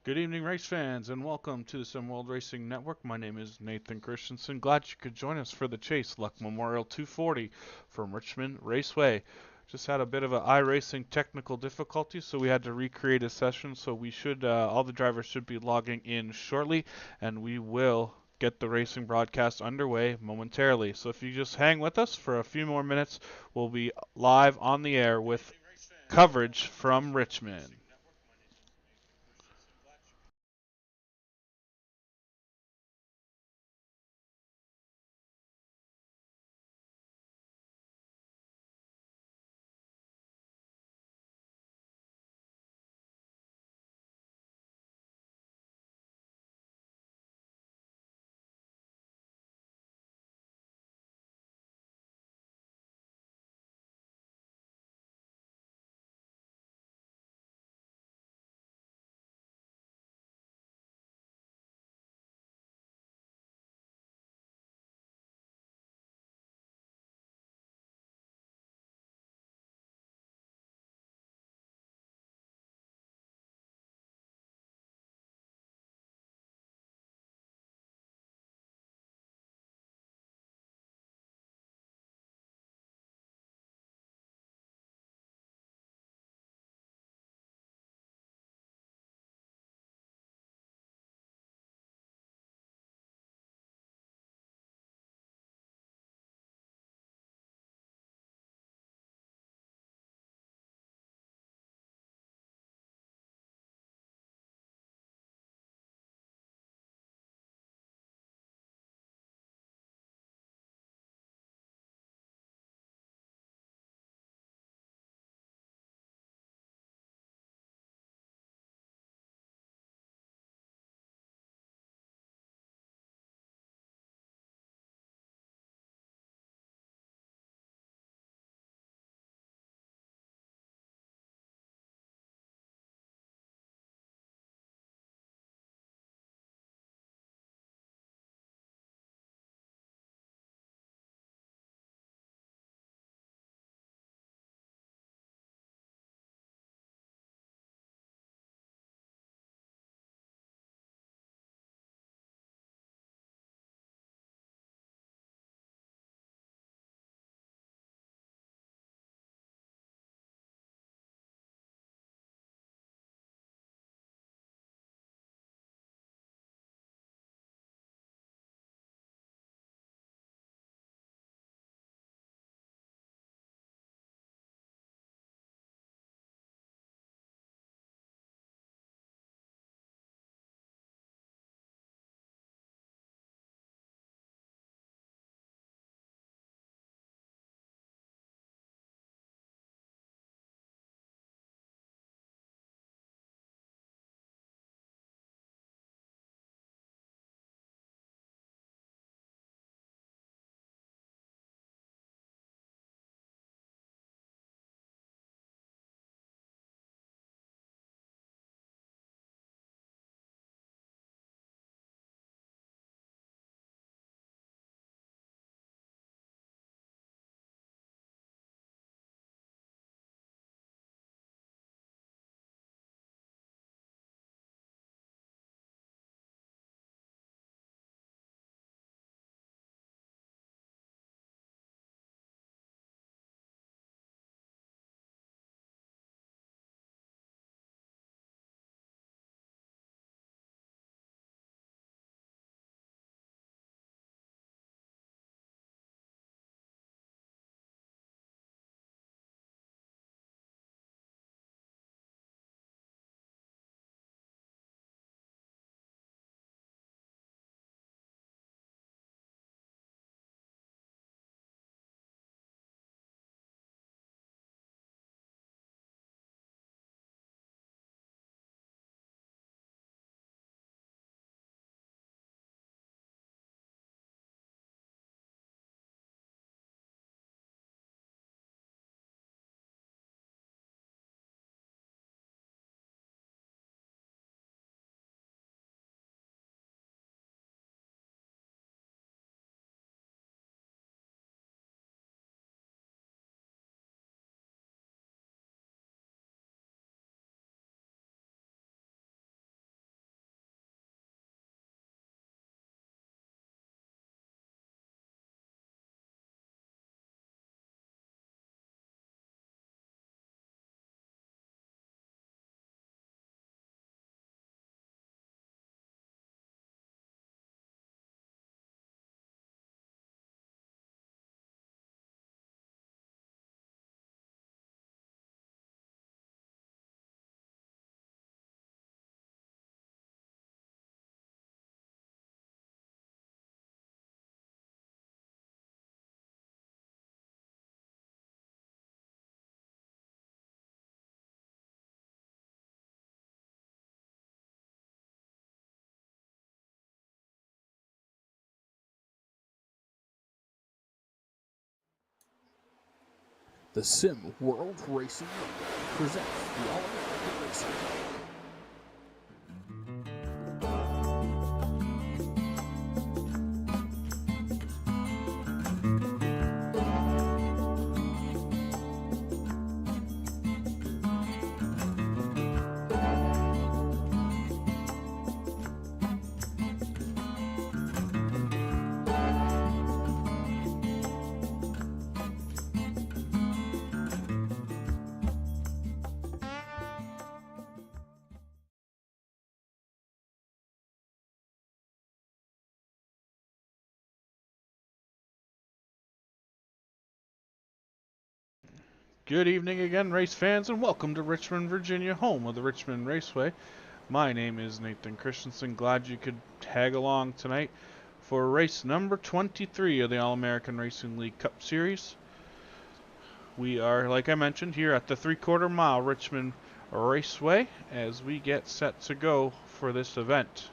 Good evening, race fans, and welcome to the Sim World Racing Network. My name is Nathan Christensen. Glad you could join us for the Chase Luck Memorial 240 from Richmond Raceway. Just had a bit of an iRacing technical difficulty, so we had to recreate a session. So all the drivers should be logging in shortly, and we will get the racing broadcast underway momentarily. So if you just hang with us for a few more minutes, we'll be live on the air with coverage from Richmond. The Sim World Racing Network presents the All-American Racing. Good evening again, race fans, and welcome to Richmond, Virginia, home of the Richmond Raceway. My name is Nathan Christensen. Glad you could tag along tonight for race number 23 of the All-American Racing League Cup Series. We are, like I mentioned, here at the 3/4 mile Richmond Raceway as we get set to go for this event.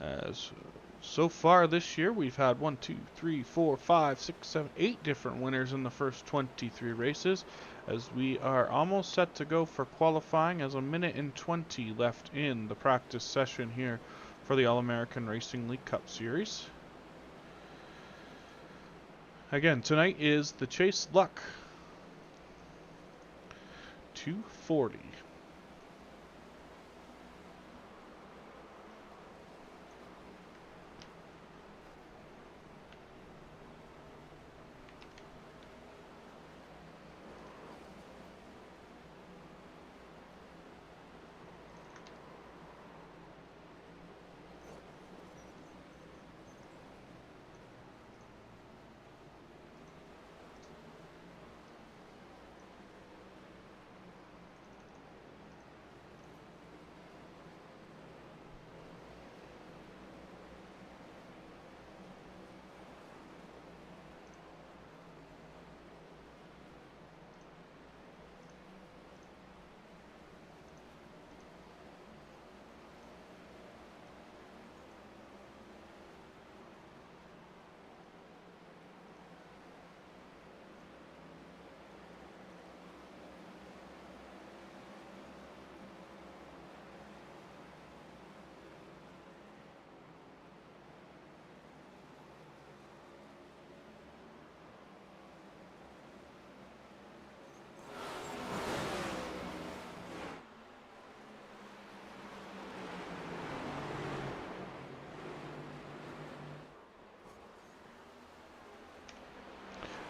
As so far this year, we've had 1, 2, 3, 4, 5, 6, 7, 8 different winners in the first 23 races, as we are almost set to go for qualifying, as a minute and 20 left in the practice session here for the All-American Racing League Cup Series. Again, tonight is the Chase Luck 240.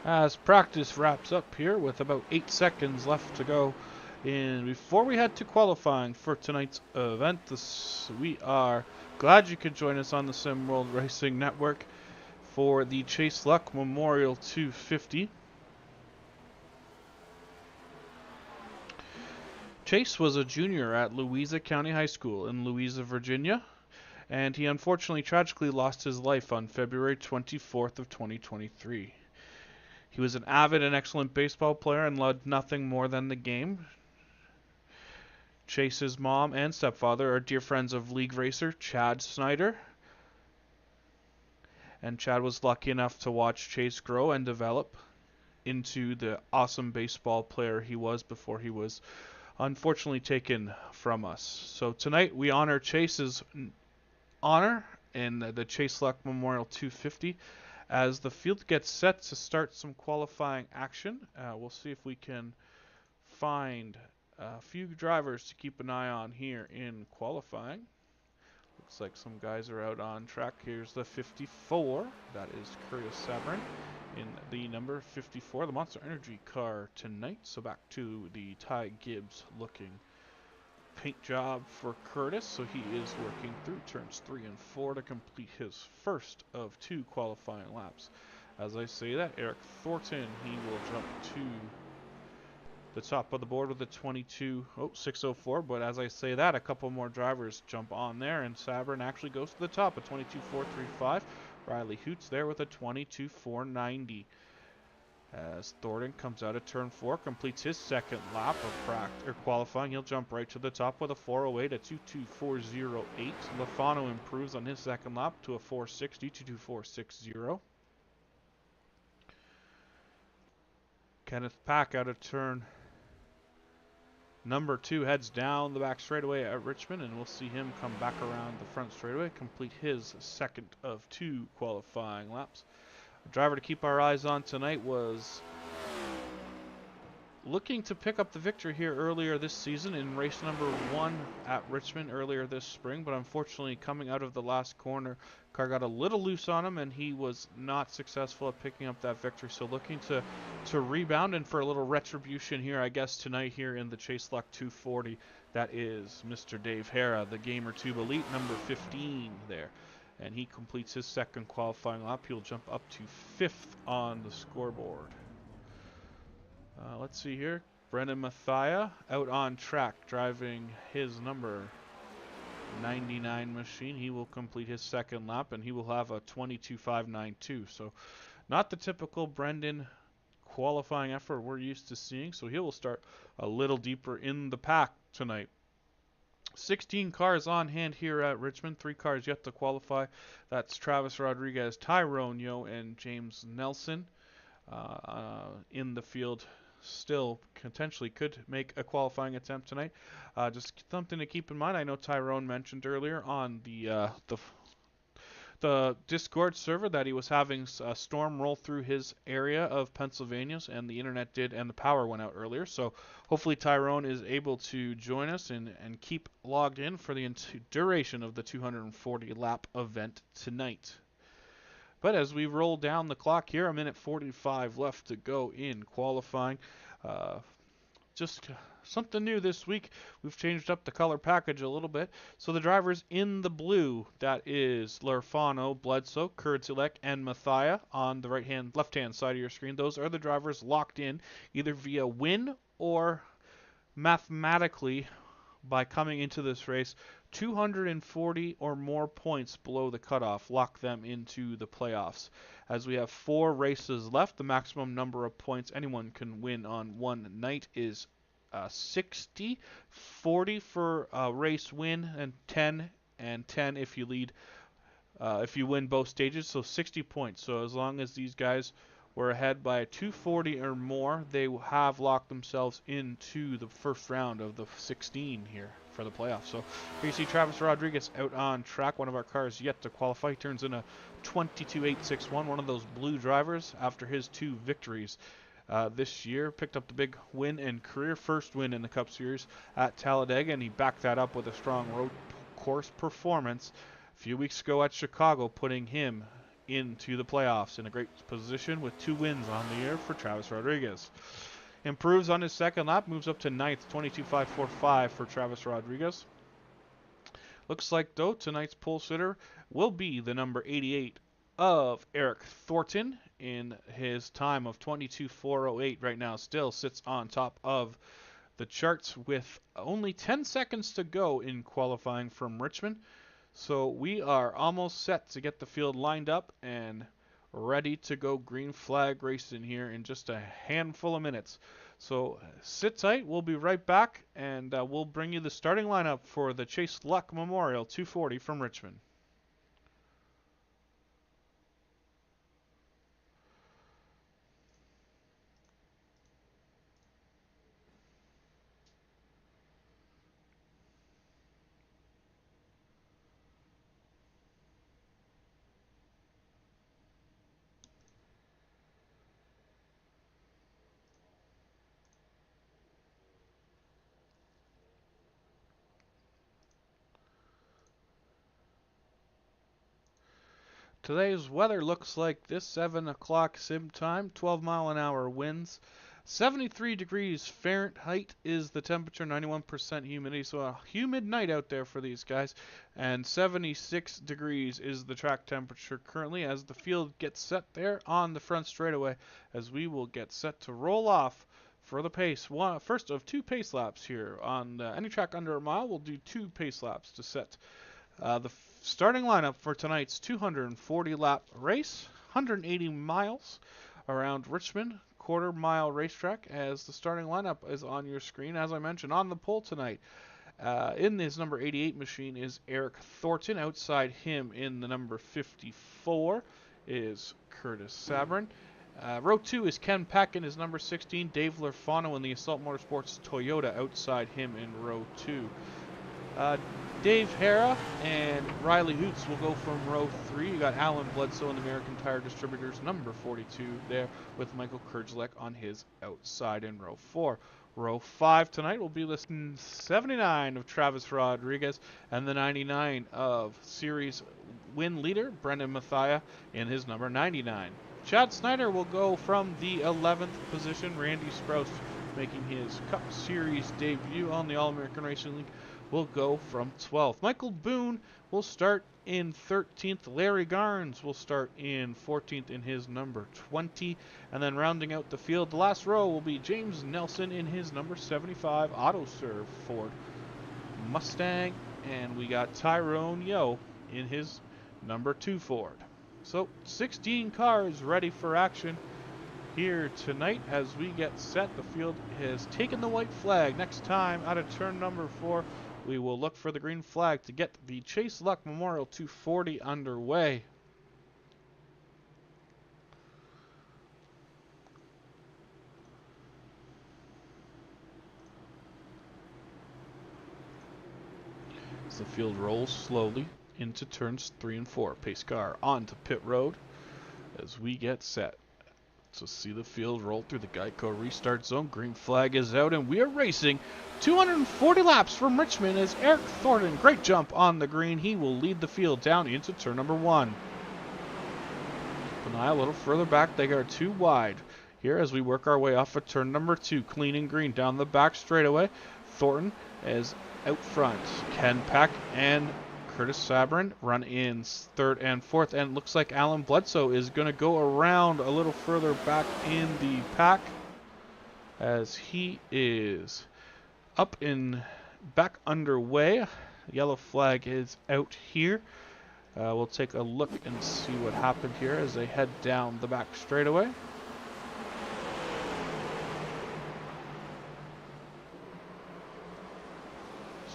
As practice wraps up here with about 8 seconds left to go, and before we head to qualifying for tonight's event, we are glad you could join us on the Sim World Racing Network for the Chase Luck Memorial 250. Chase was a junior at Louisa County High School in Louisa, Virginia, and he unfortunately tragically lost his life on February 24th of 2023. He was an avid and excellent baseball player and loved nothing more than the game. Chase's mom and stepfather are dear friends of league racer Chad Snyder, and Chad was lucky enough to watch Chase grow and develop into the awesome baseball player he was before he was unfortunately taken from us. So tonight we honor Chase's honor in the Chase Luck Memorial 250. As the field gets set to start some qualifying action, we'll see if we can find a few drivers to keep an eye on here in qualifying. Looks like some guys are out on track. Here's the 54. That is Curtis Sabrin in the number 54, the Monster Energy car tonight. So back to the Ty Gibbs looking paint job for Curtis, so he is working through turns 3 and 4 to complete his first of 2 qualifying laps. As I say that, Eric Thornton, he will jump to the top of the board with a 22.604, but as I say that, a couple more drivers jump on there, and Sabrin actually goes to the top, a 22.435. Riley Hoots there with a 22.490. As Thornton comes out of turn 4, completes his second lap of qualifying. He'll jump right to the top with a 408 at 224.08. Lafano improves on his second lap to a 460, 224.60. Kenneth Pack out of turn number 2 heads down the back straightaway at Richmond, and we'll see him come back around the front straightaway, complete his second of 2 qualifying laps. The driver to keep our eyes on tonight was looking to pick up the victory here earlier this season in race number 1 at Richmond earlier this spring, but unfortunately coming out of the last corner, car got a little loose on him and he was not successful at picking up that victory. So looking to rebound and for a little retribution here, I guess, tonight here in the Chase Luck 240. That is Mr. Dave Hara, the Gamer Tube Elite, number 15 there. And he completes his second qualifying lap. He'll jump up to 5th on the scoreboard. Let's see here. Brendan Mathia out on track driving his number 99 machine. He will complete his second lap and he will have a 22.592. So not the typical Brendan qualifying effort we're used to seeing. So he will start a little deeper in the pack tonight. 16 cars on hand here at Richmond. 3 cars yet to qualify. That's Travis Rodriguez, Tyrone Yo, and James Nelson in the field. Still potentially could make a qualifying attempt tonight. Just something to keep in mind. I know Tyrone mentioned earlier on the Discord server that he was having a storm roll through his area of Pennsylvania, and the internet did, and the power went out earlier. So hopefully Tyrone is able to join us and keep logged in for the duration of the 240 lap event tonight. But as we roll down the clock here, a minute 45 left to go in qualifying. Just something new this week. We've changed up the color package a little bit. So the drivers in the blue, that is Lerfano, Bledsoe, Kurzilek, and Mathia on the left-hand side of your screen. Those are the drivers locked in either via win or mathematically by coming into this race 240 or more points below the cutoff, lock them into the playoffs. As we have 4 races left, the maximum number of points anyone can win on one night is 60, 40 for a race win, and 10 if you lead, if you win both stages, so 60 points. So as long as these guys were ahead by 240 or more, they have locked themselves into the first round of the 16 here for the playoffs. So here you see Travis Rodriguez out on track. One of our cars yet to qualify. He turns in a 22.861, one of those blue drivers after his 2 victories this year. Picked up the big win and career first win in the Cup Series at Talladega, and he backed that up with a strong road course performance a few weeks ago at Chicago, putting him into the playoffs in a great position with 2 wins on the year for Travis Rodriguez. Improves on his second lap, moves up to 9th, 22.545 for Travis Rodriguez. Looks like, though, tonight's pole sitter will be the number 88 of Eric Thornton in his time of 22.408 right now. Still sits on top of the charts with only 10 seconds to go in qualifying from Richmond. So we are almost set to get the field lined up and ready to go green flag racing here in just a handful of minutes. So sit tight. We'll be right back, and we'll bring you the starting lineup for the Chase Luck Memorial 240 from Richmond. Today's weather looks like this: 7 o'clock sim time, 12-mile-an-hour winds. 73 degrees Fahrenheit is the temperature, 91% humidity, so a humid night out there for these guys. And 76 degrees is the track temperature currently as the field gets set there on the front straightaway, as we will get set to roll off for the pace. First of 2 pace laps here. On any track under a mile, we'll do 2 pace laps to set the starting lineup for tonight's 240 lap race, 180 miles around Richmond. quarter-mile racetrack, as the starting lineup is on your screen. As I mentioned, on the pole tonight, in his number 88 machine is Eric Thornton. Outside him in the number 54 is Curtis Sabrin. Row 2 is Ken Peck in his number 16. Dave Lurfano in the Assault Motorsports Toyota outside him in row 2. Dave Hara and Riley Hoots will go from row 3. You got Alan Bledsoe in the American Tire Distributors number 42 there, with Michael Kerjelek on his outside in row 4. Row 5 tonight will be listing 79 of Travis Rodriguez and the 99 of series win leader Brendan Mathia in his number 99. Chad Snyder will go from the 11th position. Randy Sprouse, making his Cup Series debut on the All-American Racing League, will go from 12th. Michael Boone will start in 13th. Larry Garnes will start in 14th in his number 20. And then rounding out the field, the last row will be James Nelson in his number 75 AutoServe Ford Mustang. And we got Tyrone Yo in his number 2 Ford. So 16 cars ready for action here tonight as we get set. The field has taken the white flag. Next time out of turn number 4, we will look for the green flag to get the Chase Luck Memorial 240 underway. As the field rolls slowly into turns 3 and 4. Pace car onto pit road as we get set. So see the field roll through the Geico restart zone. Green flag is out and we are racing 240 laps from Richmond as Eric Thornton, great jump on the green. He will lead the field down into turn number 1. Keep an eye a little further back. They are too wide here as we work our way off of turn number 2. Clean and green down the back straightaway. Thornton is out front. Ken Peck and Curtis Sabrin run in 3rd and 4th, and looks like Alan Bledsoe is going to go around a little further back in the pack as he is up in back underway. Yellow flag is out here. We'll take a look and see what happened here as they head down the back straightaway.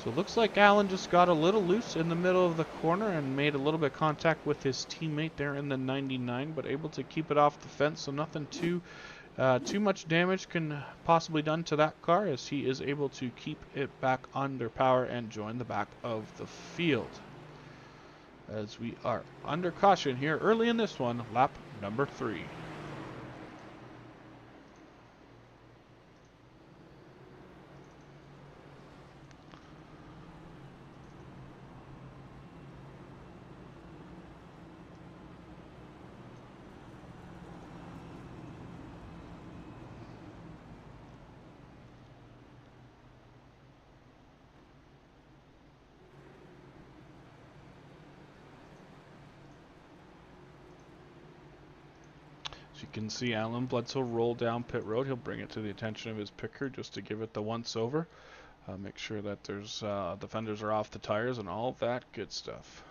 So it looks like Alan just got a little loose in the middle of the corner and made a little bit of contact with his teammate there in the 99, but able to keep it off the fence, so nothing too much damage can possibly done to that car as he is able to keep it back under power and join the back of the field. As we are under caution here early in this one, lap number 3. You can see Alan Bledsoe roll down pit road. He'll bring it to the attention of his pit crew just to give it the once over. Make sure that there's the fenders are off the tires and all that good stuff.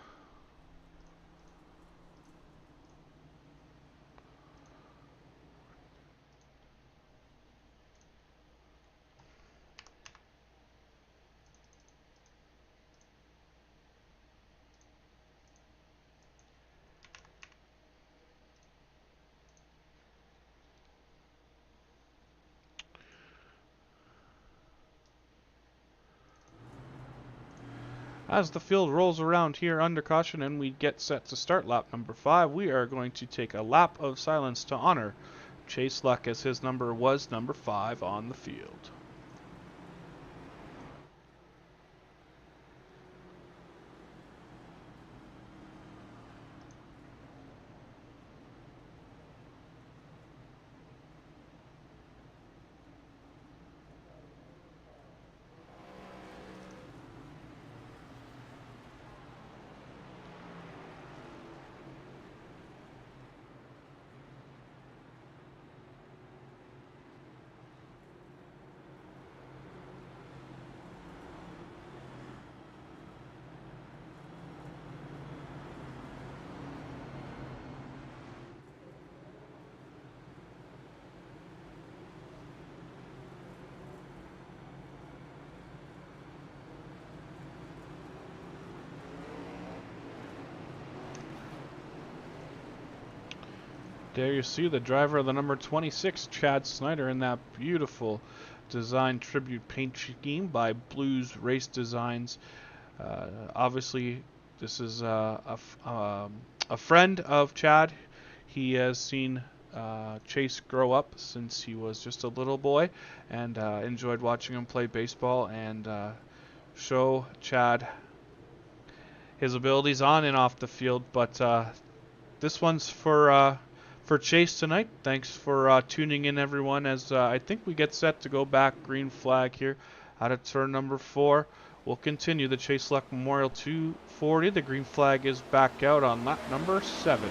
As the field rolls around here under caution and we get set to start lap number 5, we are going to take a lap of silence to honor Chase Luck as his number was number 5 on the field. There you see the driver of the number 26, Chad Snyder, in that beautiful design tribute paint scheme by Blues Race Designs. Obviously, this is a friend of Chad. He has seen Chase grow up since he was just a little boy, and enjoyed watching him play baseball and show Chad his abilities on and off the field. But this one's for Chase tonight. Thanks for tuning in, everyone, as I think we get set to go back green flag here out of turn number 4. We'll continue the Chase Luck Memorial 240. The green flag is back out on lap number 7.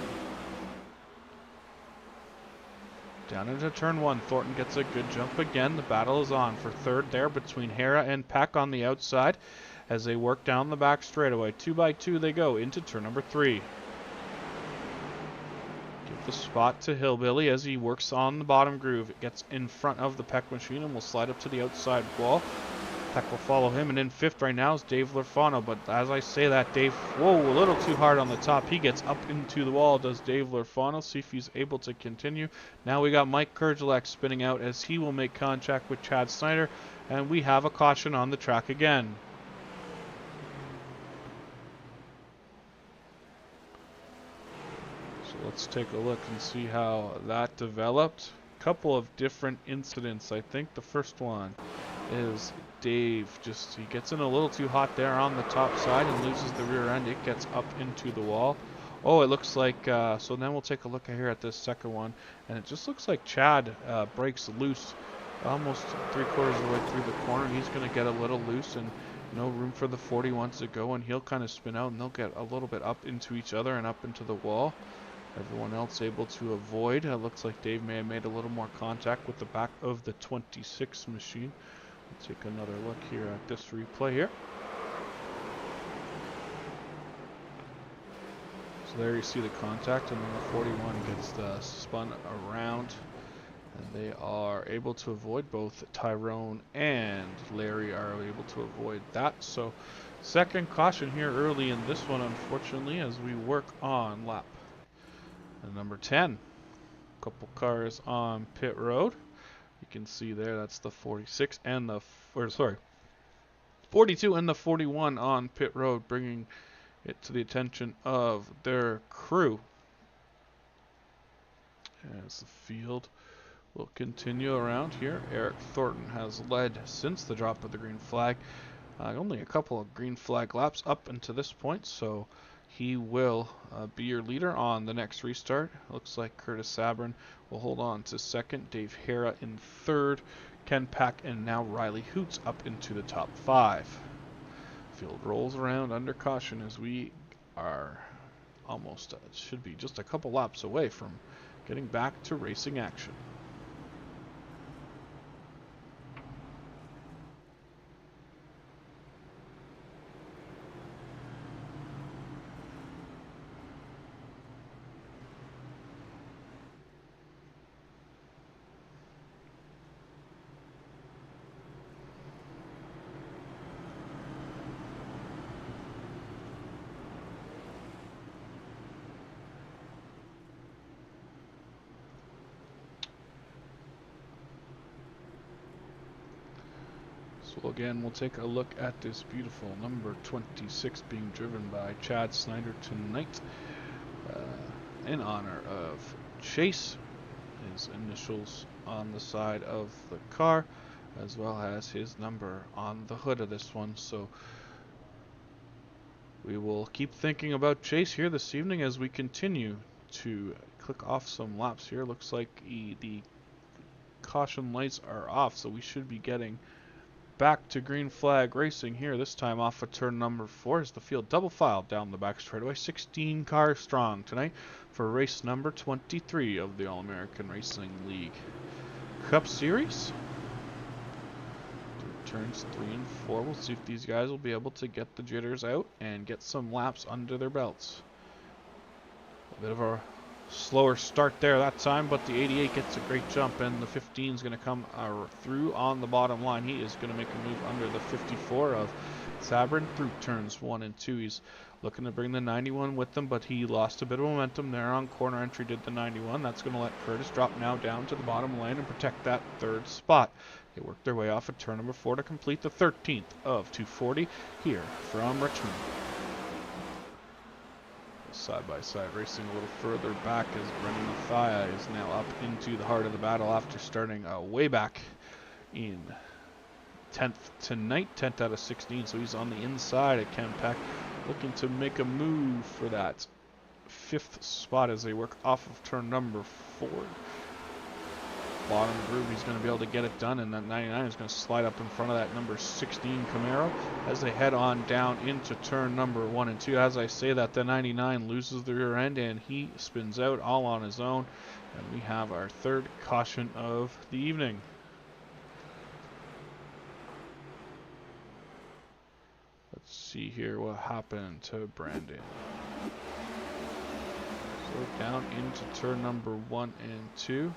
Down into turn 1, Thornton gets a good jump again. The battle is on for third there between Hera and Peck on the outside as they work down the back straightaway. 2 by 2 they go into turn number 3. Give the spot to Hillbilly as he works on the bottom groove. It gets in front of the Peck machine and will slide up to the outside wall. Peck will follow him, and in 5th right now is Dave Lurfano. But as I say that, Dave, whoa, a little too hard on the top. He gets up into the wall, does Dave Lurfano. See if he's able to continue. Now we got Mike Kerjelak spinning out as he will make contact with Chad Snyder, and we have a caution on the track again. So let's take a look and see how that developed. Couple of different incidents. I think the first one is Dave he gets in a little too hot there on the top side and loses the rear end. It gets up into the wall. Oh, it looks like so then we'll take a look here at this second one, and it just looks like Chad breaks loose almost 3/4 of the way through the corner. He's going to get a little loose and no room for the 41s to go, and he'll kind of spin out and they'll get a little bit up into each other and up into the wall. Everyone else able to avoid. It looks like Dave may have made a little more contact with the back of the 26 machine. Let's take another look here at this replay here. So there you see the contact, and then the 41 gets spun around, and they are able to avoid. Both Tyrone and Larry are able to avoid that. So second caution here early in this one, unfortunately, as we work on lap number 10. Couple cars on pit road. You can see there that's the 46 and the 42 and the 41 on pit road, bringing it to the attention of their crew. As the field will continue around here, Eric Thornton has led since the drop of the green flag. Only a couple of green flag laps up until this point, so he will be your leader on the next restart. Looks like Curtis Sabrin will hold on to second, Dave Hera in third, Ken Pack, and now Riley Hoots up into the top 5. Field rolls around under caution as we are almost, should be just a couple laps away from getting back to racing action. So again, we'll take a look at this beautiful number 26 being driven by Chad Snyder tonight in honor of Chase. His initials on the side of the car, as well as his number on the hood of this one. So we will keep thinking about Chase here this evening as we continue to click off some laps here. Looks like the caution lights are off, so we should be getting back to green flag racing here, this time off of turn number 4 as the field double file down the back straightaway. 16 cars strong tonight for race number 23 of the All-American Racing League Cup Series. Turns 3 and 4. We'll see if these guys will be able to get the jitters out and get some laps under their belts. A bit of a slower start there that time, but the 88 gets a great jump, and the 15 is going to come through on the bottom line. He is going to make a move under the 54 of Sabrin through turns 1 and 2. He's looking to bring the 91 with them, but he lost a bit of momentum there on corner entry, did the 91. That's going to let Curtis drop now down to the bottom lane and protect that third spot. They work their way off at turn number 4 to complete the 13th of 240 here from Richmond. Side-by-side racing a little further back as Brendan Mathia is now up into the heart of the battle after starting way back in 10th tonight, 10th out of 16, so he's on the inside at Ken Peck, looking to make a move for that 5th spot as they work off of turn number 4. Bottom groove, he's going to be able to get it done, and that 99 is going to slide up in front of that number 16 Camaro as they head on down into turn number 1 and 2. As I say that, the 99 loses the rear end and he spins out all on his own, and we have our 3rd caution of the evening. Let's see here what happened to Brandon. So down into turn number 1 and 2.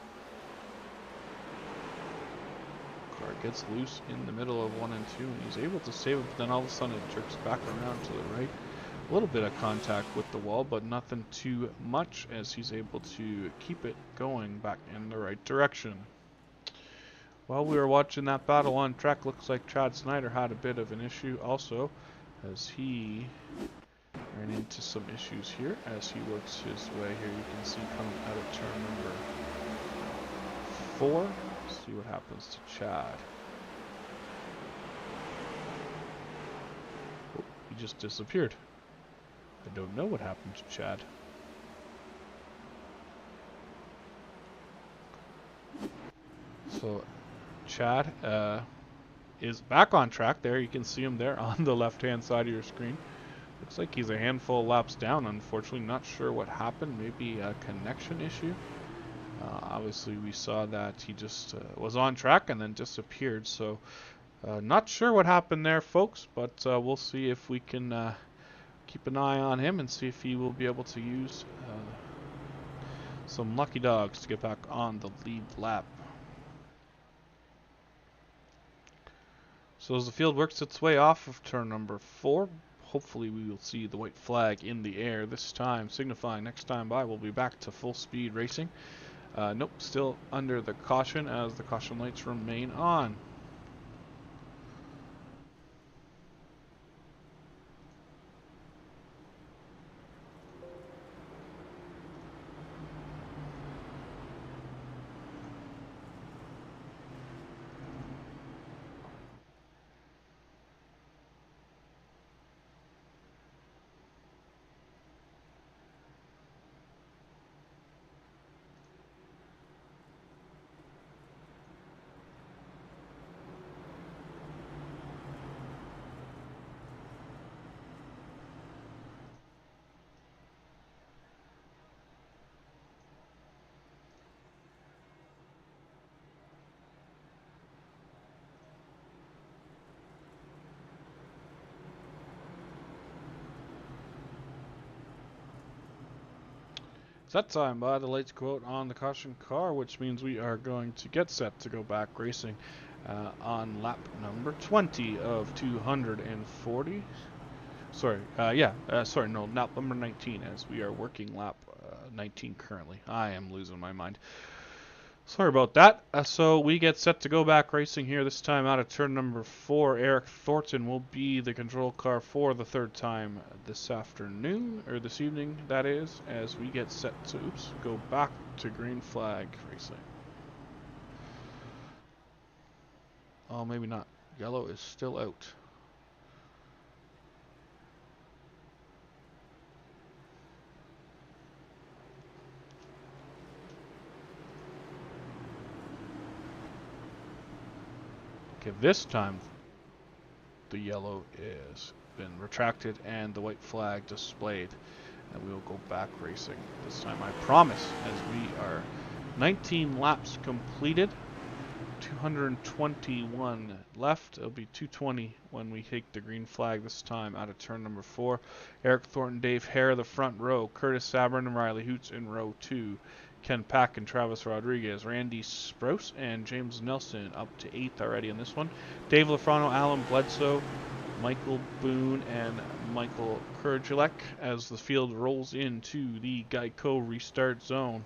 Car gets loose in the middle of 1 and 2, and he's able to save it, but then all of a sudden it jerks back around to the right. A little bit of contact with the wall, but nothing too much as he's able to keep it going back in the right direction. While we were watching that battle on track, looks like Chad Snyder had a bit of an issue also, as he ran into some issues here as he works his way here. You can see coming out of turn number 4. See what happens to Chad. Oh, he just disappeared. I don't know what happened to Chad. So Chad is back on track there. You can see him there on the left hand side of your screen. Looks like he's a handful of laps down, unfortunately. Not sure what happened. Maybe a connection issue. Obviously we saw that he just was on track and then disappeared, so not sure what happened there, folks, but we'll see if we can keep an eye on him and see if he will be able to use some lucky dogs to get back on the lead lap. So as the field works its way off of turn number 4, hopefully we will see the white flag in the air this time, signifying next time by we'll be back to full speed racing. Nope, still under the caution as the caution lights remain on. It's that time by the lights go out on the caution car, which means we are going to get set to go back racing on lap number 20 of 240. Lap number 19 as we are working lap 19 currently. I am losing my mind. Sorry about that. So we get set to go back racing here, this time out of turn number 4. Eric Thornton will be the control car for the 3rd time this afternoon, or this evening that is, as we get set to go back to green flag racing. Oh, maybe not. Yellow is still out. Okay, this time the yellow is been retracted and the white flag displayed, and we will go back racing this time, I promise, as we are 19 laps completed, 221 left. It'll be 220 when we take the green flag this time out of turn number 4. Eric Thornton, Dave Hare, the front row. Curtis Sabrin and Riley Hoots in row 2. Ken Pack and Travis Rodriguez, Randy Sprouse and James Nelson up to 8th already in this one. Dave Lafrano, Alan Bledsoe, Michael Boone and Michael Kurjulek as the field rolls into the Geico restart zone.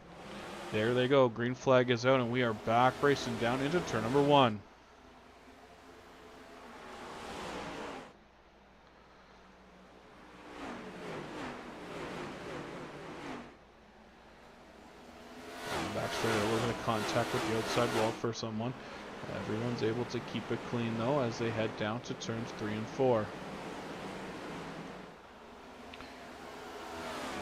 There they go. Green flag is out, and we are back racing down into turn number 1. Back straight, a little bit of contact with the outside wall for someone. Everyone's able to keep it clean though as they head down to turns 3 and 4.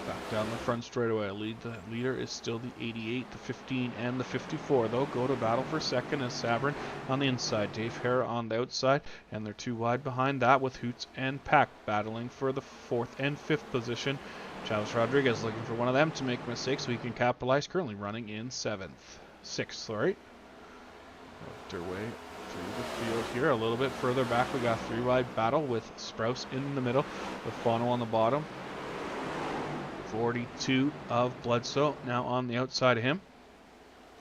Back down the front straightaway. The leader is still the 88, the 15, and the 54. They'll go to battle for second as Sabrin on the inside, Dave Hare on the outside, and they're 2 wide behind that with Hoots and Pack battling for the 4th and 5th position. Travis Rodriguez looking for one of them to make mistakes so he can capitalize. Currently running in 6th, sorry. Worked their way through the field here. A little bit further back, we got 3 wide battle with Sprouse in the middle, with Fano on the bottom. 42 of Bledsoe now on the outside of him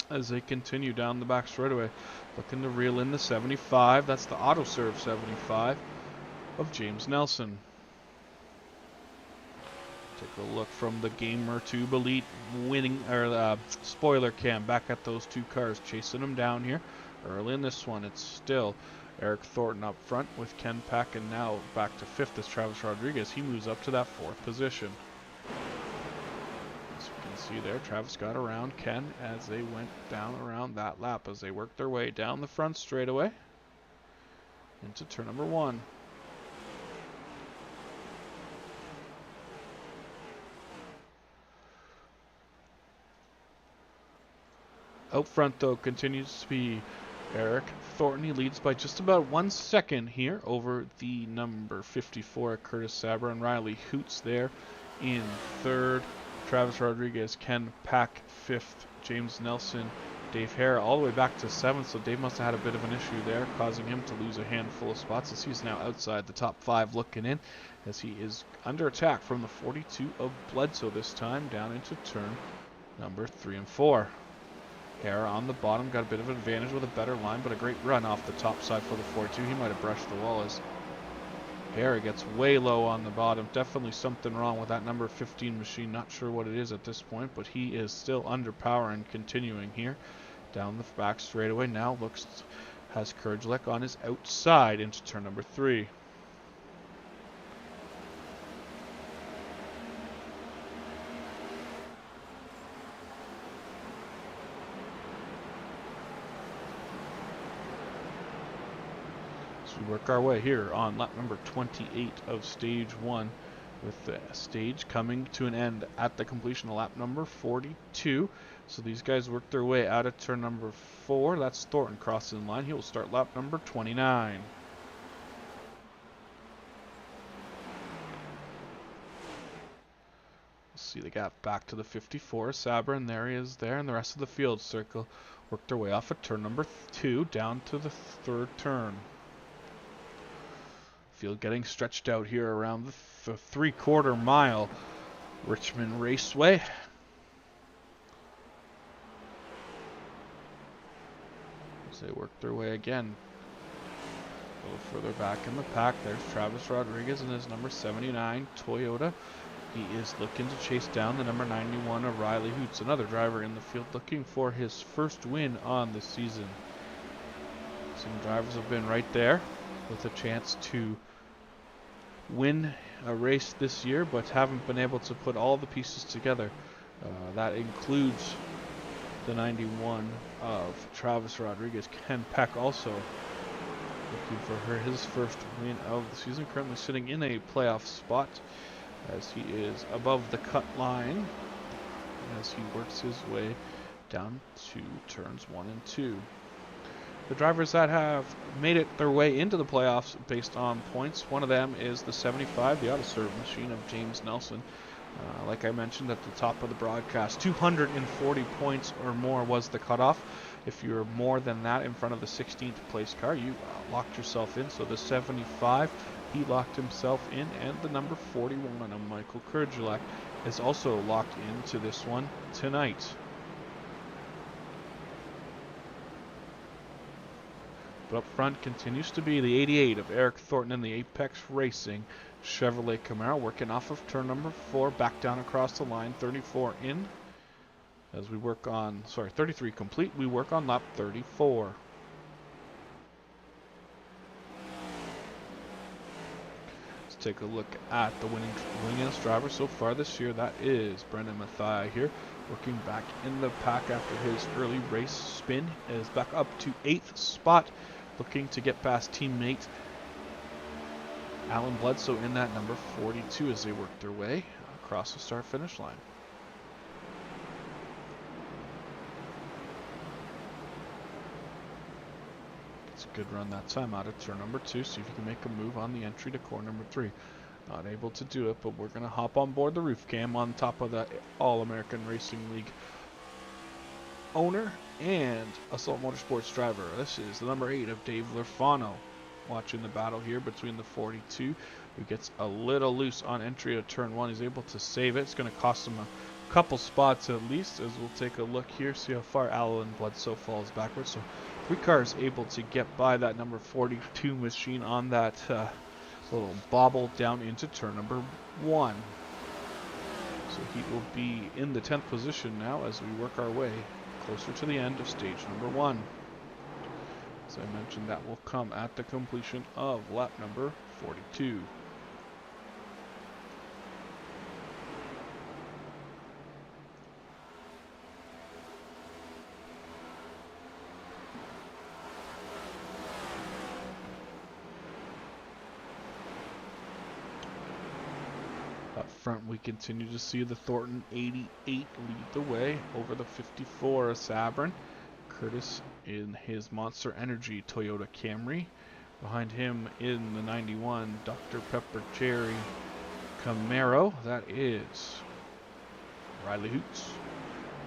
as they continue down the back straightaway. Looking to reel in the 75. That's the auto serve 75 of James Nelson. Take a look from the Gamer Tube Elite winning or spoiler cam back at those 2 cars, chasing them down here. Early in this one, it's still Eric Thornton up front with Ken Pack, and now back to 5th as Travis Rodriguez. He moves up to that 4th position. As you can see there, Travis got around Ken as they went down around that lap as they worked their way down the front straightaway into turn number 1. Out front, though, continues to be Eric Thornton. He leads by just about 1 second here over the number 54, Curtis Sabra, and Riley Hoots there in 3rd. Travis Rodriguez, Ken Pack 5th, James Nelson, Dave Hare all the way back to 7th, so Dave must have had a bit of an issue there, causing him to lose a handful of spots as he's now outside the top 5 looking in, as he is under attack from the 42 of Bledsoe this time, down into turn number 3 and 4. Hare on the bottom, got a bit of an advantage with a better line, but a great run off the top side for the 42. He might have brushed the wall as Hare gets way low on the bottom. Definitely something wrong with that number 15 machine. Not sure what it is at this point, but he is still under power and continuing here down the back straightaway. Now has Kurjulek on his outside into turn number 3. We work our way here on lap number 28 of stage 1, with the stage coming to an end at the completion of lap number 42. So these guys work their way out of turn number 4. That's Thornton crossing the line. He will start lap number 29. See the gap back to the 54. Sabra, and there he is there, and the rest of the field circle work their way off of turn number 2 down to the 3rd turn. Field getting stretched out here around the 3/4 mile Richmond Raceway. As they work their way again. A little further back in the pack, there's Travis Rodriguez and his number 79 Toyota. He is looking to chase down the number 91 of Riley Hoots, another driver in the field looking for his first win on the season. Some drivers have been right there with a chance to win a race this year, but haven't been able to put all the pieces together. That includes the 91 of Travis Rodriguez. Ken Peck also looking for his first win of the season, currently sitting in a playoff spot as he is above the cut line as he works his way down to turns 1 and 2. The drivers that have made it their way into the playoffs based on points, one of them is the 75, the auto-serve machine of James Nelson. Like I mentioned at the top of the broadcast, 240 points or more was the cutoff. If you're more than that in front of the 16th place car, you locked yourself in. So the 75, he locked himself in, and the number 41 of Michael Kurjulek is also locked into this one tonight. But up front continues to be the 88 of Eric Thornton in the Apex Racing Chevrolet Camaro, working off of turn number 4, back down across the line, 34 in. As we work on, 33 complete, we work on lap 34. Let's take a look at the winningest driver so far this year. That is Brendan Mathia here, working back in the pack after his early race spin. Is back up to 8th spot, looking to get past teammate Alan Bledsoe in that number 42 as they work their way across the start-finish line. It's a good run that time out of turn number 2. See if you can make a move on the entry to corner number 3. Not able to do it, but we're going to hop on board the roof cam on top of the All-American Racing League owner and Assault Motorsports driver. This is the number 8 of Dave Lurfano. Watching the battle here between the 42, who gets a little loose on entry to turn 1. He's able to save it. It's going to cost him a couple spots at least, as we'll take a look here, see how far Alan Bledsoe falls backwards. So 3 cars able to get by that number 42 machine on that little bobble down into turn number 1. So he will be in the 10th position now as we work our way closer to the end of stage number 1. As I mentioned, that will come at the completion of lap number 42. Up front, we continue to see the Thornton 88 lead the way over the 54 of Sabrin. Curtis in his Monster Energy Toyota Camry. Behind him in the 91 Dr. Pepper Cherry Camaro. That is Riley Hoots.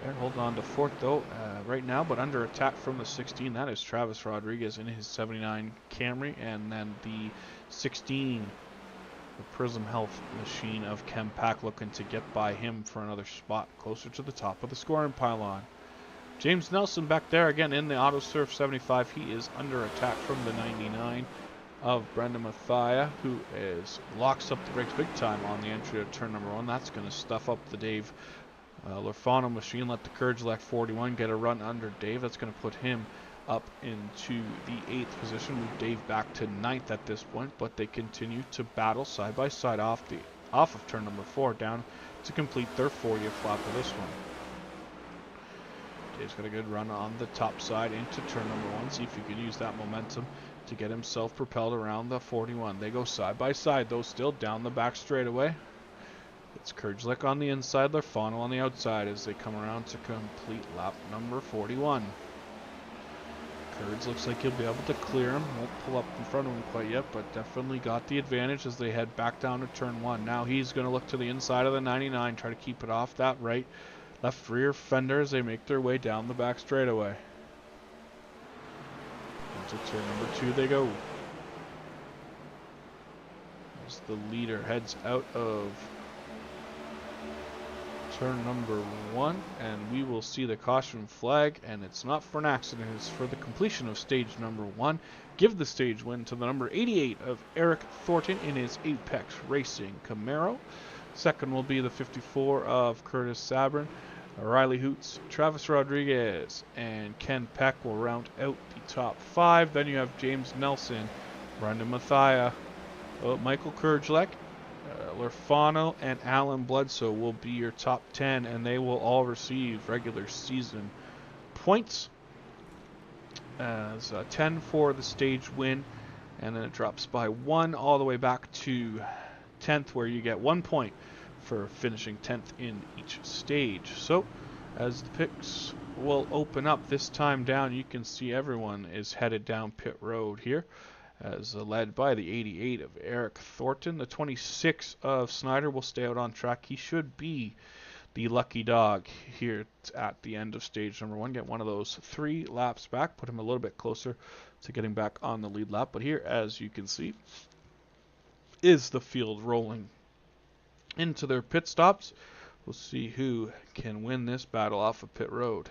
They're holding on to 4th though right now, but under attack from the 16. That is Travis Rodriguez in his 79 Camry, and then the 16, the Prism Health machine of Ken Pack, looking to get by him for another spot closer to the top of the scoring pylon. James Nelson back there again in the AutoSurf 75. He is under attack from the 99 of Brendan Mathia, who locks up the brakes big time on the entry to turn number 1. That's going to stuff up the Dave Lurfano machine. Let the Courage Elect 41 get a run under Dave. That's going to put him up into the 8th position. Move Dave back to 9th at this point, but they continue to battle side by side off of turn number 4 down to complete their 40th lap of this one. Dave's got a good run on the top side into turn number 1. See if he can use that momentum to get himself propelled around the 41. They go side by side, though, still down the back straightaway. It's Kurdzlik on the inside, Lurfano on the outside as they come around to complete lap number 41. Kurds looks like he'll be able to clear him. Won't pull up in front of him quite yet, but definitely got the advantage as they head back down to turn 1. Now he's going to look to the inside of the 99, try to keep it off that right left rear fender as they make their way down the back straightaway. Into turn number 2 they go. As the leader heads out of turn number 1, and we will see the caution flag, and it's not for an accident, it's for the completion of stage number 1. Give the stage win to the number 88 of Eric Thornton in his Apex Racing Camaro. Second will be the 54 of Curtis Sabrin. Riley Hoots, Travis Rodriguez, and Ken Peck will round out the top 5. Then you have James Nelson, Brendan Mathia, Michael Kurdzlik, Lurfano, and Alan Bledsoe will be your top 10, and they will all receive regular season points as 10 for the stage win, and then it drops by 1 all the way back to 10th, where you get 1 point for finishing 10th in each stage. So as the pits will open up this time down, you can see everyone is headed down pit road here, as led by the 88 of Eric Thornton. The 26 of Snyder will stay out on track. He should be the lucky dog here at the end of stage number 1. Get one of those 3 laps back, put him a little bit closer to getting back on the lead lap. But here, as you can see, is the field rolling into their pit stops. We'll see who can win this battle off of pit road.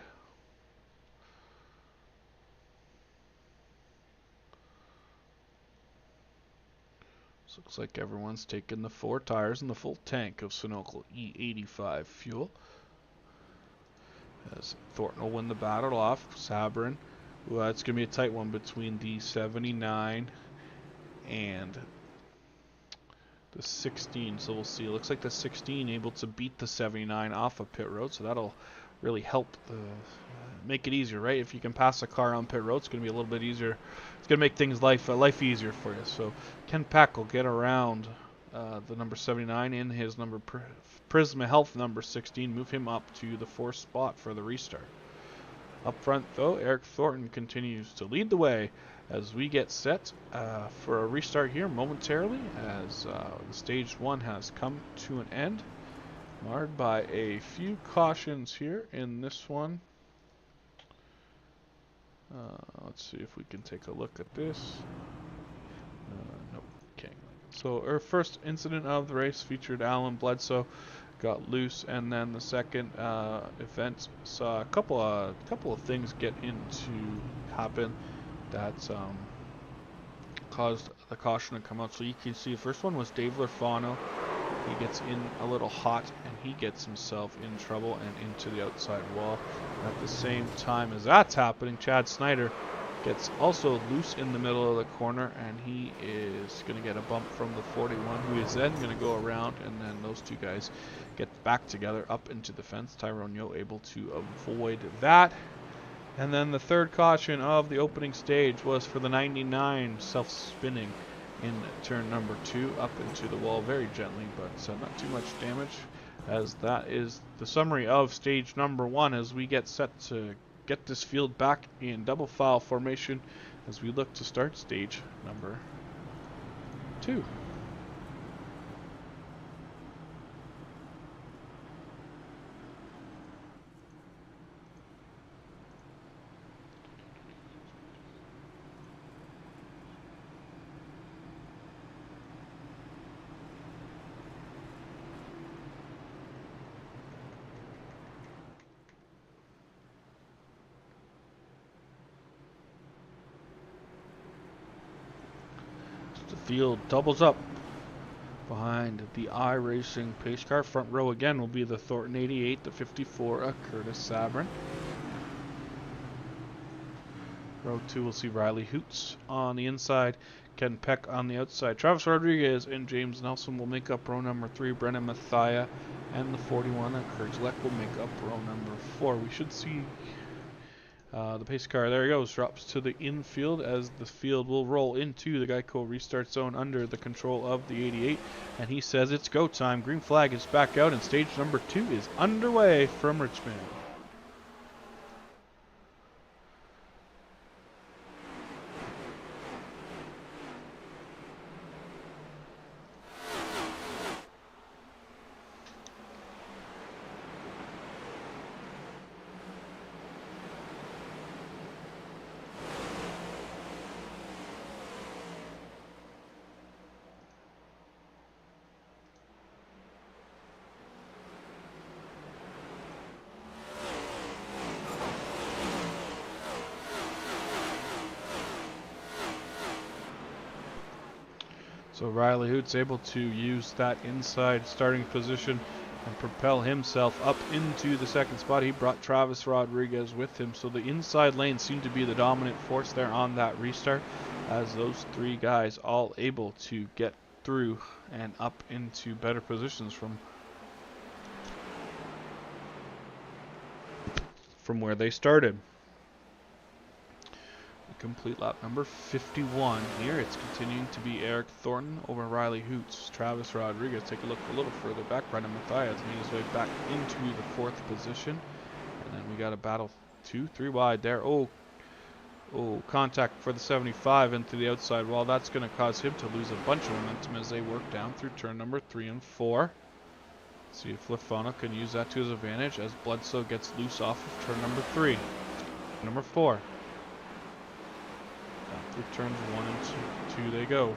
Looks like everyone's taking the 4 tires and the full tank of Sunoco E85 fuel. As Thornton will win the battle off Sabrin. Well, it's going to be a tight one between the 79 and the 16. So we'll see. It looks like the 16 able to beat the 79 off of pit road. So that'll really help make it easier, right? If you can pass a car on pit road, it's going to be a little bit easier. It's going to make things life easier for you. So Ken Peck will get around the number 79 in his number Prisma Health number 16, move him up to the 4th spot for the restart. Up front, though, Eric Thornton continues to lead the way as we get set for a restart here momentarily, as the stage 1 has come to an end, marred by a few cautions here in this one. Let's see if we can take a look at this. Nope, okay. So our first incident of the race featured Alan Bledsoe, got loose, and then the second event saw a couple of things get into happen that caused the caution to come out. So you can see the first one was Dave Lurfano. He gets in a little hot and he gets himself in trouble and into the outside wall. At the same time as that's happening, Chad Snyder gets also loose in the middle of the corner, and he is going to get a bump from the 41, who is then going to go around, and then those two guys get back together up into the fence. Tyrone Yo able to avoid that. And then the third caution of the opening stage was for the 99 self-spinning in turn number 2 up into the wall very gently, but not too much damage. As that is the summary of stage number 1 as we get set to get this field back in double file formation as we look to start stage number 2. The field doubles up behind the iRacing pace car. Front row again will be the Thornton 88, the 54, Curtis Sabrin. Row 2 will see Riley Hoots on the inside, Ken Peck on the outside. Travis Rodriguez and James Nelson will make up row number 3. Brennan Mathia and the 41, Kurt Leck, will make up row number 4. We should see the pace car, there he goes, drops to the infield as the field will roll into the Geico restart zone under the control of the 88, and he says it's go time. Green flag is back out and stage number 2 is underway from Richmond. So Riley Hoots able to use that inside starting position and propel himself up into the 2nd spot. He brought Travis Rodriguez with him, so the inside lane seemed to be the dominant force there on that restart, as those 3 guys all able to get through and up into better positions from where they started. Complete lap number 51 here. It's continuing to be Eric Thornton over Riley Hoots. Travis Rodriguez, take a look a little further back. Brendan Matthias made his way back into the 4th position. And then we got a battle 2-3 wide there. Oh, contact for the 75 into the outside wall. That's going to cause him to lose a bunch of momentum as they work down through turn number 3 and 4. See if Lafano can use that to his advantage as Bledsoe gets loose off of turn number 3. Number 4. Through turns 1 and 2 they go.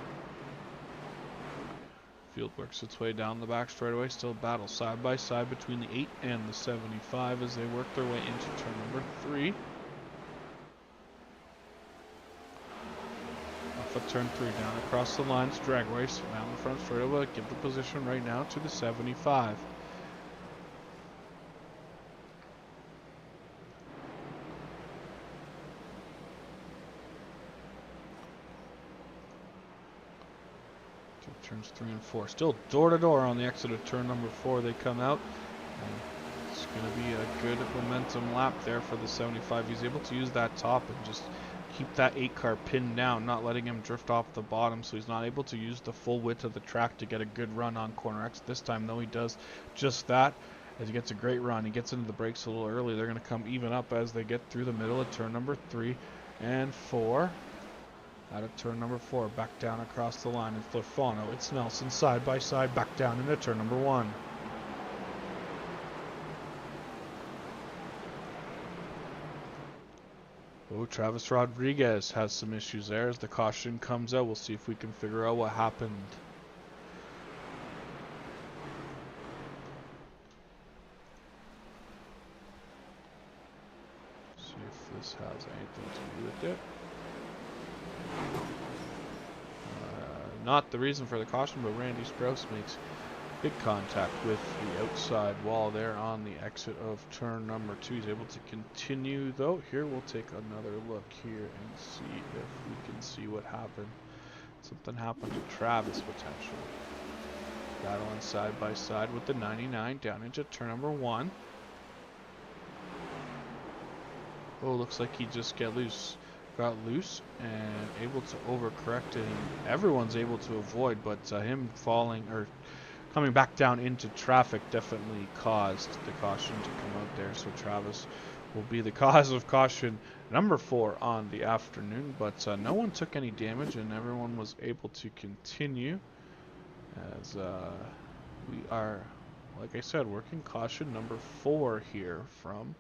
Field works its way down the back straightaway. Still battle side by side between the 8 and the 75 as they work their way into turn number 3. off at turn 3, down across the lines, drag race, down the front straightaway, give the position right now to the 75. Turns 3 and 4. Still door to door on the exit of turn number 4. They come out. And it's going to be a good momentum lap there for the 75. He's able to use that top and just keep that 8 car pinned down, not letting him drift off the bottom. So he's not able to use the full width of the track to get a good run on corner X. This time, though, he does just that. As he gets a great run, he gets into the brakes a little early. They're going to come even up as they get through the middle of turn number 3 and 4. Out of turn number 4, back down across the line. It's Lafano, it's Nelson, side by side, back down into turn number 1. Oh, Travis Rodriguez has some issues there as the caution comes out. We'll see if we can figure out what happened. See if this has anything to do with it. Not the reason for the caution, but Randy Strauss makes big contact with the outside wall there on the exit of turn number 2. He's able to continue, though. Here we'll take another look here and see if we can see what happened. Something happened to Travis, potentially. Battling side by side with the 99 down into turn number 1. Oh, looks like he just got loose and able to overcorrect it, and everyone's able to avoid, but him falling or coming back down into traffic definitely caused the caution to come out there. So Travis will be the cause of caution number 4 on the afternoon, but no one took any damage and everyone was able to continue as we are, like I said, working caution number 4 here from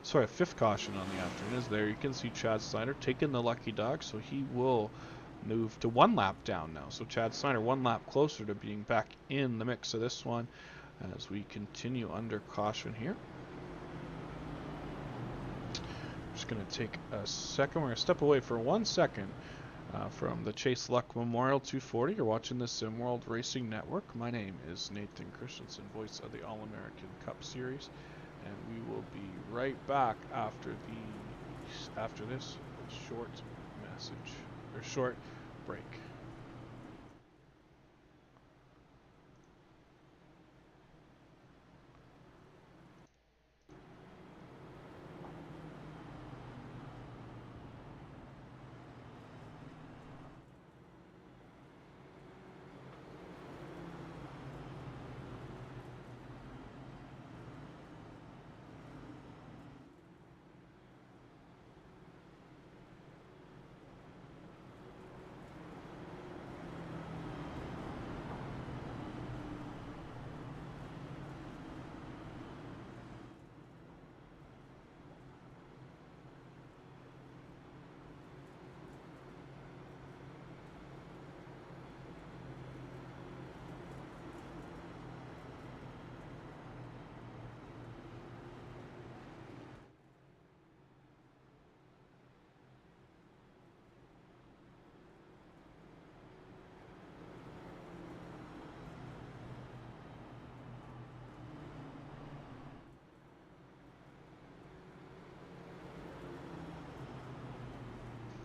sorry, 5th caution on the afternoon is there. You can see Chad Snyder taking the lucky dog, so he will move to 1 lap down now. So Chad Snyder 1 lap closer to being back in the mix of this one as we continue under caution here. Just going to take a second. We're going to step away for 1 second from the Chase Luck Memorial 240. You're watching the Sim World Racing Network. My name is Nathan Christensen, voice of the All-American Cup Series. And we will be right back after this short message or short break.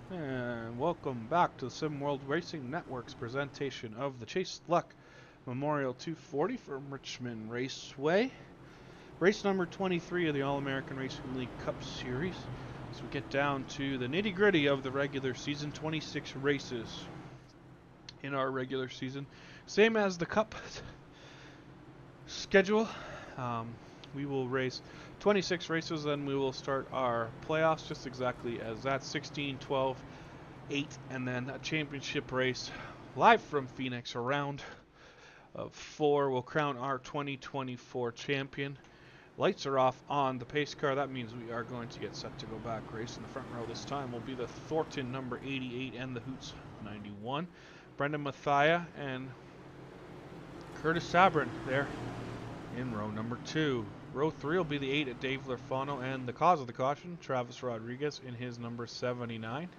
And welcome back to the Sim World Racing Network's presentation of the Chase Luck Memorial 240 from Richmond Raceway. Race number 23 of the All-American Racing League Cup Series. So we get down to the nitty-gritty of the regular season, 26 races in our regular season. Same as the Cup schedule. We will race 26 races, then we will start our playoffs just exactly as that, 16, 12, 8, and then a championship race live from Phoenix, a round of 4 will crown our 2024 champion. Lights are off on the pace car. That means we are going to get set to go back. Race in the front row this time will be the Thornton number 88 and the Hoots 91. Brendan Mathia and Curtis Sabrin there in row number 2. Row 3 will be the 8 at Dave Lafano and the cause of the caution, Travis Rodriguez in his number 79.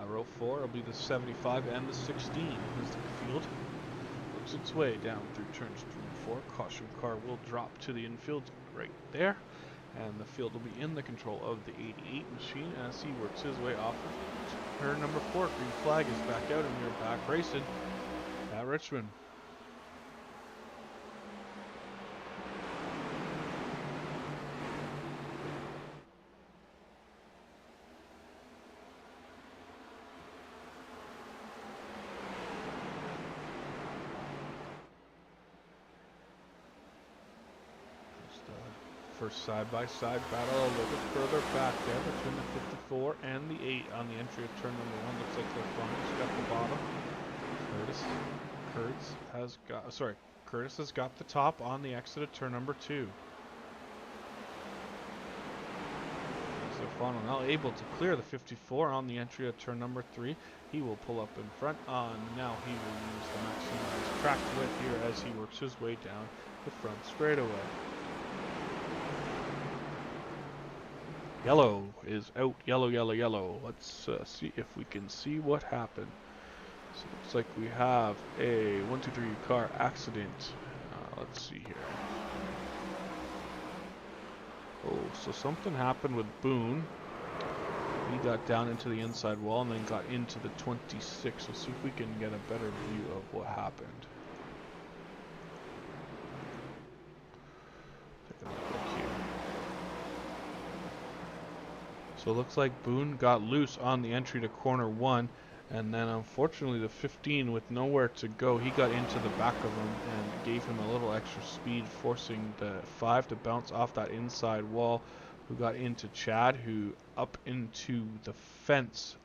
Row 4 will be the 75 and the 16 as the field works its way down through turns 3 and 4. Caution car will drop to the infield right there, and the field will be in the control of the 88 machine as he works his way off of turn number 4. Green flag is back out, and we're back racing at Richmond. First side-by-side battle a little bit further back there between the 54 and the 8 on the entry of turn number 1. Looks like they're fine. At the bottom. Curtis has got the top on the exit of turn number 2. So Fawn now able to clear the 54 on the entry of turn number 3. He will pull up in front. Now he will use the maximized track width here as he works his way down the front straightaway. Yellow is out. Yellow, yellow, yellow. Let's see if we can see what happened. So it looks like we have a 1-2-3 car accident. Let's see here. Oh, so something happened with Boone. He got down into the inside wall and then got into the 26. We'll see if we can get a better view of what happened. Take a look here. So it looks like Boone got loose on the entry to corner 1, and then unfortunately the 15 with nowhere to go, he got into the back of him and gave him a little extra speed, forcing the 5 to bounce off that inside wall, who got into Chad, who up into the fence.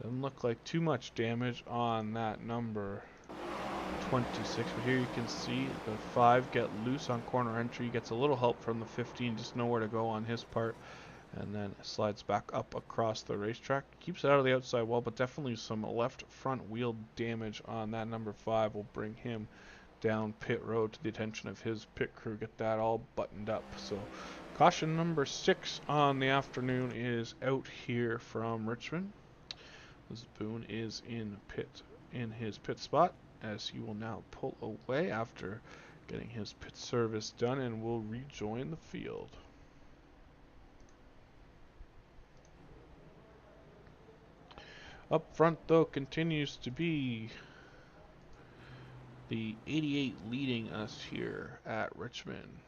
Doesn't look like too much damage on that number 26, but here you can see the 5 get loose on corner entry, gets a little help from the 15, just nowhere to go on his part. And then slides back up across the racetrack. Keeps it out of the outside wall, but definitely some left front wheel damage on that number 5 will bring him down pit road to the attention of his pit crew. Get that all buttoned up. So caution number 6 on the afternoon is out here from Richmond. As Boone is in his pit spot, as he will now pull away after getting his pit service done and will rejoin the field. Up front, though, continues to be the 88 leading us here at Richmond.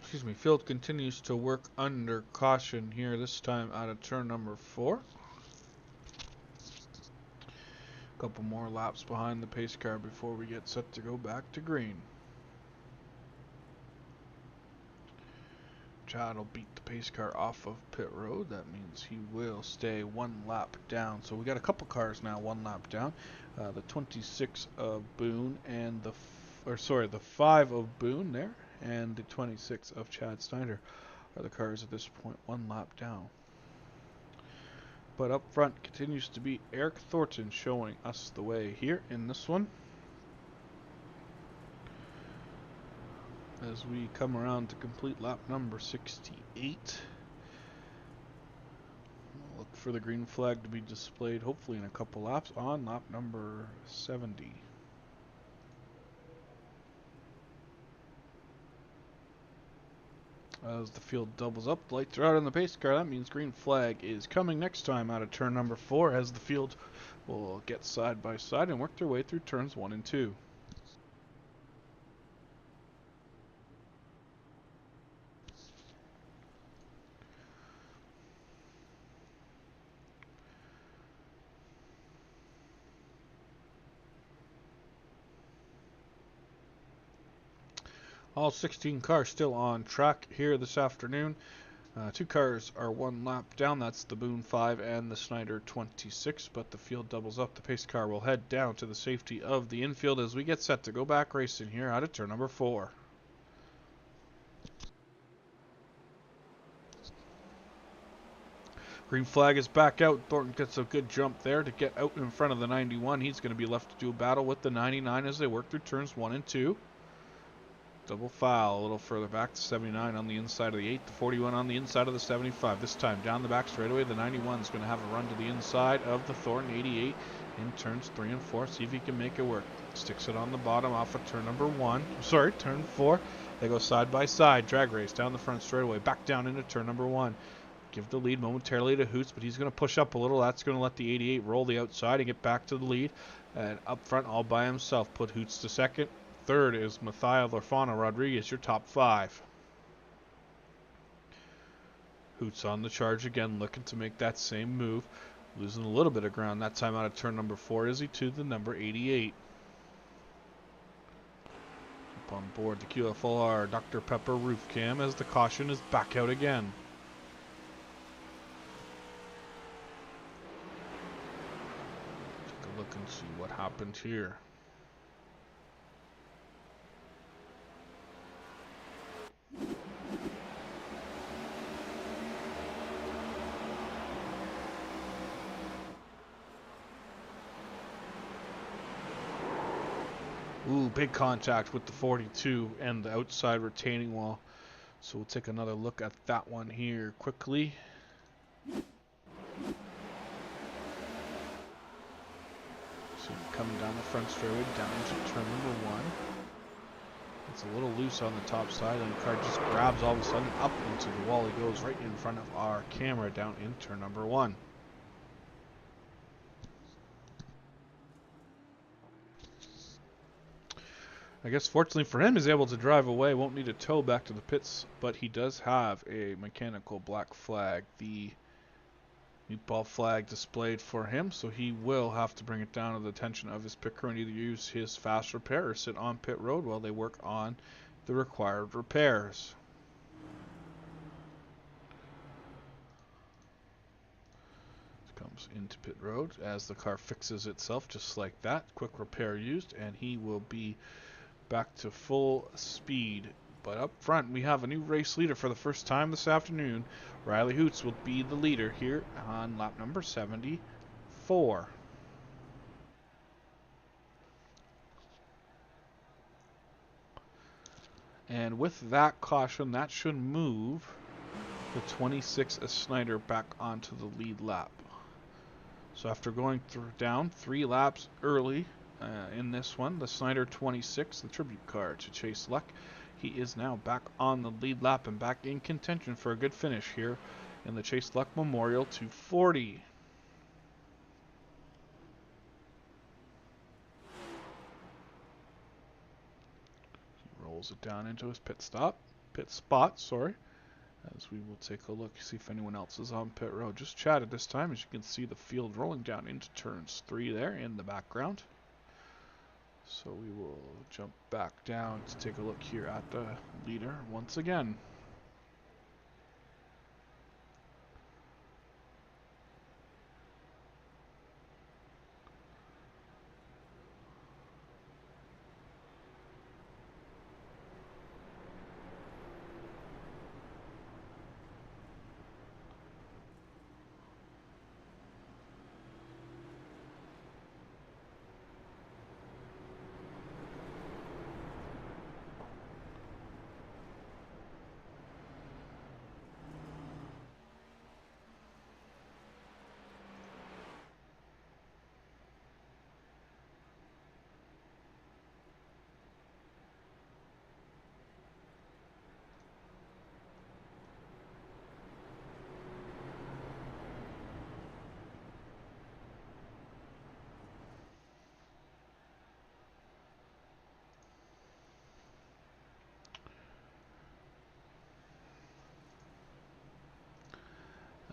Excuse me, field continues to work under caution here, this time out of turn number 4. A couple more laps behind the pace car before we get set to go back to green. Chad will beat the pace car off of pit road. That means he will stay 1 lap down. So we got a couple cars now 1 lap down. The 26 of Boone and the 5 of Boone there, and the 26 of Chad Snyder are the cars at this point 1 lap down. But up front continues to be Eric Thornton showing us the way here in this one. As we come around to complete lap number 68. We'll look for the green flag to be displayed hopefully in a couple laps on lap number 70. As the field doubles up, the lights are out on the pace car. That means green flag is coming next time out of turn number 4, as the field will get side by side and work their way through turns 1 and 2. All 16 cars still on track here this afternoon. 2 cars are 1 lap down. That's the Boone 5 and the Snyder 26, but the field doubles up. The pace car will head down to the safety of the infield as we get set to go back racing here out of turn number 4. Green flag is back out. Thornton gets a good jump there to get out in front of the 91. He's going to be left to do a battle with the 99 as they work through turns 1 and 2. Double foul a little further back to 79 on the inside of the 8, the 41 on the inside of the 75. This time down the back straightaway, the 91 is going to have a run to the inside of the Thornton 88 in turns 3 and 4. See if he can make it work. Sticks it on the bottom off of turn number 1. Sorry, turn 4. They go side by side. Drag race down the front straightaway, back down into turn number 1. Give the lead momentarily to Hoots, but he's going to push up a little. That's going to let the 88 roll the outside and get back to the lead. And up front, all by himself, put Hoots to second. Third is Mathias Lorfano Rodriguez, your top 5. Hoots on the charge again, looking to make that same move. Losing a little bit of ground that time out of turn number 4 is he to the number 88. Up on board the QFLR Dr. Pepper roof cam as the caution is back out again. Take a look and see what happened here. Ooh, big contact with the 42 and the outside retaining wall. So we'll take another look at that one here quickly. See him coming down the front straightaway, down into turn number 1. It's a little loose on the top side, and the car just grabs all of a sudden up into the wall. He goes right in front of our camera down in turn number 1. I guess fortunately for him, he's able to drive away, won't need a tow back to the pits, but he does have a mechanical black flag, the meatball flag displayed for him, so he will have to bring it down to the attention of his pit crew and either use his fast repair or sit on pit road while they work on the required repairs. Comes into pit road as the car fixes itself just like that. Quick repair used, and he will be back to full speed. But up front, we have a new race leader for the first time this afternoon. Riley Hoots will be the leader here on lap number 74. And with that caution, that should move the 26 Snyder back onto the lead lap. So after going down 3 laps early in this one, the Snyder 26, the tribute car to Chase Luck, he is now back on the lead lap and back in contention for a good finish here in the Chase Luck Memorial 240. He rolls it down into his pit spot, as we will take a look, see if anyone else is on pit road. Just chatted this time, as you can see the field rolling down into turns 3 there in the background. So we will jump back down to take a look here at the leader once again.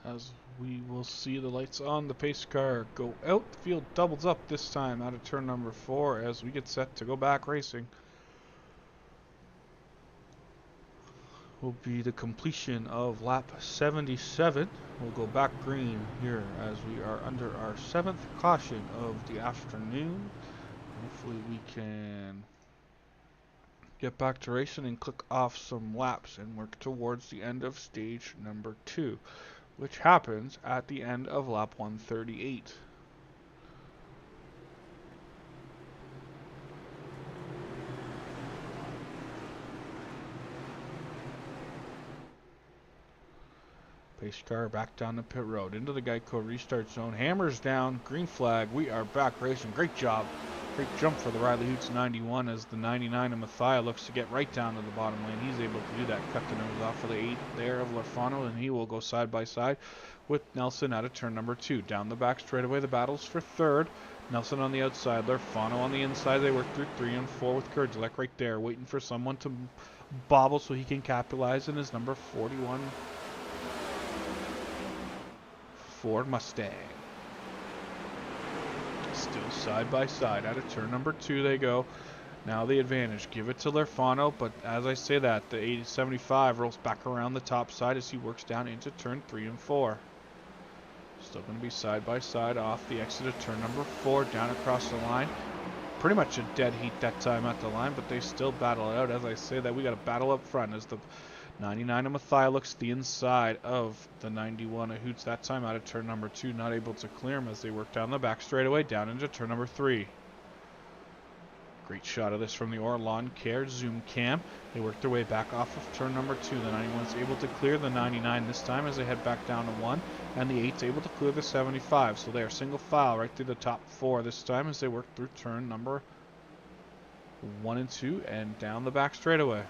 As we will see the lights on the pace car go out, the field doubles up this time out of turn number 4 as we get set to go back racing. will be the completion of lap 77. We'll go back green here as we are under our 7th caution of the afternoon. Hopefully we can get back to racing and click off some laps and work towards the end of stage number 2, which happens at the end of lap 138. Pace car back down the pit road into the Geico restart zone. Hammers down, green flag. We are back racing. Great job. Great jump for the Riley Hoots 91 as the 99 of Mathia looks to get right down to the bottom lane. He's able to do that. Cut the nose off of the 8 there of Lafano, and he will go side by side with Nelson out of turn number 2. Down the back straightaway, the battles for 3rd. Nelson on the outside, Lafano on the inside. They work through 3 and 4 with Kurdzalek right there, waiting for someone to bobble so he can capitalize in his number 41 Ford Mustang. Still side by side. Out of turn number 2 they go. Now the advantage. Give it to Lerfano, but as I say that, the 75 rolls back around the top side as he works down into turn 3 and 4. Still going to be side by side off the exit of turn number 4, down across the line. Pretty much a dead heat that time at the line, but they still battle it out. As I say that, we got a battle up front as the 99 of Mathia looks to the inside of the 91 of Hoots that time out of turn number 2, not able to clear him as they work down the back straightaway down into turn number 3. Great shot of this from the Orlon Care zoom cam. They work their way back off of turn number 2. The 91 is able to clear the 99 this time as they head back down to 1, and the 8 is able to clear the 75. So they are single file right through the top 4 this time as they work through turn number 1 and 2 and down the back straightaway.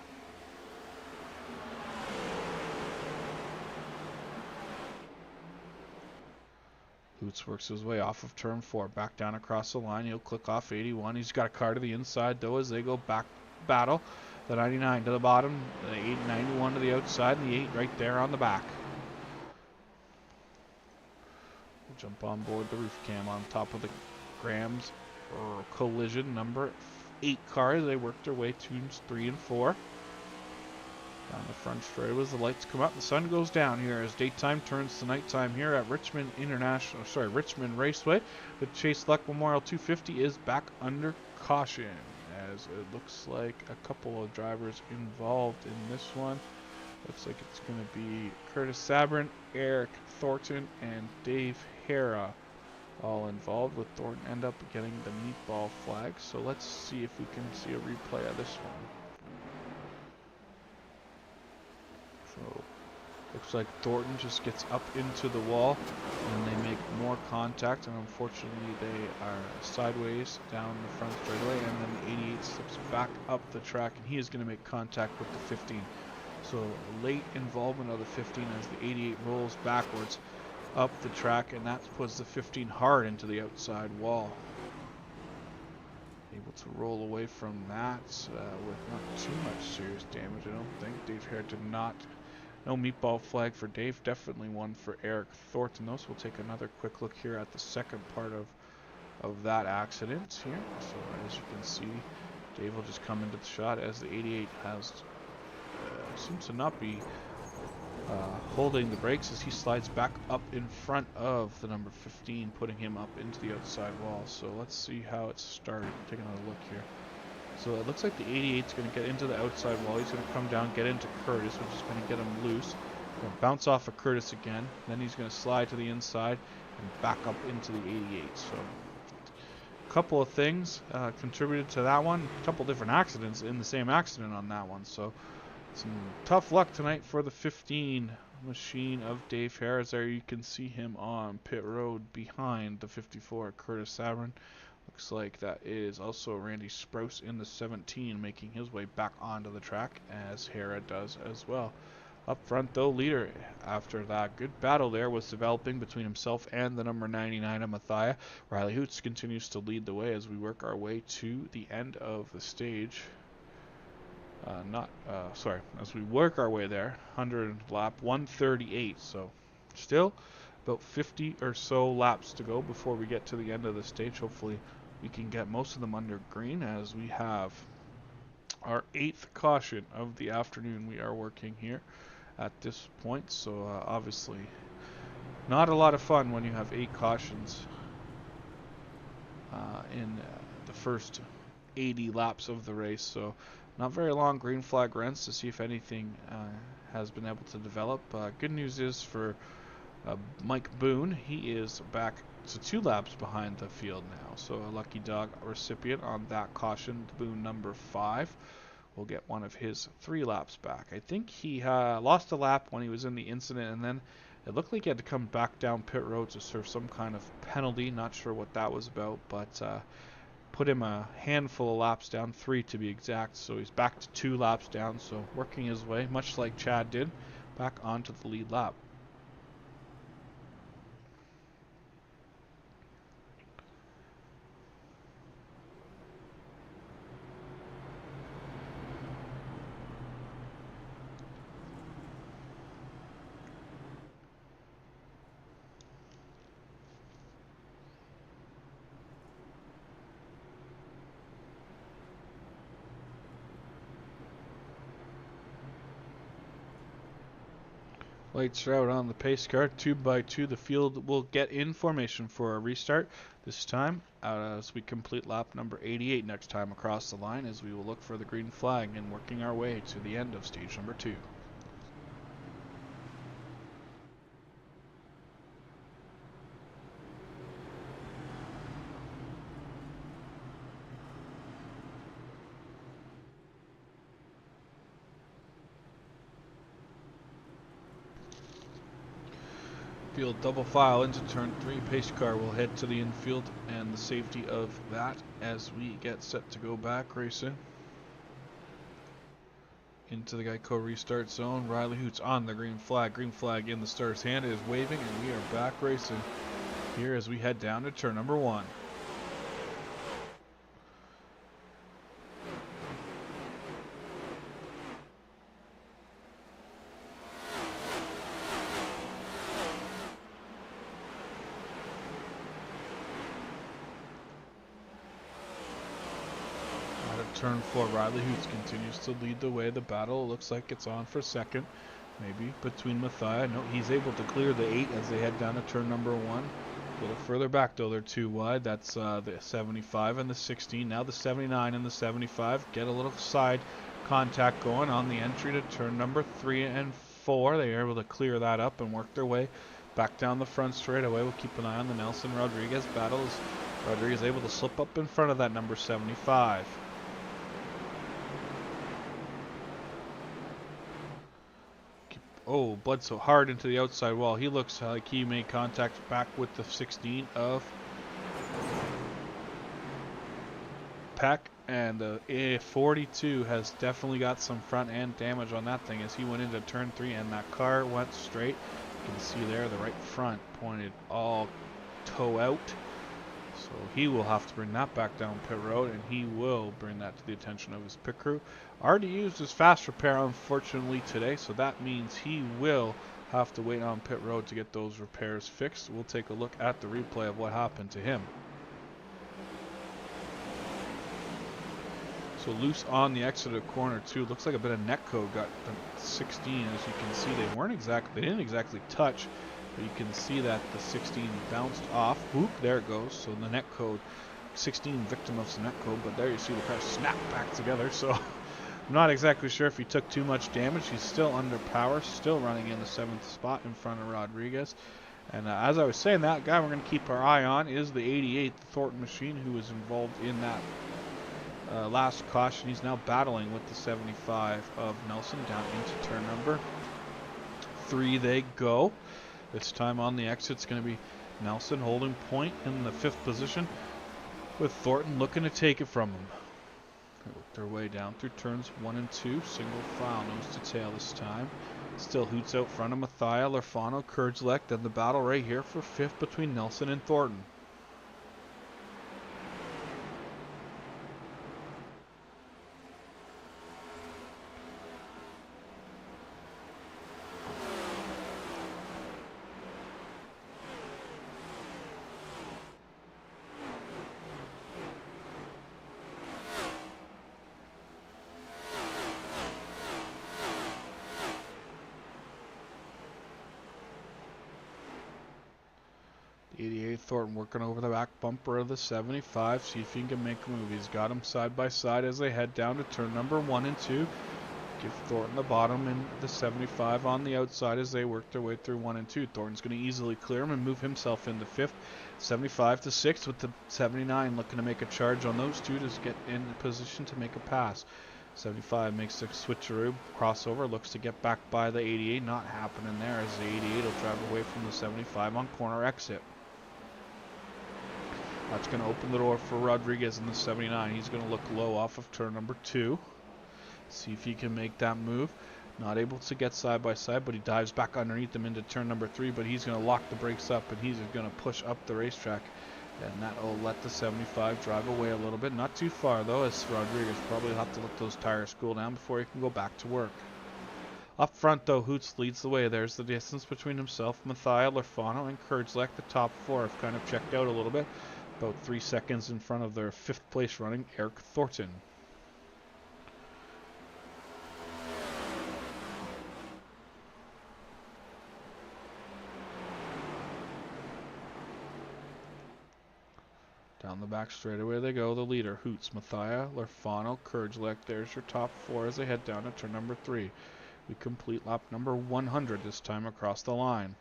Hoots works his way off of turn 4, back down across the line. He'll click off 81. He's got a car to the inside, though, as they go back battle. The 99 to the bottom, the 8 91 to the outside, and the 8 right there on the back. We'll jump on board the roof cam on top of the Graham's collision number 8 car. They work their way tunes 3 and 4. Down the front straight as the lights come up, the sun goes down here as daytime turns to nighttime here at Richmond Richmond Raceway. The Chase Luck Memorial 250 is back under caution as it looks like a couple of drivers involved in this one. Looks like it's going to be Curtis Sabrin, Eric Thornton, and Dave Hara all involved, with Thornton end up getting the meatball flag. So let's see if we can see a replay of this one. So, looks like Thornton just gets up into the wall and they make more contact, and unfortunately they are sideways down the front straightaway, and then the 88 slips back up the track and he is going to make contact with the 15. So late involvement of the 15 as the 88 rolls backwards up the track, and that puts the 15 hard into the outside wall. Able to roll away from that with not too much serious damage, I don't think. Dave Hare did not. No meatball flag for Dave, definitely one for Eric Thornton. Those will take another quick look here at the second part of that accident here. So as you can see, Dave will just come into the shot as the 88 has seems to not be holding the brakes as he slides back up in front of the number 15, putting him up into the outside wall. So let's see how it started. Take another look here. So it looks like the 88 is going to get into the outside wall. He's going to come down, get into Curtis, which is going to get him loose. Going to bounce off of Curtis again. Then he's going to slide to the inside and back up into the 88. So a couple of things contributed to that one. A couple different accidents in the same accident on that one. So some tough luck tonight for the 15 machine of Dave Harris. There you can see him on pit road behind the 54, Curtis Sabrin. Looks like that is also Randy Sprouse in the 17, making his way back onto the track, as Hera does as well. Up front, though, leader after that good battle there was developing between himself and the number 99 of Mathia. Riley Hoots continues to lead the way as we work our way to the end of the stage. As we work our way there, 100 lap 138, so still about 50 or so laps to go before we get to the end of the stage. Hopefully we can get most of them under green, as we have our 8th caution of the afternoon we are working here at this point. So obviously not a lot of fun when you have 8 cautions in the first 80 laps of the race. So not very long green flag runs to see if anything has been able to develop. Good news is for Mike Boone, he is back to 2 laps behind the field now. So a lucky dog recipient on that caution, Boone number 5, will get one of his 3 laps back. I think he lost a lap when he was in the incident, and then it looked like he had to come back down pit road to serve some kind of penalty. Not sure what that was about, but put him a handful of laps down, 3 to be exact. So he's back to 2 laps down, so working his way, much like Chad did, back onto the lead lap. Lights are out on the pace car. 2 by 2. The field will get in formation for a restart. This time, as we complete lap number 88 next time across the line, as we will look for the green flag and working our way to the end of stage number 2. Field double file into turn 3. Pace car will head to the infield and the safety of that as we get set to go back racing. Into the Geico restart zone. Riley Hoots on the green flag. Green flag in the starter's hand. It is waving, and we are back racing here as we head down to turn number 1. Turn 4, Riley Hoots continues to lead the way. The battle looks like it's on for second, maybe between Mathia. No, he's able to clear the 8 as they head down to turn number 1. A little further back though, they're too wide. That's the 75 and the 16. Now the 79 and the 75 get a little side contact going on the entry to turn number 3 and 4. They are able to clear that up and work their way back down the front straightaway. We'll keep an eye on the Nelson Rodriguez battle as Rodriguez able to slip up in front of that number 75. Oh, bled so hard into the outside wall. He looks like he made contact back with the 16 of Peck. And the 42 has definitely got some front end damage on that thing as he went into turn 3 and that car went straight. You can see there the right front pointed all toe out. So he will have to bring that back down pit road, and he will bring that to the attention of his pit crew. Already used his fast repair, unfortunately, today, so that means he will have to wait on pit road to get those repairs fixed. We'll take a look at the replay of what happened to him. So loose on the exit of corner 2. Looks like a bit of netcode got the 16. As you can see, they didn't exactly touch. But you can see that the 16 bounced off. Oop, there it goes. So the netcode, 16 victim of some netcode, but there you see the car snap back together. So I'm not exactly sure if he took too much damage. He's still under power, still running in the 7th spot in front of Rodriguez. And as I was saying, that guy we're going to keep our eye on is the 88, the Thornton machine, who was involved in that last caution. He's now battling with the 75 of Nelson down into turn number 3 they go. This time on the exit, it's going to be Nelson holding point in the 5th position with Thornton looking to take it from him. They work their way down through turns 1 and 2. Single file, nose to tail this time. Still Hoots out front of Mathia, Lerfano, Kurdzlek. Then the battle right here for 5th between Nelson and Thornton. The 88 Thornton working over the back bumper of the 75. See if he can make a move. He's got them side by side as they head down to turn number 1 and 2. Give Thornton the bottom and the 75 on the outside as they work their way through 1 and 2. Thornton's going to easily clear him and move himself into 5th. 75 to 6 with the 79 looking to make a charge on those two to get in position to make a pass. 75 makes the switcheroo, crossover, looks to get back by the 88. Not happening there as the 88 will drive away from the 75 on corner exit. That's going to open the door for Rodriguez in the 79. He's going to look low off of turn number 2. See if he can make that move. Not able to get side by side, but he dives back underneath him into turn number 3. But he's going to lock the brakes up, and he's going to push up the racetrack. And that will let the 75 drive away a little bit. Not too far, though, as Rodriguez probably have to let those tires cool down before he can go back to work. Up front, though, Hoots leads the way. There's the distance between himself, Mathia, Lefano, and Kurdzlek. The top 4 have kind of checked out a little bit. About 3 seconds in front of their 5th place running, Eric Thornton. Down the back straightaway they go. The leader, Hoots, Mathia, Lefano, Kurdzlek. There's your top 4 as they head down to turn number 3. We complete lap number 100 this time across the line.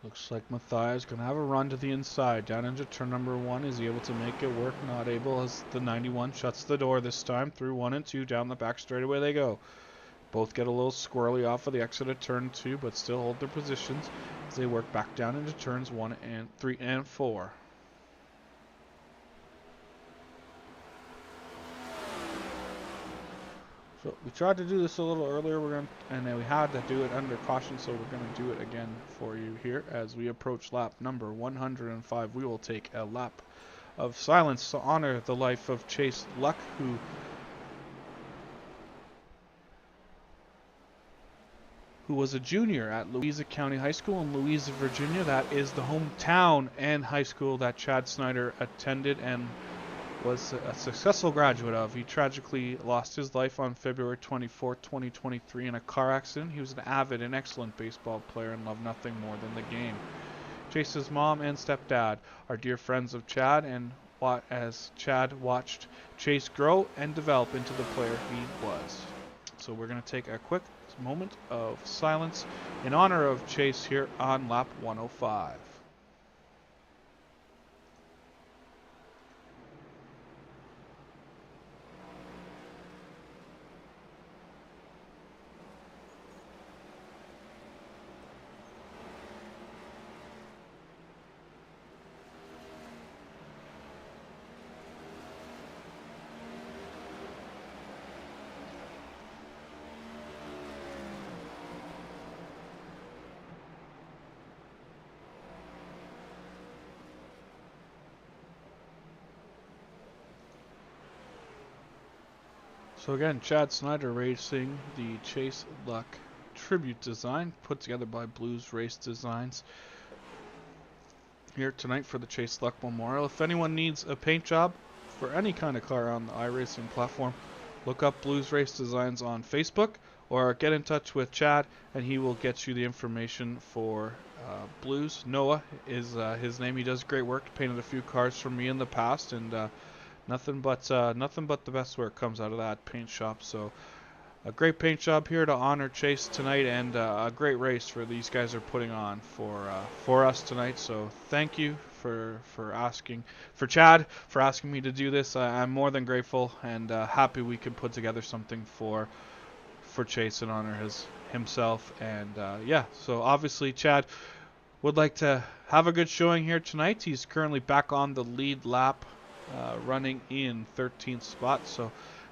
Looks like Mathia is going to have a run to the inside. Down into turn number 1. Is he able to make it work? Not able as the 91 shuts the door this time. Through 1 and 2. Down the back straightaway they go. Both get a little squirrely off of the exit of turn 2, but still hold their positions as they work back down into turns 1 and 3 and 4. So we tried to do this a little earlier, and then we had to do it under caution, so we're going to do it again for you here. As we approach lap number 105, we will take a lap of silence to honor the life of Chase Luck, who was a junior at Louisa County High School in Louisa, Virginia. That is the hometown and high school that Chad Snyder attended and was a successful graduate of. He tragically lost his life on February 24, 2023 in a car accident. He was an avid and excellent baseball player and loved nothing more than the game. Chase's mom and stepdad are dear friends of Chad, and as Chad watched Chase grow and develop into the player he was. So we're going to take a quick moment of silence in honor of Chase here on lap 105. So again, Chad Snyder racing the Chase Luck tribute design put together by Blues Race Designs here tonight for the Chase Luck Memorial. If anyone needs a paint job for any kind of car on the iRacing platform, look up Blues Race Designs on Facebook or get in touch with Chad and he will get you the information for Blues. Noah is his name. He does great work. Painted a few cars for me in the past, and nothing but the best work comes out of that paint shop. So a great paint job here to honor Chase tonight, and a great race for these guys are putting on for us tonight. So thank you for Chad for asking me to do this. I'm more than grateful and happy we could put together something for Chase and honor himself. And yeah, so obviously Chad would like to have a good showing here tonight. He's currently back on the lead lap, running in 13th spot, so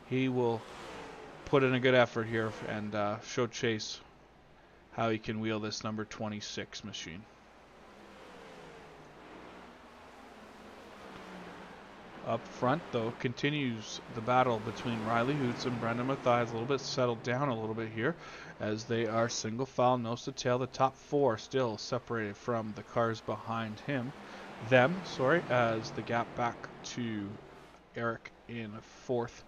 he will put in a good effort here and show Chase how he can wheel this number 26 machine. Up front, though, continues the battle between Riley Hoots and Brendan Mathias. A little bit settled down a little bit here as they are single file, nose to tail. The top four still separated from the cars behind as the gap back to Eric in fourth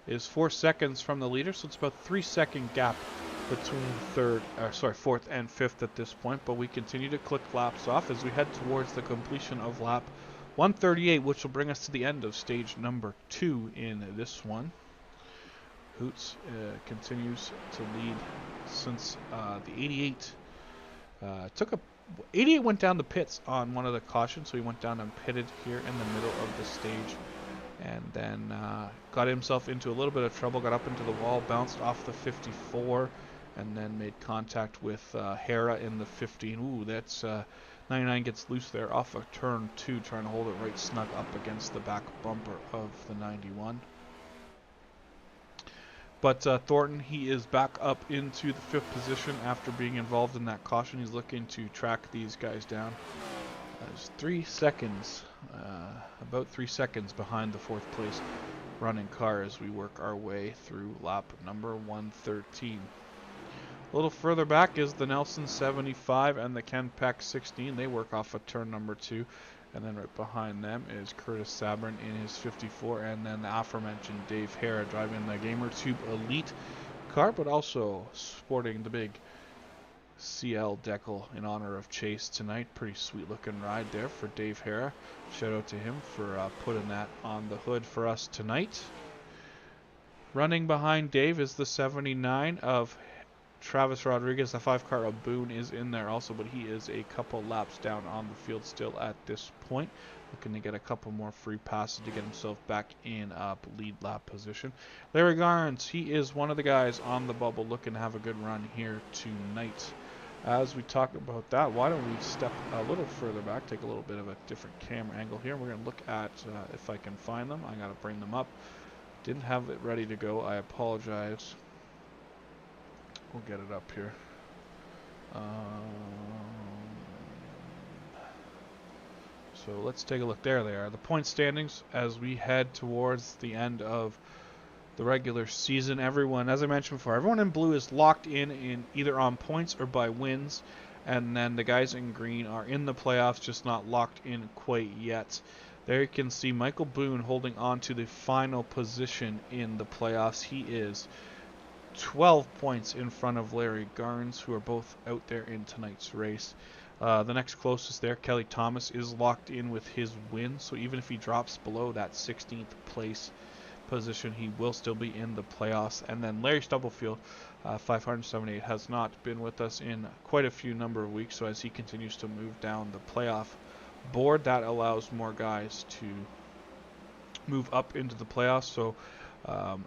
is 4 seconds from the leader, so it's about 3-second gap between fourth and fifth at this point. But we continue to click laps off as we head towards the completion of lap 138, which will bring us to the end of stage number 2 in this one. Hoots continues to lead since the 88 88 went down the pits on one of the cautions, so he went down and pitted here in the middle of the stage, and then got himself into a little bit of trouble, got up into the wall, bounced off the 54, and then made contact with Hera in the 15. Ooh, that's 99 gets loose there off of turn 2, trying to hold it right snug up against the back bumper of the 91. But Thornton, he is back up into the 5th position after being involved in that caution. He's looking to track these guys down. There's 3 seconds, about 3 seconds behind the 4th place running car as we work our way through lap number 113. A little further back is the Nelson 75 and the Ken Peck 16. They work off of turn number 2. And then right behind them is Curtis Sabrin in his 54. And then the aforementioned Dave Hara driving the GamerTube Elite car, but also sporting the big CL decal in honor of Chase tonight. Pretty sweet looking ride there for Dave Hara. Shout out to him for putting that on the hood for us tonight. Running behind Dave is the 79 of Travis Rodriguez. The 5 car of Boone is in there also, but he is a couple laps down on the field still at this point, looking to get a couple more free passes to get himself back in lead lap position. Larry Garnes, he is one of the guys on the bubble looking to have a good run here tonight. As we talk about that, why don't we step a little further back, take a little bit of a different camera angle here. We're going to look at if I can find them. I got to bring them up. Didn't have it ready to go. I apologize. We'll get it up here. So let's take a look. There they are. The point standings as we head towards the end of the regular season. Everyone, as I mentioned before, everyone in blue is locked in either on points or by wins. And then the guys in green are in the playoffs, just not locked in quite yet. There you can see Michael Boone holding on to the final position in the playoffs. He is 12 points in front of Larry Garnes, who are both out there in tonight's race. The next closest there, Kelly Thomas, is locked in with his win, so even if he drops below that 16th place position, he will still be in the playoffs. And then Larry Stubblefield, 578, has not been with us in quite a few number of weeks, so as he continues to move down the playoff board, that allows more guys to move up into the playoffs. So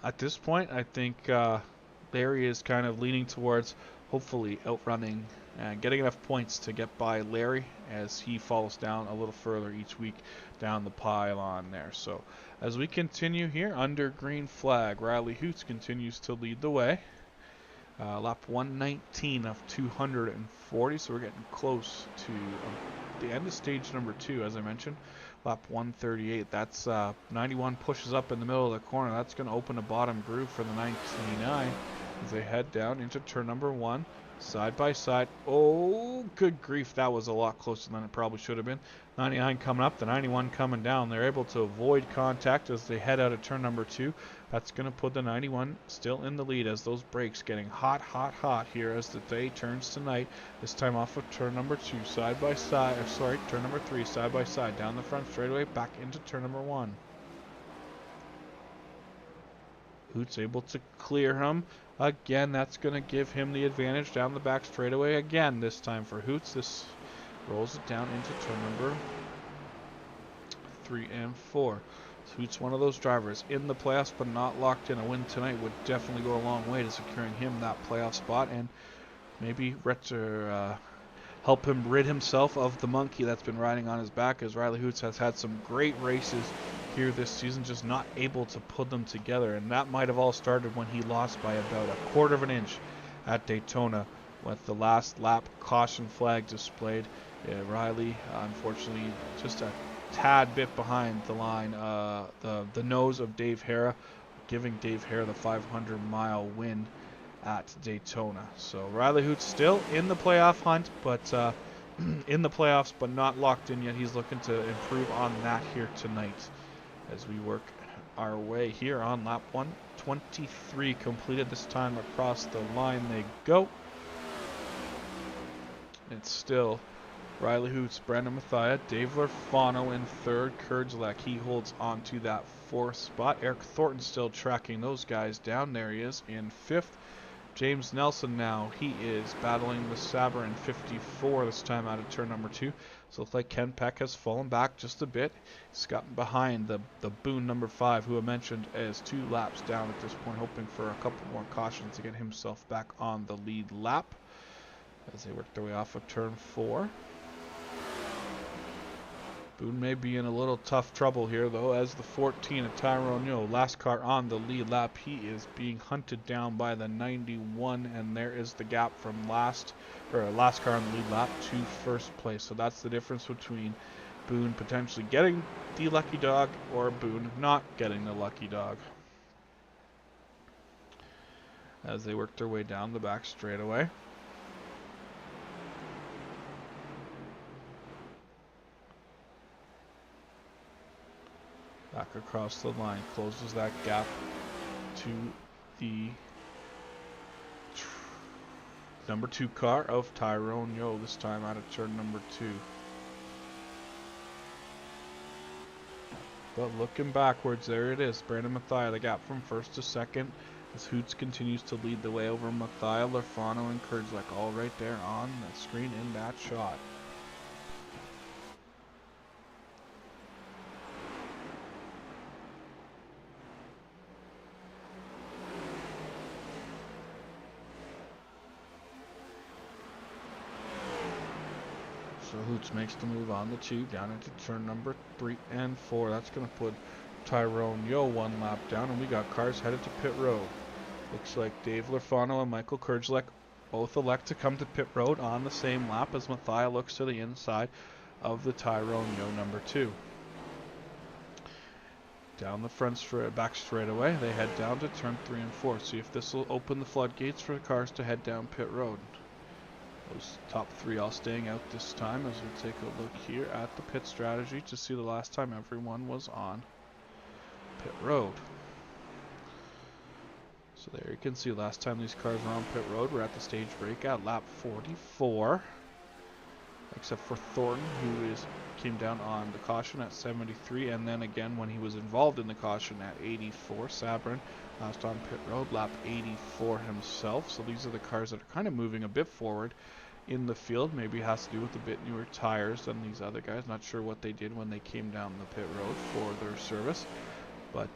at this point, I think Larry is kind of leaning towards hopefully outrunning and getting enough points to get by Larry as he falls down a little further each week down the pylon there. So as we continue here under green flag, Riley Hoots continues to lead the way. Lap 119 of 240, so we're getting close to the end of stage number 2, as I mentioned. Lap 138, that's 91 pushes up in the middle of the corner. That's going to open a bottom groove for the 99 as they head down into turn number 1. Side by side. Oh, good grief. That was a lot closer than it probably should have been. 99 coming up, the 91 coming down. They're able to avoid contact as they head out of turn number 2. That's going to put the 91 still in the lead as those brakes getting hot, hot, hot here as the day turns tonight. This time off of turn number 2, side by side. Turn number 3, side by side. Down the front straightaway, back into turn number 1. Hoots able to clear him. Again, that's going to give him the advantage down the back straightaway again this time for Hoots. This rolls it down into turn number 3 and 4. So Hoots, one of those drivers in the playoffs but not locked in. A win tonight would definitely go a long way to securing him that playoff spot and maybe help him rid himself of the monkey that's been riding on his back, as Riley Hoots has had some great races here this season, just not able to put them together. And that might have all started when he lost by about a quarter of an inch at Daytona with the last lap caution flag displayed. Riley, unfortunately, just a tad bit behind the line, the nose of Dave Hara, giving Dave Hara the 500-mile win at Daytona. So Riley Hoots still in the playoff hunt, but in the playoffs, but not locked in yet. He's looking to improve on that here tonight as we work our way here on lap 123 completed. This time across the line they go. It's still Riley Hoots, Brandon Mathia, Dave Lorfano in third, Kurdzlak, he holds on to that fourth spot. Eric Thornton still tracking those guys down. There he is in fifth. James Nelson now, he is battling with Saber in 54 this time out of turn number 2. So it looks like Ken Peck has fallen back just a bit. He's gotten behind the Boone number 5, who I mentioned is 2 laps down at this point, hoping for a couple more cautions to get himself back on the lead lap as they work their way off of turn 4. Boone may be in a little tough trouble here, though, as the 14 of Tyrone Yo, last car on the lead lap, he is being hunted down by the 91, and there is the gap from last car on the lead lap to first place. So that's the difference between Boone potentially getting the lucky dog or Boone not getting the lucky dog. As they work their way down the back straightaway. Back across the line, closes that gap to the number 2 car of Tyrone Yo, this time out of turn number 2. But looking backwards, there it is. Brandon Mathia, the gap from first to second, as Hoots continues to lead the way over Mathia, Lorfano, and Kurdzlak, all right there on the screen in that shot. So Hoots makes the move on the 2 down into turn number 3 and 4. That's going to put Tyrone Yo 1 lap down, and we got cars headed to pit road. Looks like Dave Lorfano and Michael Kurdzlak both elect to come to pit road on the same lap as Mathia looks to the inside of the Tyrone Yo number 2. Down the front back straightaway, they head down to turn 3 and 4. See if this will open the floodgates for the cars to head down pit road. Those top 3 all staying out this time as we take a look here at the pit strategy to see the last time everyone was on pit road. So there you can see last time these cars were on pit road, we're at the stage break at lap 44. Except for Thornton, who came down on the caution at 73, and then again when he was involved in the caution at 84. Sabrin last on pit road, lap 84 himself. So these are the cars that are kind of moving a bit forward in the field. Maybe it has to do with a bit newer tires than these other guys. Not sure what they did when they came down the pit road for their service, but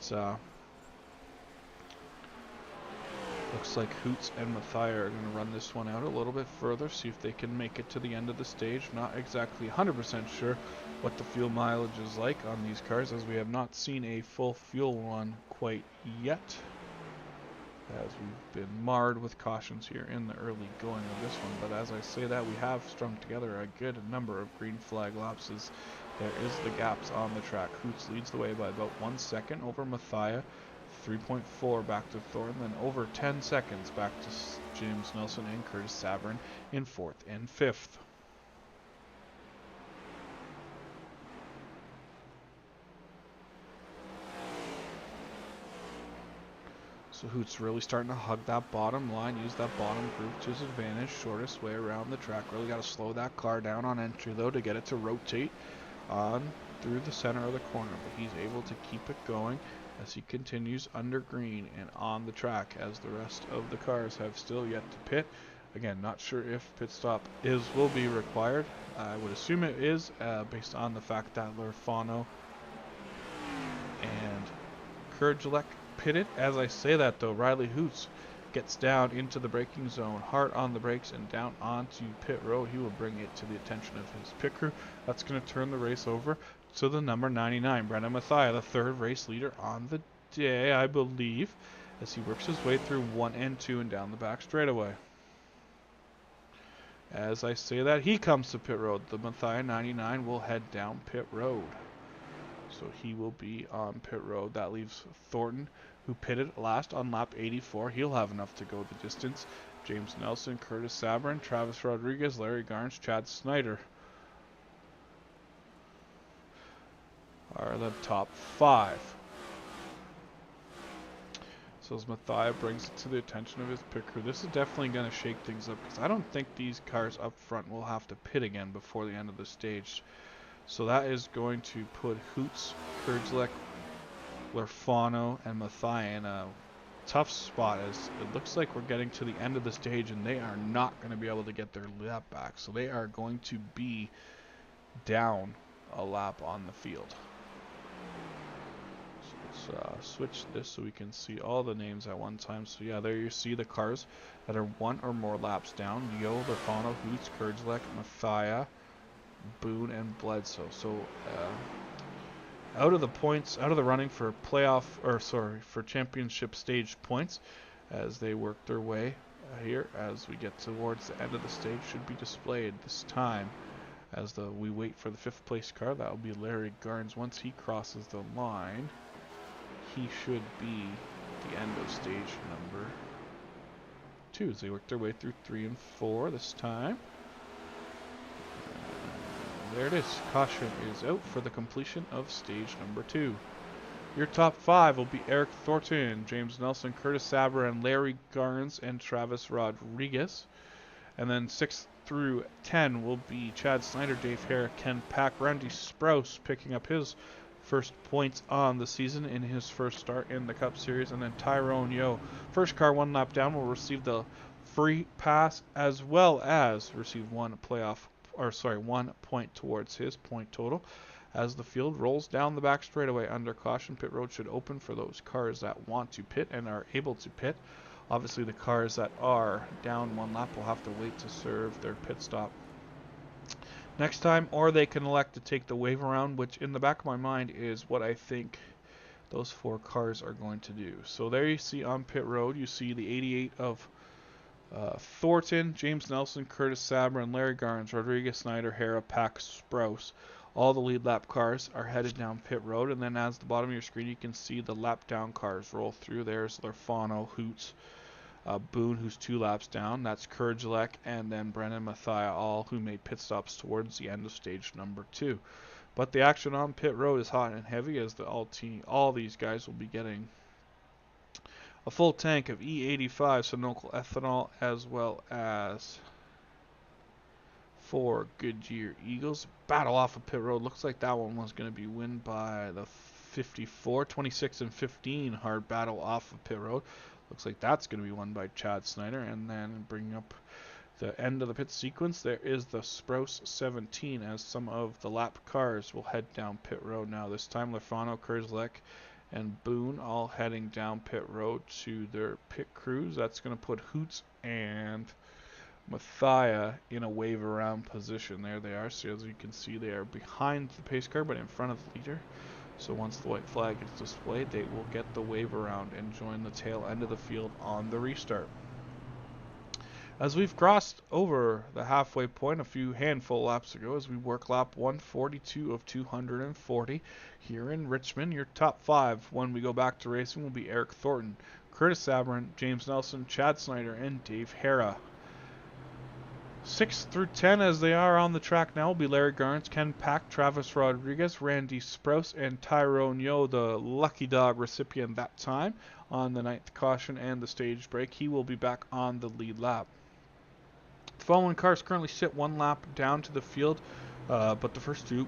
looks like Hoots and Mathia are going to run this one out a little bit further, see if they can make it to the end of the stage. Not exactly 100% sure what the fuel mileage is like on these cars, as we have not seen a full fuel run quite yet, as we've been marred with cautions here in the early going of this one. But as I say that, we have strung together a good number of green flag laps as there is the gaps on the track. Hoots leads the way by about 1 second over Mathia, 3.4 back to Thornton, then over 10 seconds back to James Nelson and Curtis Sabrin in 4th and 5th. So Hoots really starting to hug that bottom line, use that bottom groove to his advantage, shortest way around the track. Really got to slow that car down on entry though to get it to rotate on through the center of the corner, but he's able to keep it going as he continues under green and on the track, as the rest of the cars have still yet to pit. Again, not sure if pit stop will be required. I would assume it is, based on the fact that Lorfano and Kurdzlak pitted. As I say that though, Riley Hoots gets down into the braking zone, hard on the brakes and down onto pit road. He will bring it to the attention of his pit crew. That's going to turn the race over to the number 99, Brandon Mathia, the 3rd race leader on the day, I believe, as he works his way through 1 and 2 and down the back straightaway. As I say that, he comes to pit road. The Mathia 99 will head down pit road. So he will be on pit road. That leaves Thornton, who pitted last on lap 84. He'll have enough to go the distance. James Nelson, Curtis Sabrin, Travis Rodriguez, Larry Garnes, Chad Snyder are the top 5. So as Mathia brings it to the attention of his pit crew, this is definitely going to shake things up, because I don't think these cars up front will have to pit again before the end of the stage. So that is going to put Hoots, Kurdzlek, Lerfano, and Mathia in a tough spot, as it looks like we're getting to the end of the stage and they are not going to be able to get their lap back. So they are going to be down a lap on the field. So let's switch this so we can see all the names at one time. So yeah, there you see the cars that are 1 or more laps down. Yo, Lerfano, Hoots, Kurdzlek, Mathia, Boone, and Bledsoe. So out of the running for for championship stage points, as they work their way here as we get towards the end of the stage, should be displayed this time as we wait for the 5th place car. That will be Larry Garnes. Once he crosses the line, he should be the end of stage number 2 as they work their way through 3 and 4 this time. There it is. Caution is out for the completion of stage number 2. Your top 5 will be Eric Thornton, James Nelson, Curtis Saber, and Larry Garnes, and Travis Rodriguez. And then 6 through 10 will be Chad Snyder, Dave Hare, Ken Pack, Randy Sprouse picking up his first points on the season in his first start in the Cup Series. And then Tyrone Yo, first car 1 lap down, will receive the free pass as well as receive 1 point towards his point total. As the field rolls down the back straightaway under caution, pit road should open for those cars that want to pit and are able to pit. Obviously, the cars that are down 1 lap will have to wait to serve their pit stop next time, or they can elect to take the wave around, which in the back of my mind is what I think those 4 cars are going to do. So there you see on pit road, you see the 88 of Thornton, James Nelson, Curtis Saber, and Larry Garnes, Rodriguez, Snyder, Hara, Pack, Sprouse. All the lead lap cars are headed down pit road, and then as the bottom of your screen, you can see the lap down cars roll through. There's Lerfano, Hoots, Boone, who's 2 laps down. That's Kurdzlek, and then Brennan Mathia, all who made pit stops towards the end of stage number 2. But the action on pit road is hot and heavy, as all these guys will be getting a full tank of E85 Sunoco ethanol, as well as 4 Goodyear Eagles. Battle off of pit road. Looks like that one was going to be won by the 54, 26 and 15 hard battle off of pit road. Looks like that's going to be won by Chad Snyder. And then bringing up the end of the pit sequence, there is the Sprouse 17, as some of the lap cars will head down pit road now. This time Lerfano, Kurdzlek, and Boone all heading down pit road to their pit crews. That's going to put Hoots and Mathia in a wave around position. There they are. So as you can see, they are behind the pace car but in front of the leader. So once the white flag is displayed, they will get the wave around and join the tail end of the field on the restart. As we've crossed over the halfway point a few handful laps ago, as we work lap 142 of 240 here in Richmond, your top 5 when we go back to racing will be Eric Thornton, Curtis Sabrin, James Nelson, Chad Snyder, and Dave Hara. 6 through 10 as they are on the track now will be Larry Garnes, Ken Pack, Travis Rodriguez, Randy Sprouse, and Tyrone Yo, the lucky dog recipient that time on the 9th caution and the stage break. He will be back on the lead lap. The following cars currently sit 1 lap down to the field, but the first 2,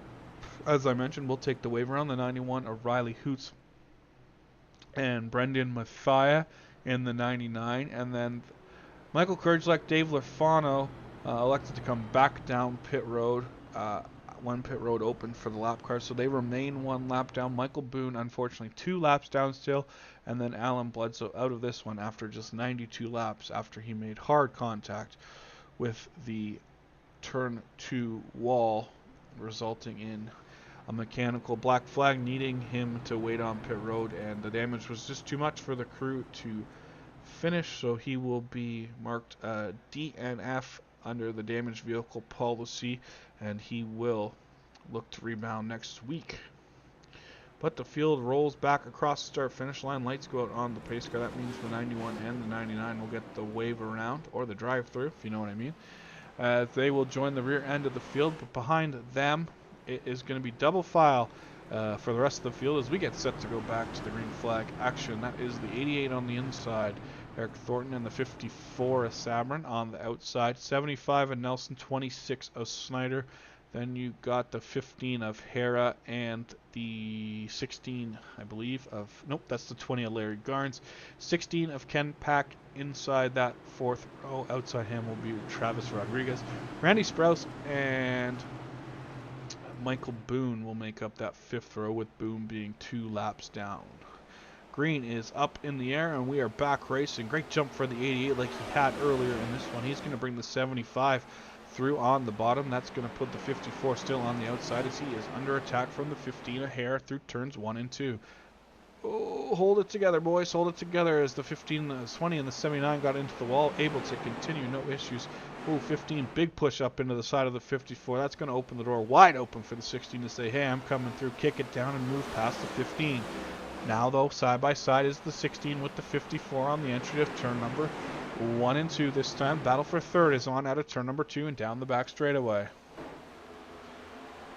as I mentioned, will take the wave around. The 91 of Riley Hoots and Brendan Mathia in the 99, and then Michael Kurdzlek, Dave Lerfano elected to come back down pit road when pit road opened for the lap cars, so they remain 1 lap down. Michael Boone, unfortunately, 2 laps down still, and then Alan Bledsoe out of this one after just 92 laps after he made hard contact with the turn 2 wall, resulting in a mechanical black flag, needing him to wait on pit road, and the damage was just too much for the crew to finish, so he will be marked DNF under the damaged vehicle policy, and he will look to rebound next week. But the field rolls back across the start-finish line. Lights go out on the pace car. That means the 91 and the 99 will get the wave around, or the drive-through, if you know what I mean. They will join the rear end of the field, but behind them it is going to be double file for the rest of the field as we get set to go back to the green flag action. That is the 88 on the inside, Eric Thornton, and the 54 of Sabrin on the outside, 75 of Nelson, 26 of Snyder. Then you got the 15 of Hera and the 16, I believe, of... Nope, that's the 20 of Larry Garnes. 16 of Ken Pack inside that fourth row. Outside him will be Travis Rodriguez. Randy Sprouse and Michael Boone will make up that fifth row, with Boone being 2 laps down. Green is up in the air, and we are back racing. Great jump for the 88 like he had earlier in this one. He's going to bring the 75 through on the bottom. That's going to put the 54 still on the outside as he is under attack from the 15 of Hare through turns 1 and 2. Oh, hold it together, boys. Hold it together as the 15, the 20, and the 79 got into the wall, able to continue, no issues. Oh, 15, big push up into the side of the 54. That's going to open the door wide open for the 16 to say, hey, I'm coming through, kick it down, and move past the 15. Now, though, side by side is the 16 with the 54 on the entry of turn number 1 and 2 this time. Battle for third is on out of turn number 2 and down the back straightaway.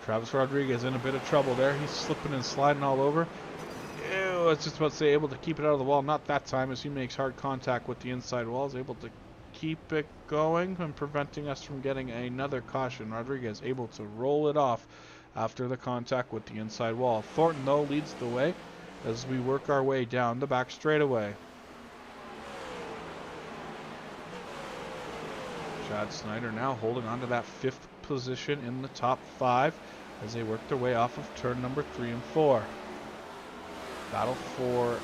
Travis Rodriguez in a bit of trouble there. He's slipping and sliding all over. Ew, I was just about to say, able to keep it out of the wall. Not that time, as he makes hard contact with the inside wall. Is able to keep it going and preventing us from getting another caution. Rodriguez able to roll it off after the contact with the inside wall. Thornton, though, leads the way as we work our way down the back straightaway. Chad Snyder now holding on to that 5th position in the top 5 as they work their way off of turn number 3 and 4. Battle for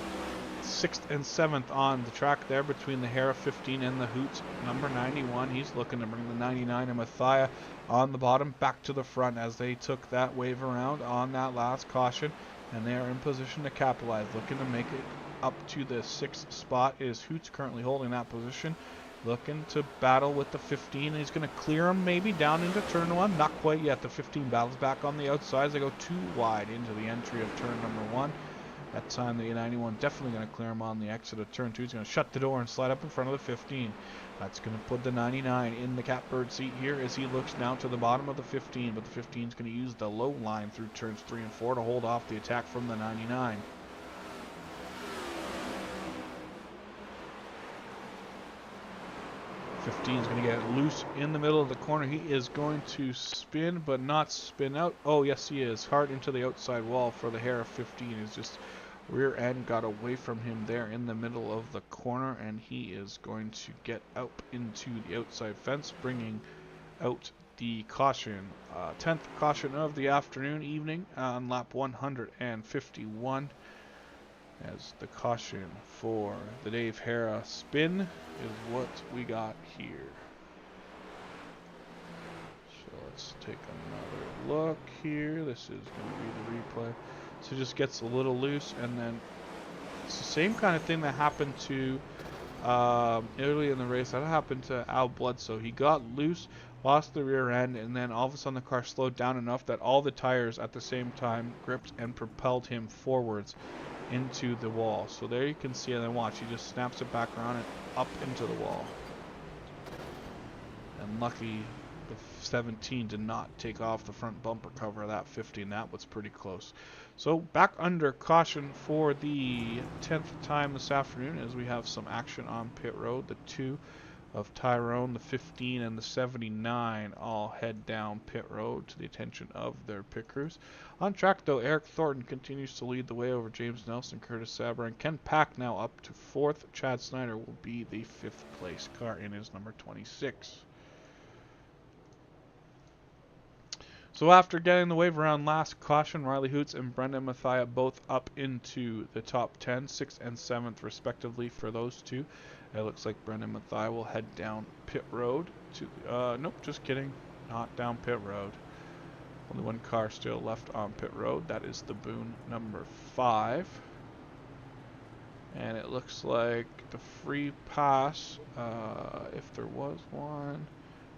6th and 7th on the track there between the Hera 15 and the Hoots number 91. He's looking to bring the 99 and Mathia on the bottom back to the front as they took that wave around on that last caution, and they are in position to capitalize. Looking to make it up to the 6th spot is Hoots, currently holding that position. Looking to battle with the 15. He's going to clear him maybe down into turn 1. Not quite yet. The 15 battles back on the outside as they go too wide into the entry of turn number 1. That time the 91 definitely going to clear him on the exit of turn 2. He's going to shut the door and slide up in front of the 15. That's going to put the 99 in the catbird seat here as he looks down to the bottom of the 15. But the 15 is going to use the low line through turns 3 and 4 to hold off the attack from the 99. 15 is going to get loose in the middle of the corner. He is going to spin, but not spin out. Oh, yes, he is. Hard into the outside wall for the Hera 15. Is just rear end got away from him there in the middle of the corner, and he is going to get out into the outside fence, bringing out the caution. 10th caution of the evening on lap 151. As the caution for the Dave Hera spin is what we got here. So let's take another look here. This is going to be the replay. So it just gets a little loose, and then it's the same kind of thing that happened to early in the race. That happened to Al Bledsoe. He got loose, lost the rear end, and then all of a sudden the car slowed down enough that all the tires at the same time gripped and propelled him forwards into the wall. So there you can see, and then watch, he just snaps it back around and up into the wall. And lucky the 17 did not take off the front bumper cover of that 15. That was pretty close. So back under caution for the 10th time this afternoon as we have some action on pit road. The 2 of Tyrone, the 15 and the 79 all head down pit road to the attention of their pit crews. On track though, Eric Thornton continues to lead the way over James Nelson, Curtis Saber, and Ken Pack now up to 4th. Chad Snyder will be the 5th place car in his number 26. So after getting the wave around last caution, Riley Hoots and Brendan Mathia both up into the top 10, 6th and 7th respectively for those two. It looks like Brendan Mathia will head down pit road to, nope, just kidding, not down pit road. Only one car still left on pit road. That is the Boone number 5. And it looks like the free pass, if there was one,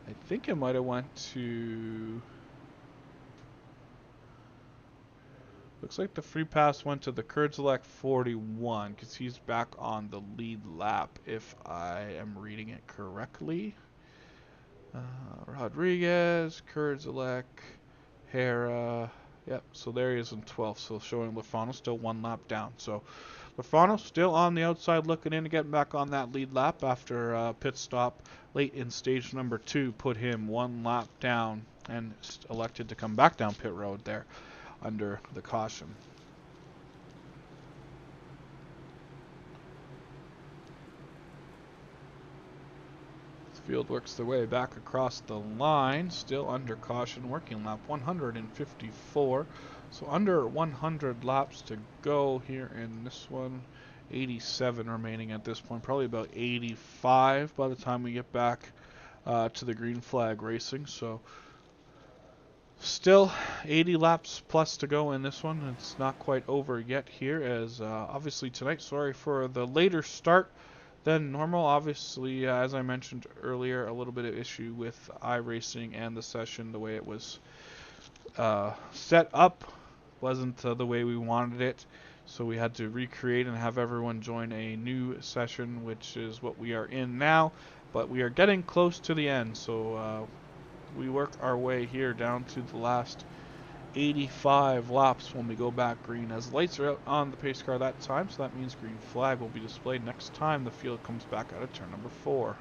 I think it might have went to... Looks like the free pass went to the Kurzlek 41 because he's back on the lead lap, if I am reading it correctly. Rodriguez, Kurzlek, Hera. Yep, so there he is in 12th. So showing Lafano still one lap down. So Lafano still on the outside looking in to get back on that lead lap after a pit stop late in stage number 2 put him one lap down and elected to come back down pit road there under the caution. The field works their way back across the line, still under caution, working lap 154. So under 100 laps to go here in this one. 87 remaining at this point, probably about 85 by the time we get back to the green flag racing. So still 80 laps plus to go in this one. It's not quite over yet here, as obviously tonight, sorry for the later start than normal. Obviously, as I mentioned earlier, a little bit of issue with iRacing and the session, the way it was set up wasn't the way we wanted it. So we had to recreate and have everyone join a new session, which is what we are in now. But we are getting close to the end, so we work our way here down to the last 85 laps when we go back green, as the lights are out on the pace car that time, so that means green flag will be displayed next time the field comes back out of turn number 4.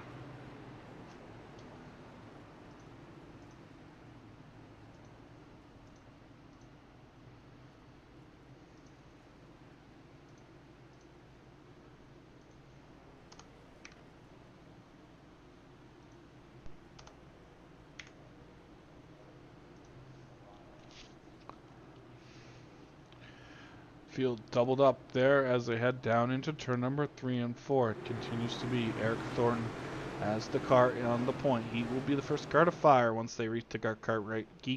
Field doubled up there as they head down into turn number 3 and 4. It continues to be Eric Thornton as the car on the point. He will be the first car to fire once they reach the Geico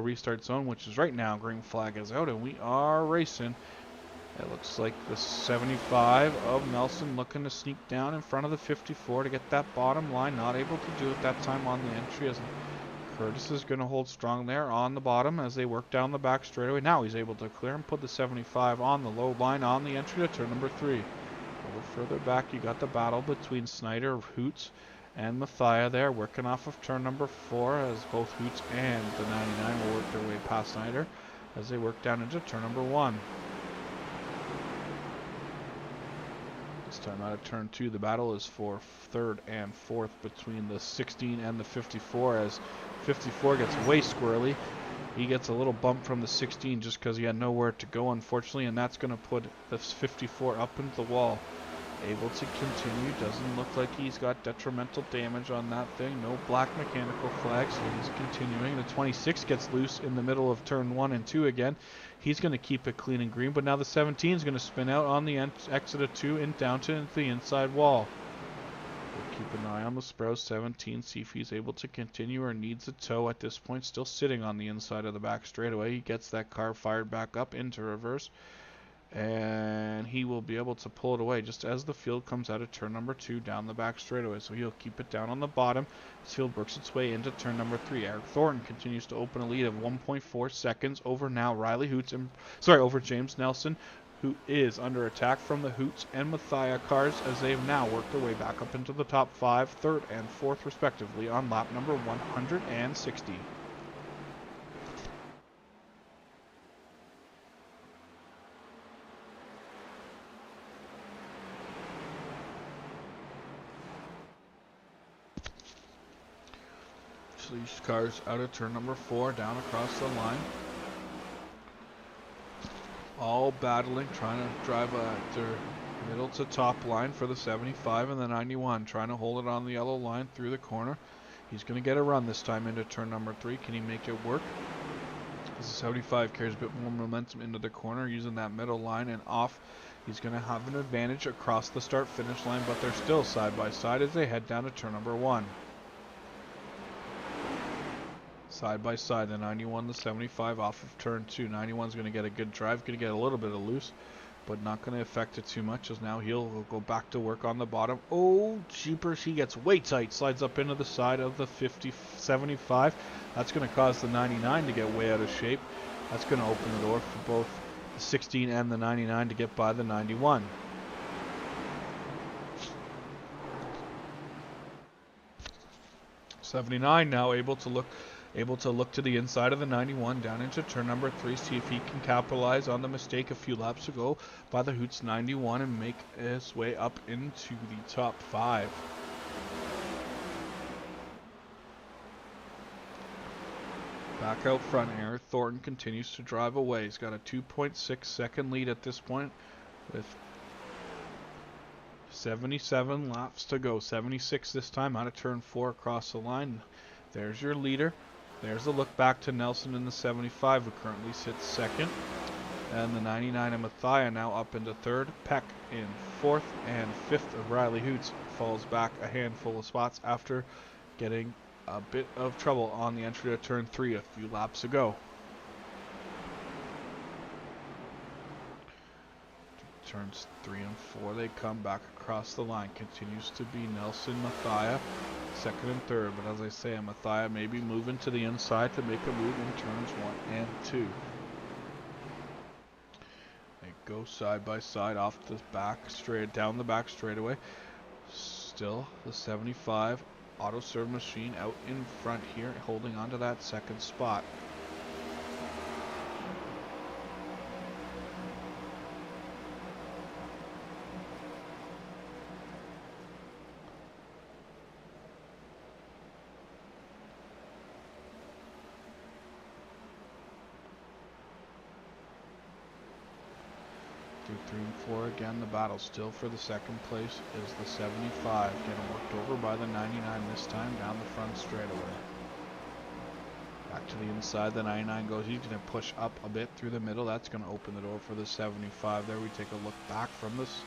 restart zone, which is right now. Green flag is out and we are racing. It looks like the 75 of Nelson looking to sneak down in front of the 54 to get that bottom line. Not able to do it that time on the entry, as Curtis is going to hold strong there on the bottom as they work down the back straightaway. Now he's able to clear and put the 75 on the low line on the entry to turn number 3. A little further back, you got the battle between Snyder, Hoots, and Mathia there, working off of turn number 4, as both Hoots and the 99 will work their way past Snyder as they work down into turn number 1. This time out of turn 2, the battle is for 3rd and 4th between the 16 and the 54, as 54 gets way squirrely. He gets a little bump from the 16 just because he had nowhere to go, unfortunately, and that's going to put the 54 up into the wall. Able to continue. Doesn't look like he's got detrimental damage on that thing. No black mechanical flag, so he's continuing. The 26 gets loose in the middle of turn 1 and 2 again. He's going to keep it clean and green, but now the 17 is going to spin out on the exit of 2 and down to the inside wall. We'll keep an eye on the Sprouse 17, see if he's able to continue or needs a tow at this point. Still sitting on the inside of the back straightaway. He gets that car fired back up into reverse, and he will be able to pull it away just as the field comes out of turn number 2 down the back straightaway. So he'll keep it down on the bottom. This field works its way into turn number 3. Eric Thornton continues to open a lead of 1.4 seconds over now Riley Hoots and over James Nelson, who is under attack from the Hoots and Mathia cars as they have now worked their way back up into the top 5, 3rd and 4th respectively on lap number 160. So these cars out of turn number 4 down across the line. All battling, trying to drive their middle to top line for the 75 and the 91, trying to hold it on the yellow line through the corner. He's going to get a run this time into turn number 3. Can he make it work? As the 75 carries a bit more momentum into the corner, using that middle line and off. He's going to have an advantage across the start-finish line, but they're still side by side as they head down to turn number 1. Side by side, the 91, the 75 off of turn 2. 91's going to get a good drive, going to get a little bit of loose, but not going to affect it too much, as now he'll go back to work on the bottom. Oh, jeepers, he gets way tight, slides up into the side of the 75. That's going to cause the 99 to get way out of shape. That's going to open the door for both the 16 and the 99 to get by the 91. '79 now able to look to the inside of the 91 down into turn number 3, see if he can capitalize on the mistake a few laps ago by the Hoots 91 and make his way up into the top 5. Back out front, Eric Thornton continues to drive away. He's got a 2.6 second lead at this point with 77 laps to go. 76 this time out of turn 4 across the line. There's your leader. There's a look back to Nelson in the 75, who currently sits second. And the 99 of Mathia now up into third. Peck in fourth, and fifth of Riley Hoots falls back a handful of spots after getting a bit of trouble on the entry to turn 3 a few laps ago. Turns 3 and 4, they come back across the line. Continues to be Nelson, Mathia, second and third. But as I say, Mathia may be moving to the inside to make a move in turns 1 and 2. They go side by side off the back straight, down the back straightaway. Still the 75 auto serve machine out in front here, holding on to that second spot. Through 3 and 4 again, the battle still for the second place is the 75, getting worked over by the 99 this time down the front straightaway. Back to the inside, the 99 goes. He's going to push up a bit through the middle. That's going to open the door for the 75 there. We take a look back from this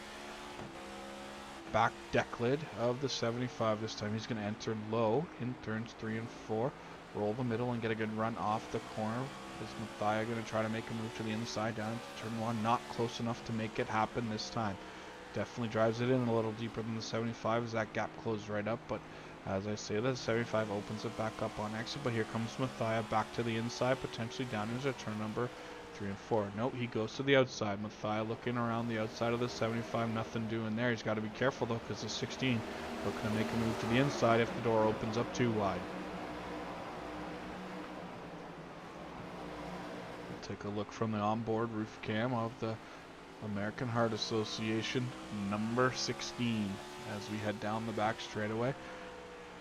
back deck lid of the 75 this time. He's going to enter low in turns 3 and 4, roll the middle and get a good run off the corner. Is Mathia going to try to make a move to the inside down into turn 1? Not close enough to make it happen this time. Definitely drives it in a little deeper than the 75 as that gap closed right up. But as I say, the 75 opens it back up on exit. But here comes Mathia back to the inside, potentially down into turn number 3 and 4. Nope, he goes to the outside. Mathia looking around the outside of the 75. Nothing doing there. He's got to be careful though, because the 16 looking to make a move to the inside if the door opens up too wide. Take a look from the onboard roof cam of the American Heart Association number 16 as we head down the back straightaway.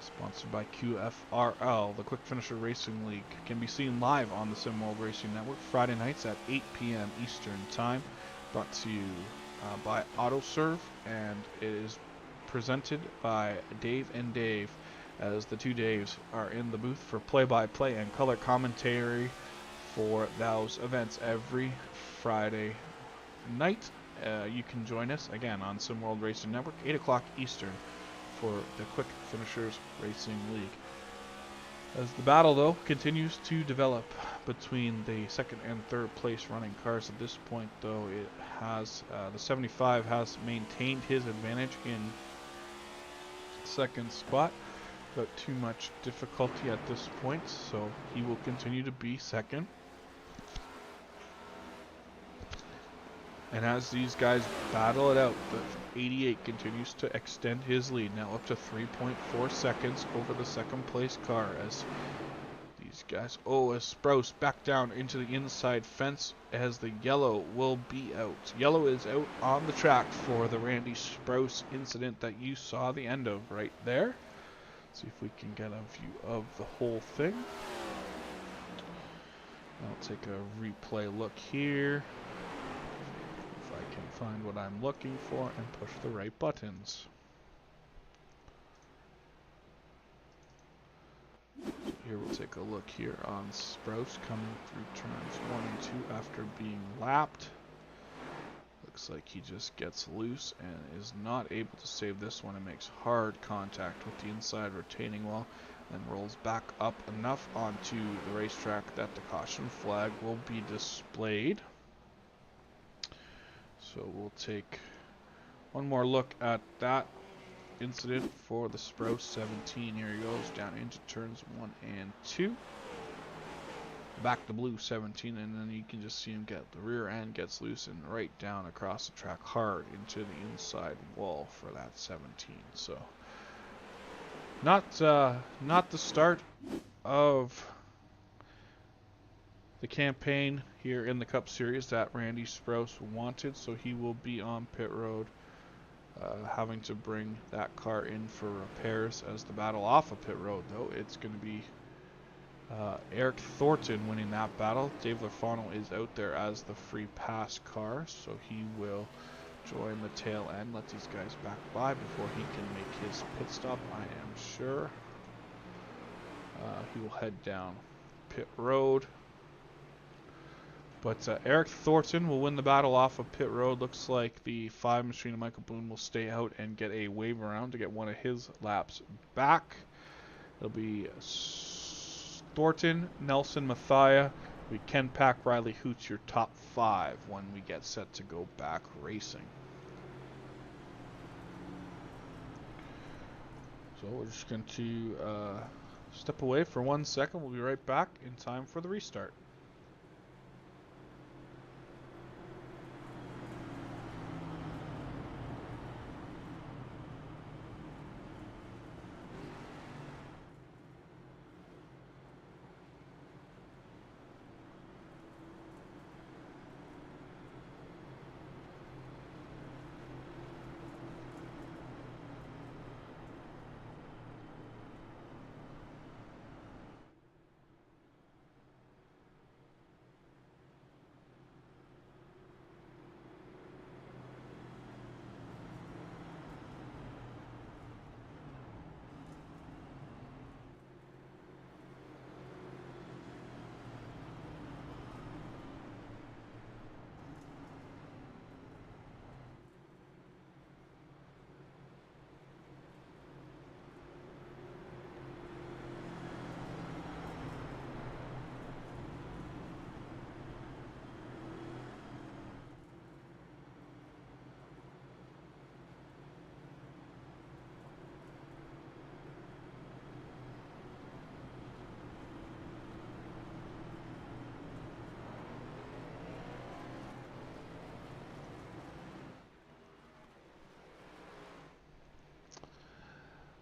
Sponsored by QFRL, the Quick Finisher Racing League. Can be seen live on the Sim World Racing Network Friday nights at 8 p.m. Eastern Time. Brought to you by AutoServe, and it is presented by Dave and Dave, as the two Daves are in the booth for play-by-play and color commentary for those events every Friday night. You can join us again on Sim World Racing Network, 8 o'clock Eastern, for the Quick Finishers Racing League. As the battle, though, continues to develop between the second and third place running cars. At this point, though, it has the 75 has maintained his advantage in second spot without too much difficulty at this point, so he will continue to be second. And as these guys battle it out, the 88 continues to extend his lead, now up to 3.4 seconds over the second place car as these guys, as Sprouse back down into the inside fence as the yellow will be out. Yellow is out on the track for the Randy Sprouse incident that you saw the end of right there. See if we can get a view of the whole thing. I'll take a replay look here. I can find what I'm looking for and push the right buttons. Here we'll take a look here on Sprouse coming through turns 1 and 2 after being lapped. Looks like he just gets loose and is not able to save this one and makes hard contact with the inside retaining wall, then rolls back up enough onto the racetrack that the caution flag will be displayed. So we'll take one more look at that incident for the Sprouse 17. Here he goes down into turns 1 and 2. back to blue 17, and then you can just see him get the rear end gets loose and right down across the track hard into the inside wall for that 17. So not the start of the campaign here in the Cup Series that Randy Sprouse wanted, so he will be on pit road, having to bring that car in for repairs. As the battle off of pit road, though, it's going to be Eric Thornton winning that battle. Dave Lafano is out there as the free pass car, so he will join the tail end, let these guys back by before he can make his pit stop, I am sure. He will head down pit road. But Eric Thornton will win the battle off of pit road. Looks like the 5 machine of Michael Boone will stay out and get a wave around to get one of his laps back. It'll be Thornton, Nelson, Mathia, we Ken Pack, Riley Hoots, your top 5 when we get set to go back racing. So we're just going to step away for 1 second. We'll be right back in time for the restart.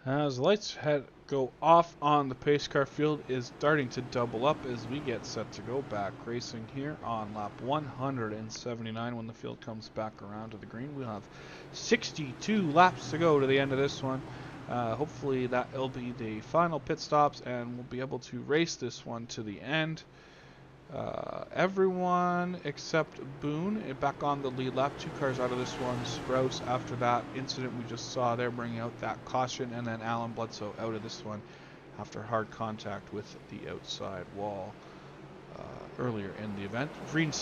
As the lights go off on the pace car field is starting to double up as we get set to go back racing here on lap 179. When the field comes back around to the green, we'll have 62 laps to go to the end of this one. Hopefully that will be the final pit stops and we'll be able to race this one to the end. Everyone except Boone back on the lead lap. 2 cars out of this one. Sprouse, after that incident we just saw there, bringing out that caution, and then Alan Bledsoe out of this one after hard contact with the outside wall earlier in the event. Green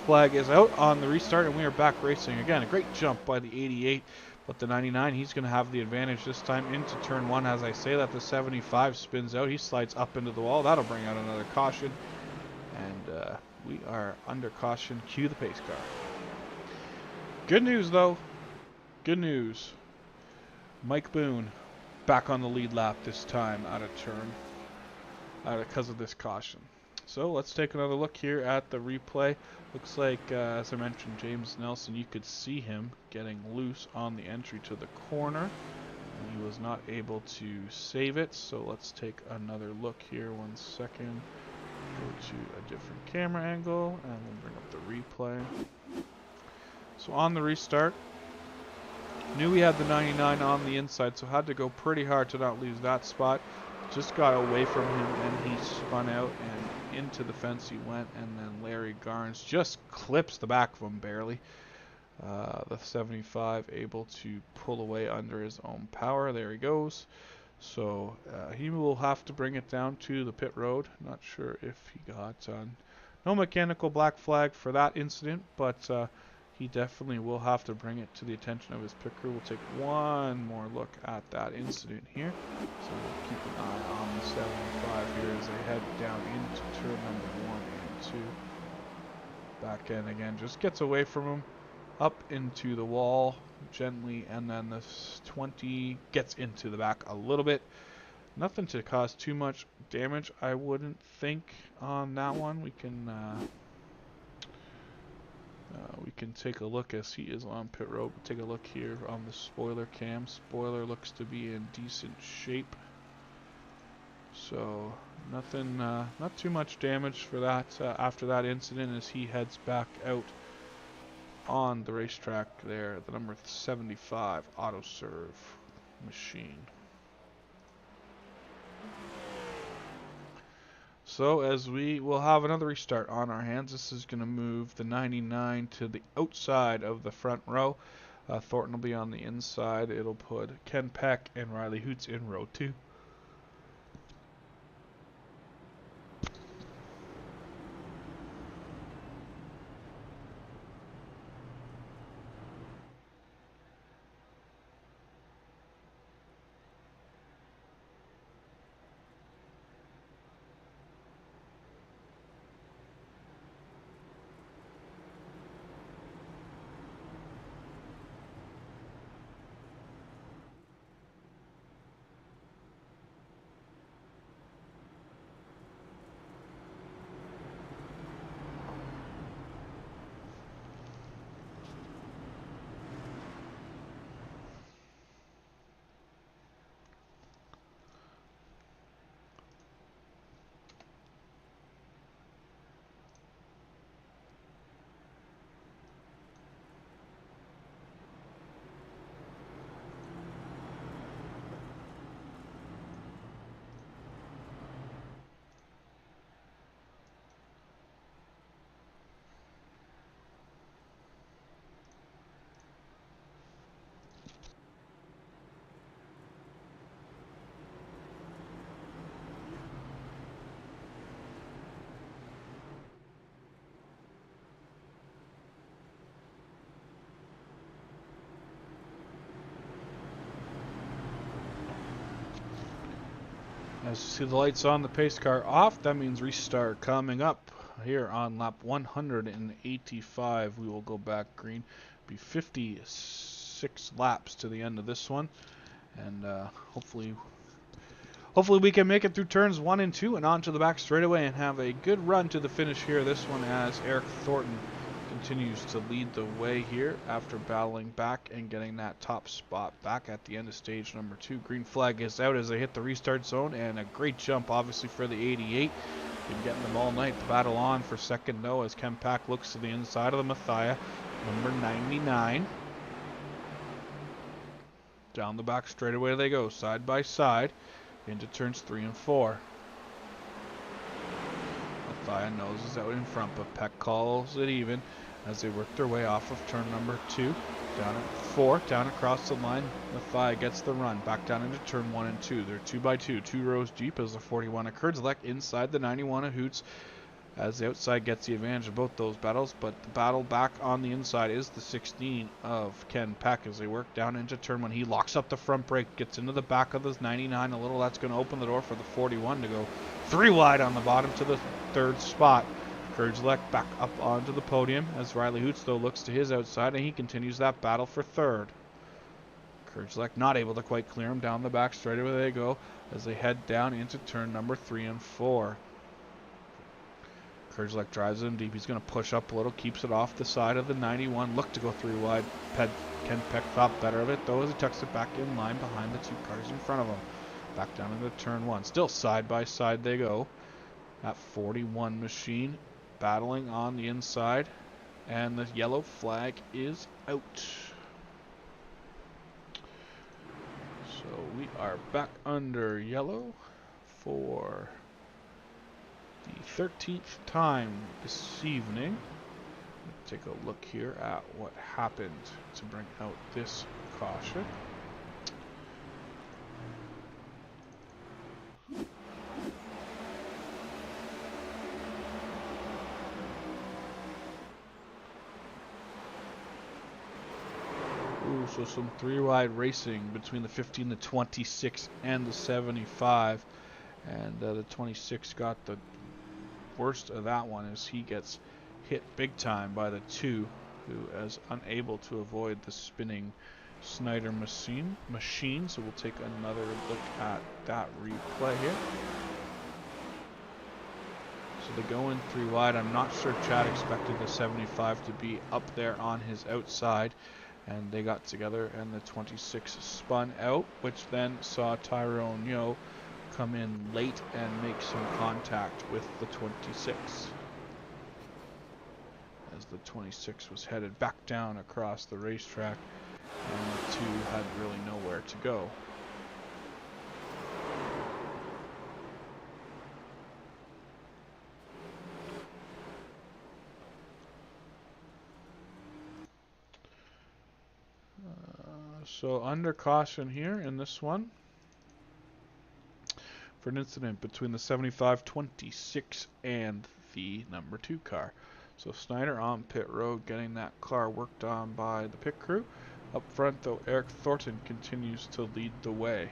flag is out on the restart, and we are back racing again. A great jump by the 88. But the 99, he's going to have the advantage this time into turn 1. As I say that, the 75 spins out. He slides up into the wall. That'll bring out another caution. And we are under caution. Cue the pace car. Good news, though. Good news. Mike Boone back on the lead lap this time out of turn because of this caution. So let's take another look here at the replay. Looks like, as I mentioned, James Nelson, you could see him getting loose on the entry to the corner. And he was not able to save it. So let's take another look here. 1 second. Go to a different camera angle and we'll bring up the replay. So on the restart, knew we had the 99 on the inside, so had to go pretty hard to not lose that spot. Just got away from him and he spun out and into the fence he went, and then Larry Garnes just clips the back of him barely. The 75 able to pull away under his own power. There he goes. So he will have to bring it down to the pit road. Not sure if he got no mechanical black flag for that incident, but he definitely will have to bring it to the attention of his pit crew. We'll take one more look at that incident here. So we'll keep an eye on the 75 here as they head down into turn number 1 and 2. Back in again, just gets away from him, up into the wall gently, and then this 20 gets into the back a little bit. Nothing to cause too much damage, I wouldn't think, on that one. We can take a look as he is on pit road. Take a look here on the spoiler cam. Spoiler looks to be in decent shape. So nothing, not too much damage for that after that incident as he heads back out on the racetrack there. The number 75 auto serve machine. So as we will have another restart on our hands, this is going to move the 99 to the outside of the front row. Thornton will be on the inside. It'll put Ken Peck and Riley Hoots in row 2. As you see the lights on the pace car off, that means restart coming up here on lap 185. We will go back green. Be 56 laps to the end of this one, and hopefully we can make it through turns 1 and 2 and onto the back straightaway and have a good run to the finish here. This one as Eric Thornton continues to lead the way here after battling back and getting that top spot back at the end of stage number 2. Green flag is out as they hit the restart zone, and a great jump obviously for the 88. Been getting them all night. The battle on for second though as Ken Pack looks to the inside of the Mathia, number 99. Down the back straightaway they go, side by side, into turns 3 and 4. Mathia noses out in front, but Peck calls it even as they work their way off of turn number 2. Down at 4, down across the line. Mathia gets the run, back down into turn 1 and 2. They're 2 by 2, 2 rows deep as the 41 of Kurdzlek inside the 91 of Hoots, as the outside gets the advantage of both those battles, but the battle back on the inside is the 16 of Ken Peck as they work down into turn 1. He locks up the front brake, gets into the back of this 99 a little. That's going to open the door for the 41 to go 3 wide on the bottom to the 3rd spot. Kurdzlek back up onto the podium as Riley Hoots though looks to his outside and he continues that battle for 3rd. Kurdzlek not able to quite clear him. Down the back straightaway they go as they head down into turn number 3 and 4. Kurdzlek drives him deep. He's going to push up a little, keeps it off the side of the 91. Look to go 3 wide. Ken Peck thought better of it, though, as he tucks it back in line behind the 2 cars in front of him. Back down into turn 1. Still side by side they go. That 41 machine battling on the inside. And the yellow flag is out. So we are back under yellow for the 13th time this evening. Take a look here at what happened to bring out this caution. Ooh, so some 3 wide racing between the 15, the 26, and the 75. And the 26 got the worst of that one as he gets hit big time by the 2, who is unable to avoid the spinning Snyder machine. So we'll take another look at that replay here. So they go in 3 wide. I'm not sure Chad expected the 75 to be up there on his outside. And they got together and the 26 spun out, which then saw Tyrone Yo come in late and make some contact with the 26. As the 26 was headed back down across the racetrack, and the 2 had really nowhere to go. So under caution here in this one for an incident between the 75, 26 and the number 2 car. So Snyder on pit road getting that car worked on by the pit crew. Up front though, Eric Thornton continues to lead the way.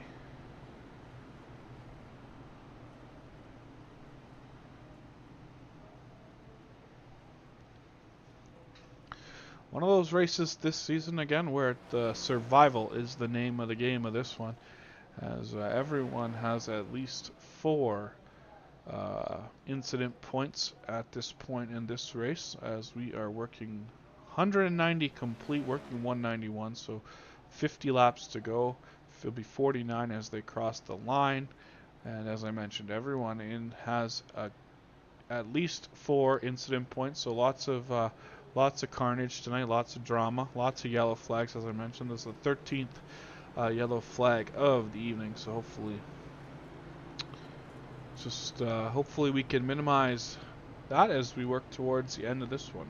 One of those races this season again where the survival is the name of the game of this one, as everyone has at least 4 incident points at this point in this race, as we are working 190 complete, working 191, so 50 laps to go. It'll be 49 as they cross the line, and as I mentioned, everyone in has at least 4 incident points, so lots of carnage tonight, lots of drama, lots of yellow flags. As I mentioned, this is the 13th yellow flag of the evening, so hopefully we can minimize that as we work towards the end of this one.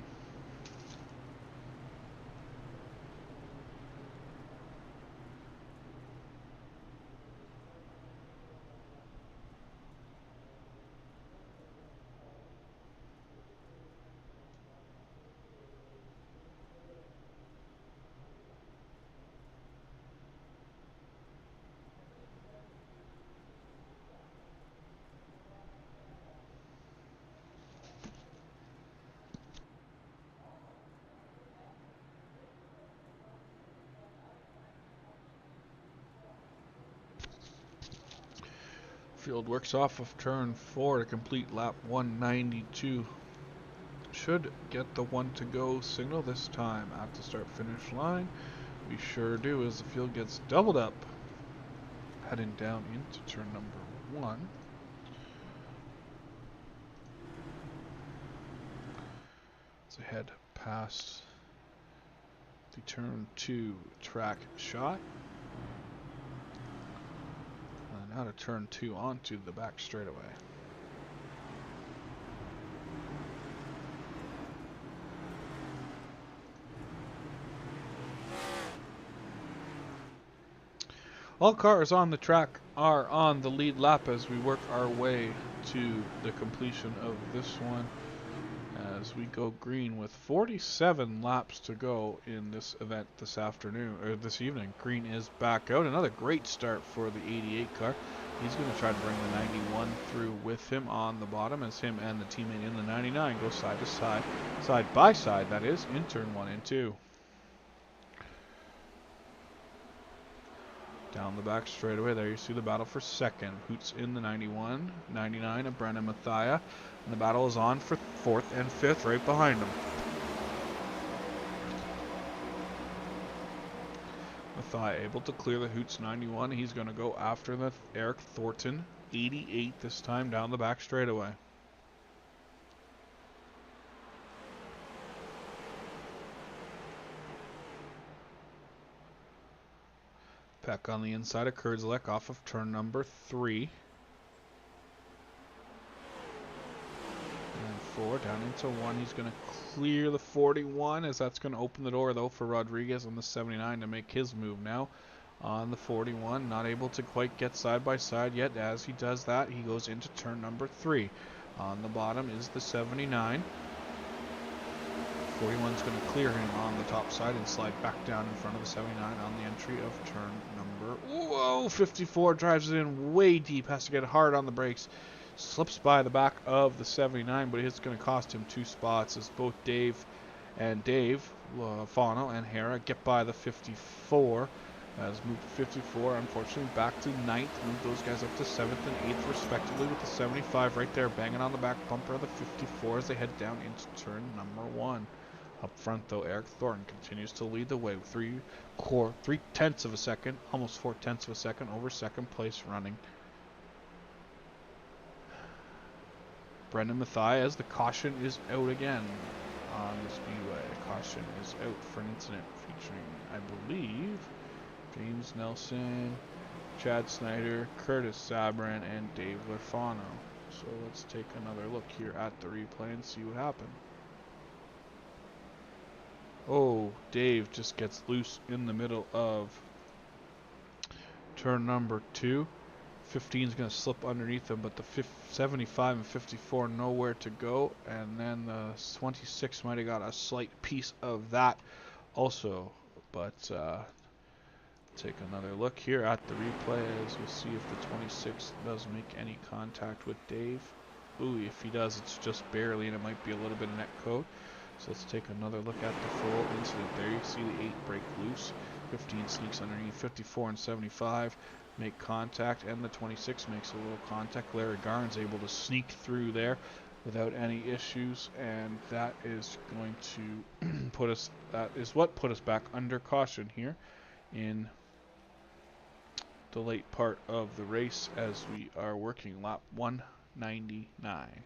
Field works off of turn 4 to complete lap 192. Should get the 1 to go signal this time at the start finish line. We sure do, as the field gets doubled up heading down into turn number 1. As I head past the turn 2 track shot. Now to turn 2 onto the back straightaway. All cars on the track are on the lead lap as we work our way to the completion of this one, as we go green with 47 laps to go in this event this afternoon, or this evening. Green is back out. Another great start for the 88 car. He's going to try to bring the 91 through with him on the bottom, as him and the teammate in the 99 go side to side, side by side, that is, in turn 1 and 2. Down the back straightaway, there you see the battle for second. Hoots in the 91, 99 of Brennan Mathia, and the battle is on for 4th and 5th right behind him. Mathia able to clear the Hoots 91. He's going to go after the Eric Thornton 88 this time down the back straightaway. Peck on the inside of Kurzlek off of turn number 3. And 4 down into 1. He's going to clear the 41, as that's going to open the door though for Rodriguez on the 79 to make his move now on the 41. Not able to quite get side by side yet. As he does that, he goes into turn number 3. On the bottom is the 79. 41 is going to clear him on the top side and slide back down in front of the 79 on the entry of turn number... Whoa! 54 drives it in way deep. Has to get hard on the brakes. Slips by the back of the 79, but it's going to cost him 2 spots, as both Dave Fano and Hera get by the 54. Has moved to 54, unfortunately back to 9th. Moved those guys up to 7th and 8th respectively with the 75 right there banging on the back bumper of the 54 as they head down into turn number 1. Up front though, Eric Thornton continues to lead the way with 3/10 of a second, almost 4/10 of a second over second place running. Brendan Mathias, the caution is out again on the speedway. Caution is out for an incident featuring, I believe, James Nelson, Chad Snyder, Curtis Sabran, and Dave Lefano. So let's take another look here at the replay and see what happened. Oh, Dave just gets loose in the middle of turn number 2. 15 is going to slip underneath him, but the 75 and 54 nowhere to go, and then the 26 might have got a slight piece of that also. But take another look here at the replay as we'll see if the 26 does make any contact with Dave. Ooh, if he does, it's just barely, and it might be a little bit of net code. So let's take another look at the full incident there. You see the 8 break loose, 15 sneaks underneath, 54 and 75 make contact, and the 26 makes a little contact. Larry Garn's able to sneak through there without any issues, and that is going to put us, that is what put us back under caution here in the late part of the race as we are working lap 199.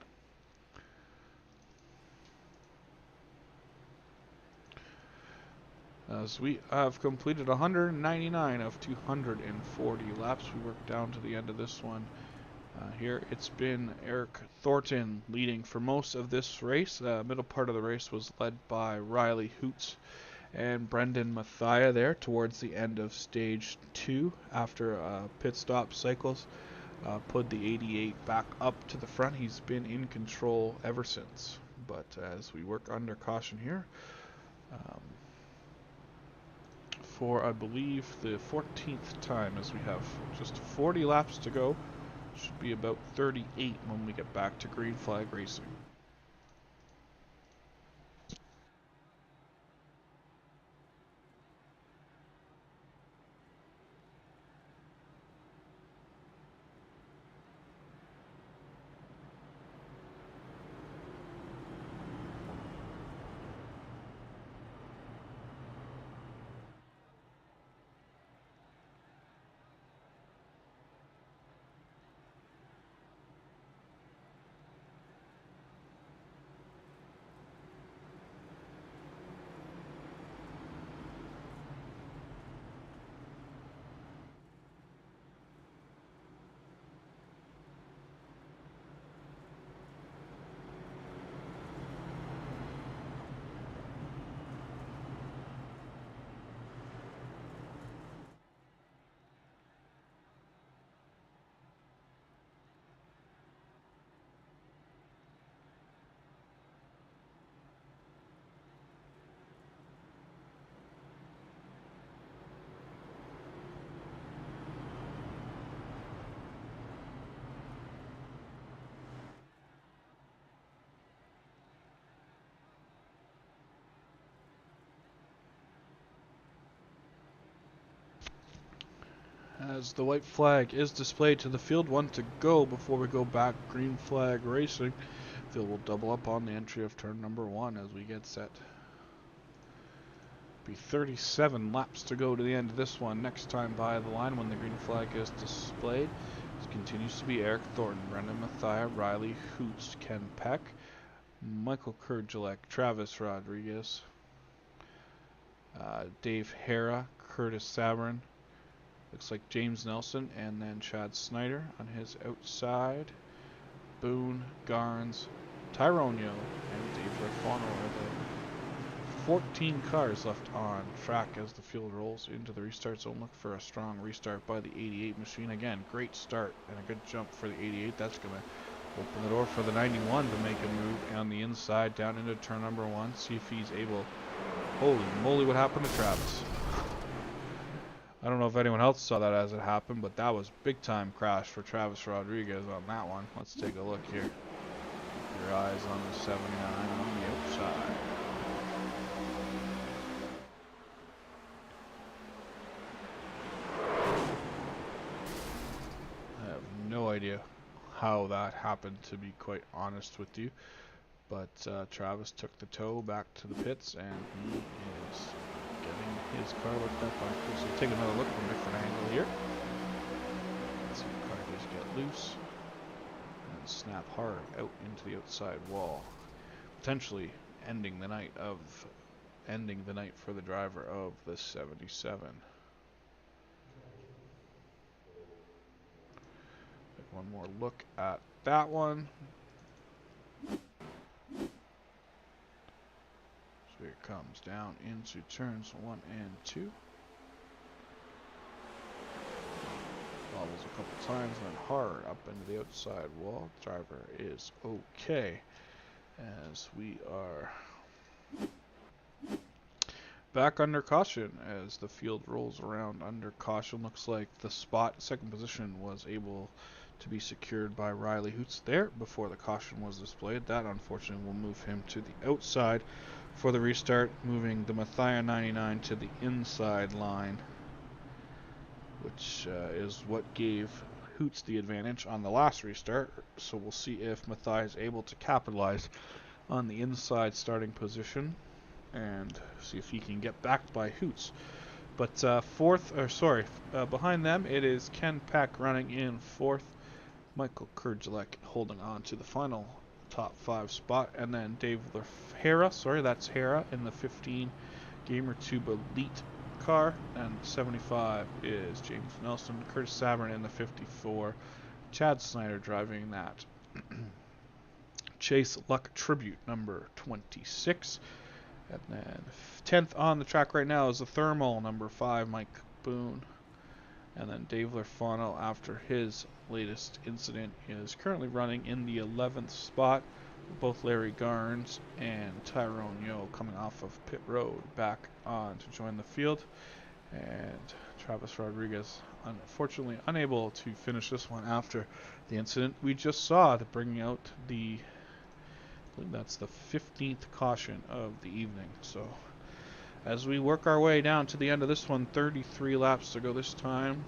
As we have completed 199 of 240 laps, we work down to the end of this one. Here it's been Eric Thornton leading for most of this race. The middle part of the race was led by Riley Hoots and Brendan Mathia there towards the end of stage 2 after pit stop cycles put the 88 back up to the front. He's been in control ever since. But as we work under caution here, for I believe the 14th time, as we have just 40 laps to go, should be about 38 when we get back to green flag racing. As the white flag is displayed to the field, 1 to go before we go back green flag racing. Field will double up on the entry of turn number 1 as we get set. Be 37 laps to go to the end of this one. Next time by the line when the green flag is displayed, it continues to be Eric Thornton, Brendan Mathia, Riley Hoots, Ken Peck, Michael Kurgelek, Travis Rodriguez, Dave Hera, Curtis Sabrin, looks like James Nelson, and then Chad Snyder on his outside. Boone, Garns, Tyrone Yo, and Dave Lefano are the 14 cars left on track as the field rolls into the restart zone. Look for a strong restart by the 88 machine. Again, great start and a good jump for the 88. That's going to open the door for the 91 to make a move on the inside down into turn number 1. See if he's able... Holy moly, what happened to Travis? I don't know if anyone else saw that as it happened, but that was big time crash for Travis Rodriguez on that one. Let's take a look here. Keep your eyes on the 79 on the outside. how that happened, to be quite honest with you. But Travis took the tow back to the pits, and he is getting his car looked up on Chris. We'll take another look from a different angle here. Let's see the car just get loose and snap hard out into the outside wall, potentially ending the night for the driver of the 77. One more look at that one. So here it comes down into turns 1 and 2. Wobbles a couple times, then hard up into the outside wall. Driver is okay, as we are back under caution as the field rolls around under caution. Looks like the second position was able to be secured by Riley Hoots there before the caution was displayed. That unfortunately will move him to the outside for the restart, moving the Mathia 99 to the inside line, which is what gave Hoots the advantage on the last restart. So we'll see if Mathia is able to capitalize on the inside starting position and see if he can get backed by Hoots. But behind them it is Ken Peck running in fourth, Michael Kurgelek holding on to the final top 5 spot, and then Dave Hera in the 15 Gamer Tube Elite car, and 75 is James Nelson. Curtis Sabrin in the 54, Chad Snyder driving that Chase Luck Tribute number 26. And then 10th on the track right now is the Thermal number 5, Mike Boone. And then Dave Lerfano, after his latest incident, is currently running in the 11th spot. Both Larry Garnes and Tyrone Yo coming off of pit road back on to join the field. And Travis Rodriguez, unfortunately unable to finish this one after the incident we just saw, to bringing out I believe that's the 15th caution of the evening. So as we work our way down to the end of this one, 33 laps to go this time.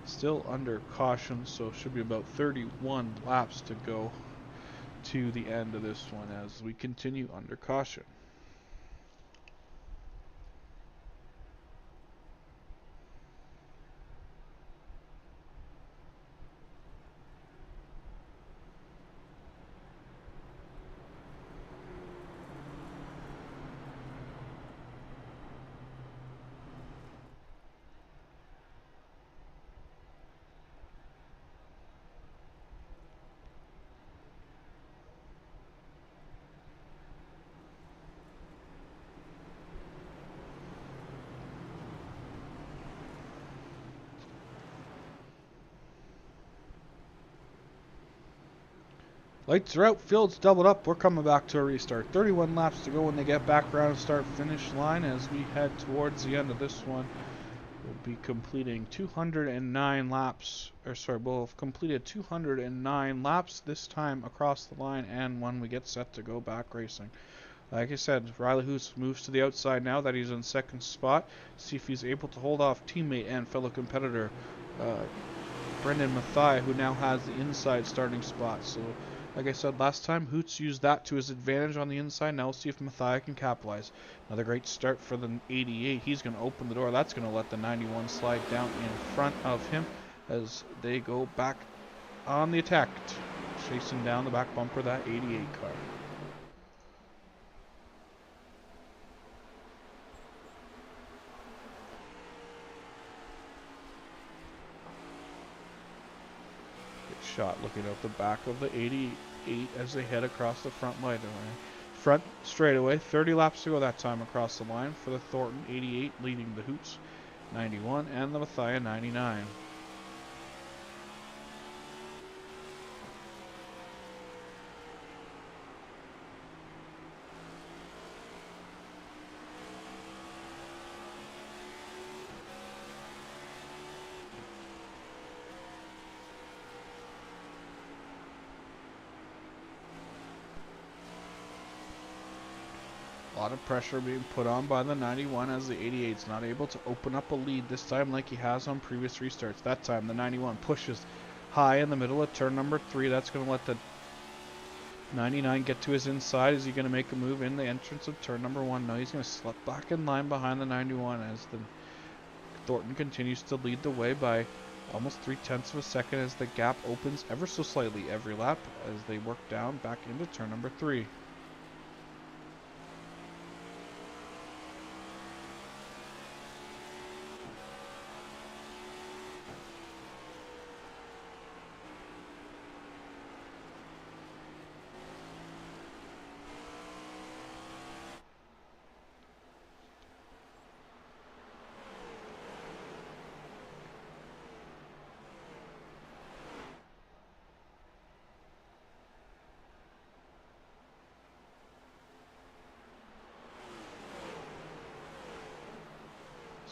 Still under caution, so it should be about 31 laps to go to the end of this one as we continue under caution. Lights are out, field's doubled up, we're coming back to a restart. 31 laps to go when they get back around and start finish line. As we head towards the end of this one, we'll be completing 209 laps, we'll have completed 209 laps this time across the line, and when we get set to go back racing. Like I said, Riley Hoos moves to the outside now that he's in second spot. See if he's able to hold off teammate and fellow competitor Brendan Mathai, who now has the inside starting spot. So like I said last time, Hoots used that to his advantage on the inside. Now we'll see if Mathia can capitalize. Another great start for the 88. He's going to open the door. That's going to let the 91 slide down in front of him as they go back on the attack, chasing down the back bumper of that 88 car. Shot looking out the back of the 88 as they head across the front line. Front straightaway, 30 laps to go that time across the line for the Thornton 88, leading the Hoots 91 and the Mathia 99. A lot of pressure being put on by the 91 as the 88's not able to open up a lead this time like he has on previous restarts. That time the 91 pushes high in the middle of turn number 3. That's going to let the 99 get to his inside. Is he going to make a move in the entrance of turn number 1? No, he's going to slip back in line behind the 91 as the Thornton continues to lead the way by almost 0.3 of a second as the gap opens ever so slightly every lap as they work down back into turn number 3.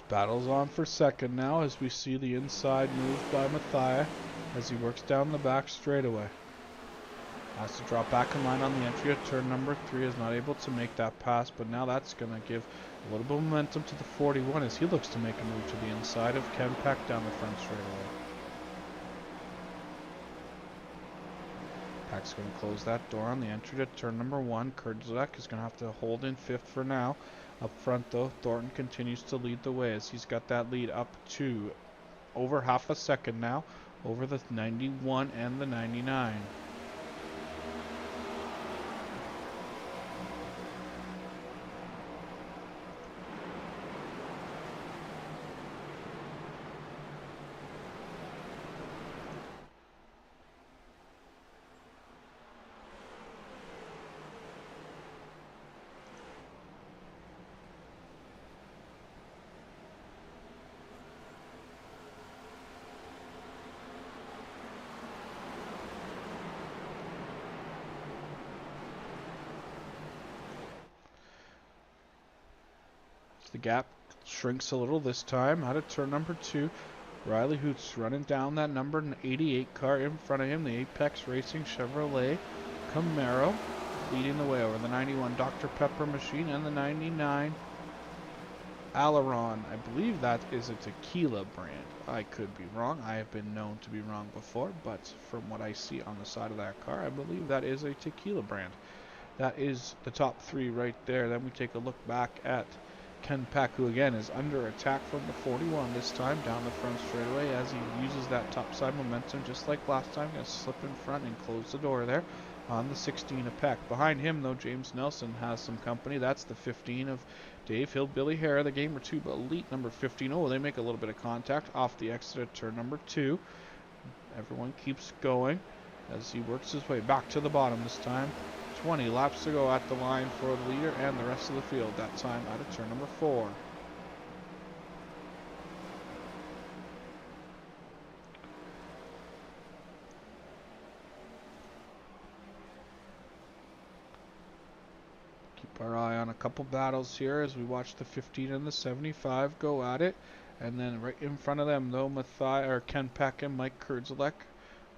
Battles on for second now as we see the inside move by Mathia as he works down the back straightaway. Has to drop back in line on the entry of turn number 3. Is not able to make that pass, but now that's going to give a little bit of momentum to the 41 as he looks to make a move to the inside of Ken Peck down the front straightaway. Peck's going to close that door on the entry to turn number 1. Kurdzak is going to have to hold in 5th for now. Up front, though, Thornton continues to lead the way as he's got that lead up to over half a second now over the 91 and the 99. The gap shrinks a little this time out of turn number 2. Riley Hoots running down that number 88 car in front of him. The Apex Racing Chevrolet Camaro leading the way over the 91 Dr. Pepper machine and the 99 Aileron. I believe that is a tequila brand. I could be wrong. I have been known to be wrong before, but from what I see on the side of that car, I believe that is a tequila brand. That is the top 3 right there. Then we take a look back at Ken Peck, who again is under attack from the 41 this time down the front straightaway as he uses that topside momentum just like last time. Going to slip in front and close the door there on the 16 of Peck. Behind him, though, James Nelson has some company. That's the 15 of Dave Hillbilly Hare, the Gamer 2, but elite number 15. Oh, they make a little bit of contact off the exit at turn number 2. Everyone keeps going as he works his way back to the bottom this time. 20 laps to go at the line for the leader and the rest of the field, that time out of turn number 4. Keep our eye on a couple battles here as we watch the 15 and the 75 go at it. And then right in front of them, though, Ken Peck and Mike Kurdzak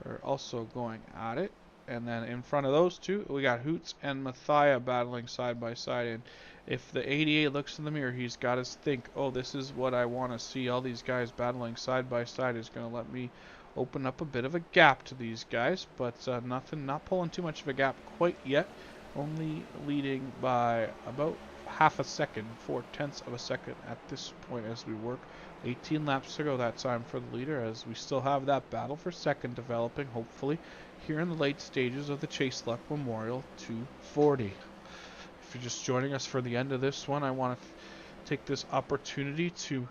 are also going at it. And then in front of those two, we got Hoots and Mathia battling side by side. And if the 88 looks in the mirror, he's got to think, oh, this is what I want to see. All these guys battling side by side is going to let me open up a bit of a gap to these guys. But not pulling too much of a gap quite yet. Only leading by about half a second, 0.4 of a second at this point as we work. 18 laps to go that time for the leader as we still have that battle for second developing, hopefully, here in the late stages of the Chase Luck Memorial 240. If you're just joining us for the end of this one, I want to take this opportunity to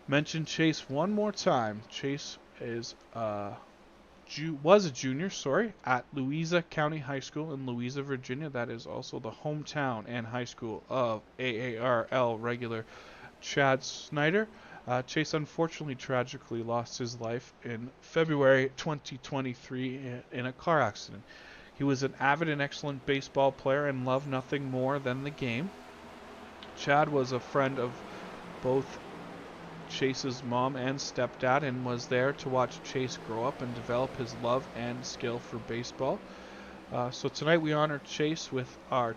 mention Chase one more time. Chase is was a junior, at Louisa County High School in Louisa, Virginia. That is also the hometown and high school of AARL regular Chad Snyder. Chase unfortunately tragically lost his life in February 2023 in a car accident. He was an avid and excellent baseball player and loved nothing more than the game. Chad was a friend of both Chase's mom and stepdad and was there to watch Chase grow up and develop his love and skill for baseball. So tonight we honor Chase with our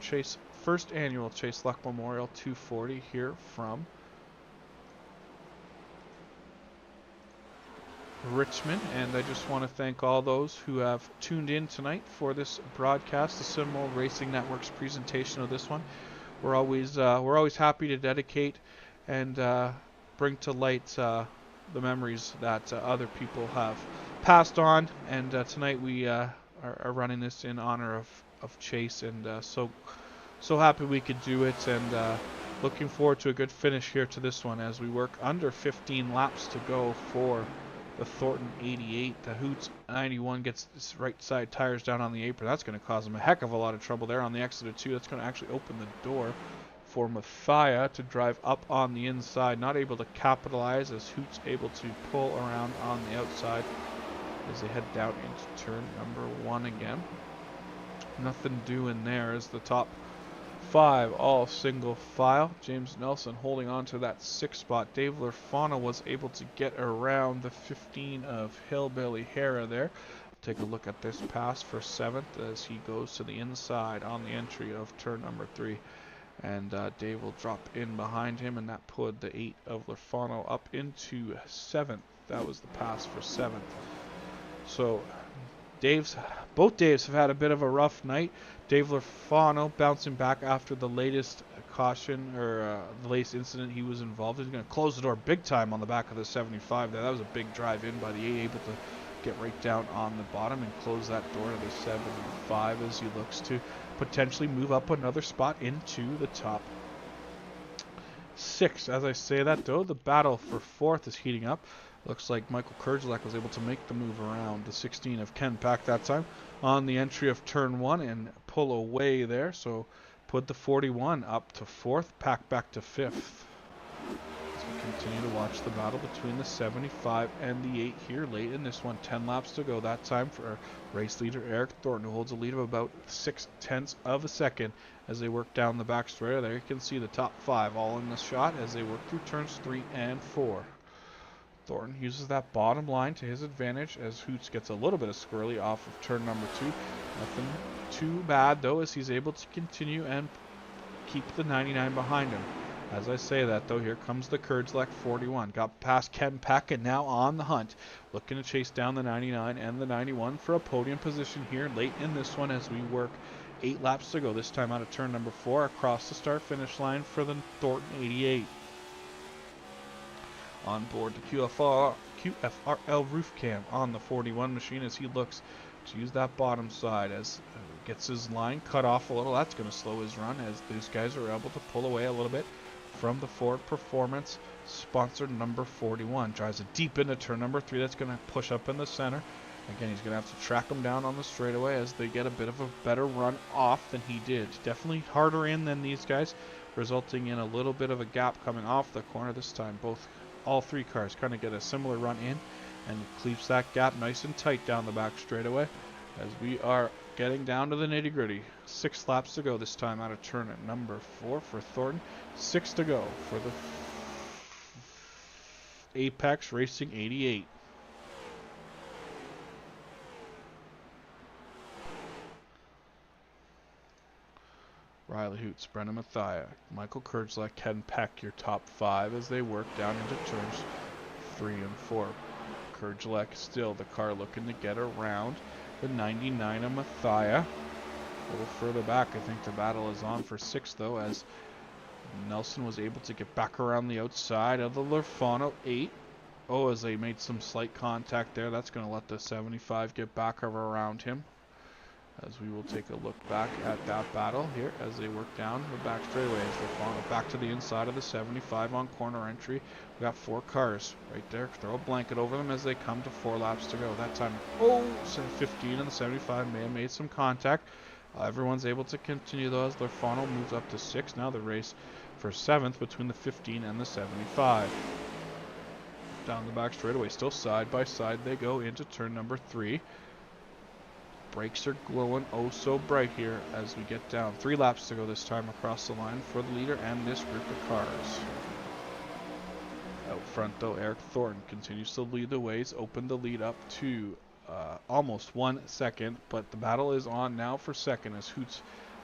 first annual Chase Luck Memorial 240 here from Richmond, and I just want to thank all those who have tuned in tonight for this broadcast, the Sim World Racing Network's presentation of this one. We're always happy to dedicate and bring to light the memories that other people have passed on, and tonight we are running this in honor of Chase, and so happy we could do it, and looking forward to a good finish here to this one as we work under 15 laps to go for the Thornton 88. The Hoots 91 gets his right side tires down on the apron. That's going to cause him a heck of a lot of trouble there on the exit of 2. That's going to actually open the door for Mathia to drive up on the inside. Not able to capitalize as Hoots able to pull around on the outside as they head down into turn number 1 again. Nothing doing there as the top 5 all single file. James Nelson holding on to that 6th spot. Dave Lurfano was able to get around the 15 of Hillbilly Hera there. Take a look at this pass for 7th as he goes to the inside on the entry of turn number 3. And Dave will drop in behind him, and that put the 8 of Lurfano up into 7th. That was the pass for 7th. So both Daves have had a bit of a rough night. Dave Lurfano bouncing back after the latest caution, or the latest incident he was involved in. He's going to close the door big time on the back of the 75 there. That was a big drive in by the 8, able to get right down on the bottom and close that door to the 75 as he looks to potentially move up another spot into the top 6. As I say that, though, the battle for 4th is heating up. Looks like Michael Kurzelak was able to make the move around the 16 of Ken Pack that time on the entry of turn 1 and pull away there. So put the 41 up to 4th, Pack back to 5th. As we continue to watch the battle between the 75 and the 8 here late in this one. 10 laps to go that time for race leader Eric Thornton, who holds a lead of about 0.6 of a second as they work down the back straight. There you can see the top 5 all in the shot as they work through turns 3 and 4. Thornton uses that bottom line to his advantage as Hoots gets a little bit of squirrely off of turn number 2. Nothing too bad, though, as he's able to continue and keep the 99 behind him. As I say that, though, here comes the Kurzelak 41. Got past Ken Peck and now on the hunt. Looking to chase down the 99 and the 91 for a podium position here late in this one as we work 8 laps to go. This time out of turn number 4 across the start-finish line for the Thornton 88. On board the QFRL roof cam on the 41 machine as he looks to use that bottom side as gets his line cut off a little. That's going to slow his run as these guys are able to pull away a little bit from the Ford Performance sponsored number 41. Drives it deep into turn number 3. That's going to push up in the center. Again, he's going to have to track him down on the straightaway as they get a bit of a better run off than he did. Definitely harder in than these guys, resulting in a little bit of a gap coming off the corner this time. All 3 cars kind of get a similar run in and cleaves that gap nice and tight down the back straightaway as we are getting down to the nitty gritty. 6 laps to go this time out of turn at number 4 for Thornton. 6 to go for the Apex Racing 88. Riley Hoots, Brendan Mathia, Michael Kurzelak, Ken Peck, your top 5 as they work down into turns 3 and 4. Kurzelak still the car looking to get around the 99 of Mathia. A little further back, I think the battle is on for 6 though, as Nelson was able to get back around the outside of the Lurfano 8. Oh, as they made some slight contact there, that's going to let the 75 get back around him. As we will take a look back at that battle here as they work down the back straightaway as they fall back to the inside of the 75 on corner entry. We got 4 cars right there. Throw a blanket over them as they come to 4 laps to go. That time, 15 and the 75 may have made some contact. Everyone's able to continue though as Lurfano moves up to 6. Now the race for 7th between the 15 and the 75. Down the back straightaway, still side by side they go into turn number 3. Brakes are glowing oh so bright here as we get down. 3 laps to go this time across the line for the leader and this group of cars. Out front though, Eric Thornton continues to lead the way. He's opened the lead up to almost 1 second, but the battle is on now for second as Hoots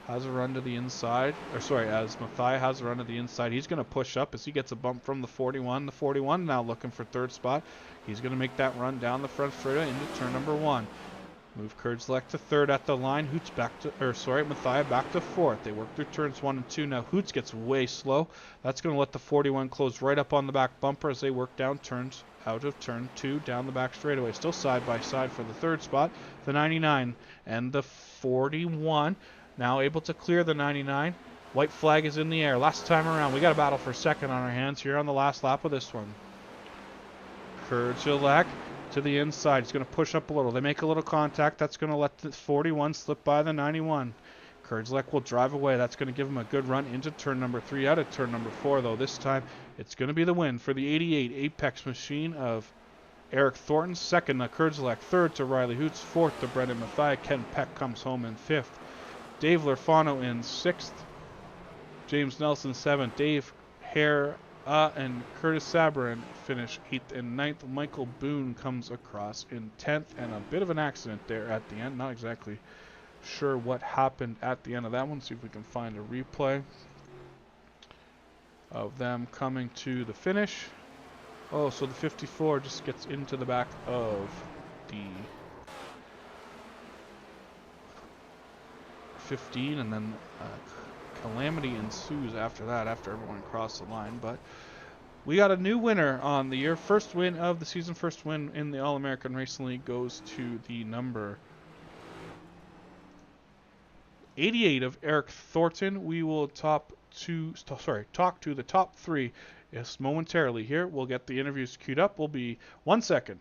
has a run to the inside, or sorry, as Mathai has a run to the inside, he's going to push up as he gets a bump from the 41. The 41 now looking for third spot. He's going to make that run down the front straightaway into turn number 1. Move Kurdzlek to third at the line. Hoots back to, Mathia back to fourth. They work through turns 1 and 2. Now Hoots gets way slow. That's going to let the 41 close right up on the back bumper as they work down turns out of turn 2 down the back straightaway. Still side by side for the third spot. The 99 and the 41 now able to clear the 99. White flag is in the air. Last time around, we got a battle for second on our hands here on the last lap of this one. Kurdzlek to the inside. He's going to push up a little. They make a little contact. That's going to let the 41 slip by the 91. Kurdzlek will drive away. That's going to give him a good run into turn number 3 out of turn number 4, though. This time, it's going to be the win for the 88 Apex machine of Eric Thornton. Second to Kurdzlek. Third to Riley Hoots. Fourth to Brendan Mathia. Ken Peck comes home in 5th. Dave Lerfano in 6th. James Nelson 7th. Dave Hare and Curtis Sabrin finish 8th and 9th. Michael Boone comes across in 10th, and a bit of an accident there at the end. Not exactly sure what happened at the end of that one. See if we can find a replay of them coming to the finish. Oh, so the 54 just gets into the back of the 15, and then calamity ensues after that, after everyone crossed the line. But we got a new winner on the year. First win of the season, first win in the All-American Racing League goes to the number 88 of Eric Thornton. We will talk to the top 3 just momentarily here. We'll get the interviews queued up. We'll be 1 second.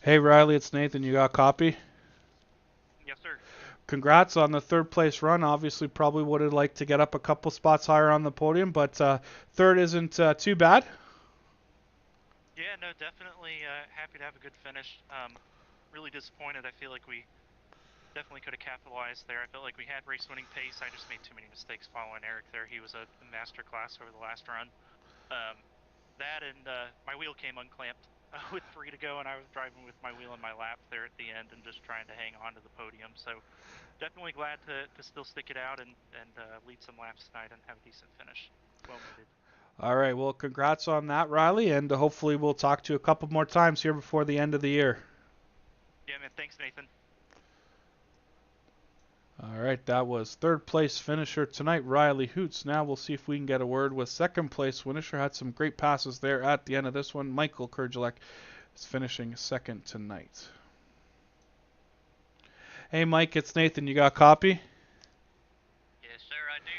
Hey Riley, it's Nathan. You got a copy? Yes, sir. Congrats on the third place run. Obviously, probably would have liked to get up a couple spots higher on the podium, but third isn't too bad. Yeah, no, definitely happy to have a good finish. Really disappointed. I feel like we definitely could have capitalized there. I felt like we had race-winning pace. I just made too many mistakes following Eric there. He was a master class over the last run. That and my wheel came unclamped with 3 to go, and I was driving with my wheel in my lap there at the end and just trying to hang on to the podium. So definitely glad to still stick it out and lead some laps tonight and have a decent finish. Well needed. All right, well, congrats on that, Riley, and hopefully we'll talk to you a couple more times here before the end of the year. Yeah, man. Thanks, Nathan. All right, that was third place finisher tonight, Riley Hoots. Now we'll see if we can get a word with second place finisher. Had some great passes there at the end of this one. Michael Kurdzlek is finishing second tonight. Hey, Mike, it's Nathan. You got a copy? Yes, sir, I do.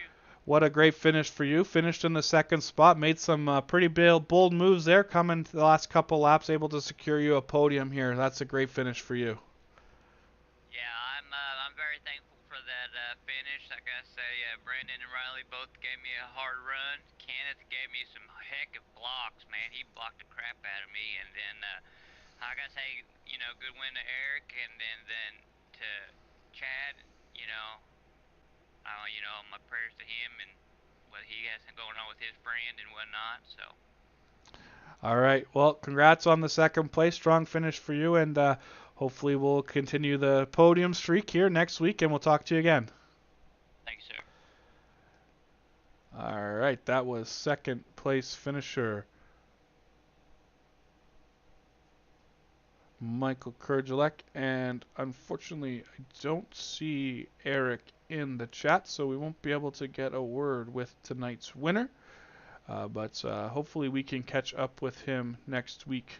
What a great finish for you. Finished in the second spot. Made some pretty bold moves there. Coming the last couple laps, able to secure you a podium here. That's a great finish for you. Yeah, I'm very thankful for that finish. Like I say, Brandon and Riley both gave me a hard run. Kenneth gave me some heck of blocks, man. He blocked the crap out of me. And then, like I say, good win to Eric, and then to Chad. My prayers to him and what he has going on with his brand and whatnot. So. All right. Well, congrats on the second place. Strong finish for you, and hopefully we'll continue the podium streak here next week, and we'll talk to you again. Thanks, sir. All right. That was second place finisher Michael Kurdzlek, and unfortunately I don't see Eric in the chat, so we won't be able to get a word with tonight's winner. But hopefully we can catch up with him next week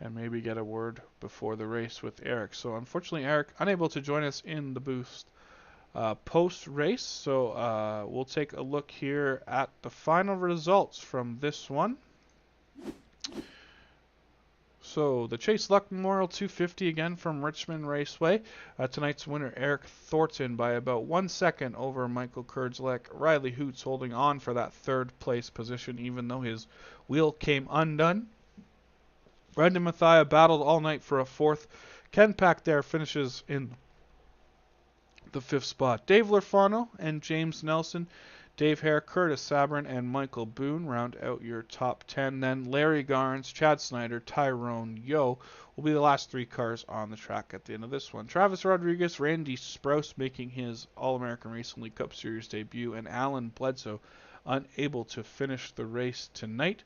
and maybe get a word before the race with Eric. So unfortunately, Eric unable to join us in the booth post-race. So we'll take a look here at the final results from this one. So the Chase Luck Memorial 250 again from Richmond Raceway. Tonight's winner, Eric Thornton, by about 1 second over Michael Kurdzlek. Riley Hoots holding on for that third place position, even though his wheel came undone. Brendan Mathia battled all night for a 4th. Ken Pack there finishes in the 5th spot. Dave Lorfano and James Nelson, Dave Hare, Curtis Sabrin, and Michael Boone round out your top 10. Then Larry Garnes, Chad Snyder, Tyrone Yo will be the last 3 cars on the track at the end of this one. Travis Rodriguez, Randy Sprouse making his All-American Racing League Cup Series debut, and Alan Bledsoe unable to finish the race tonight.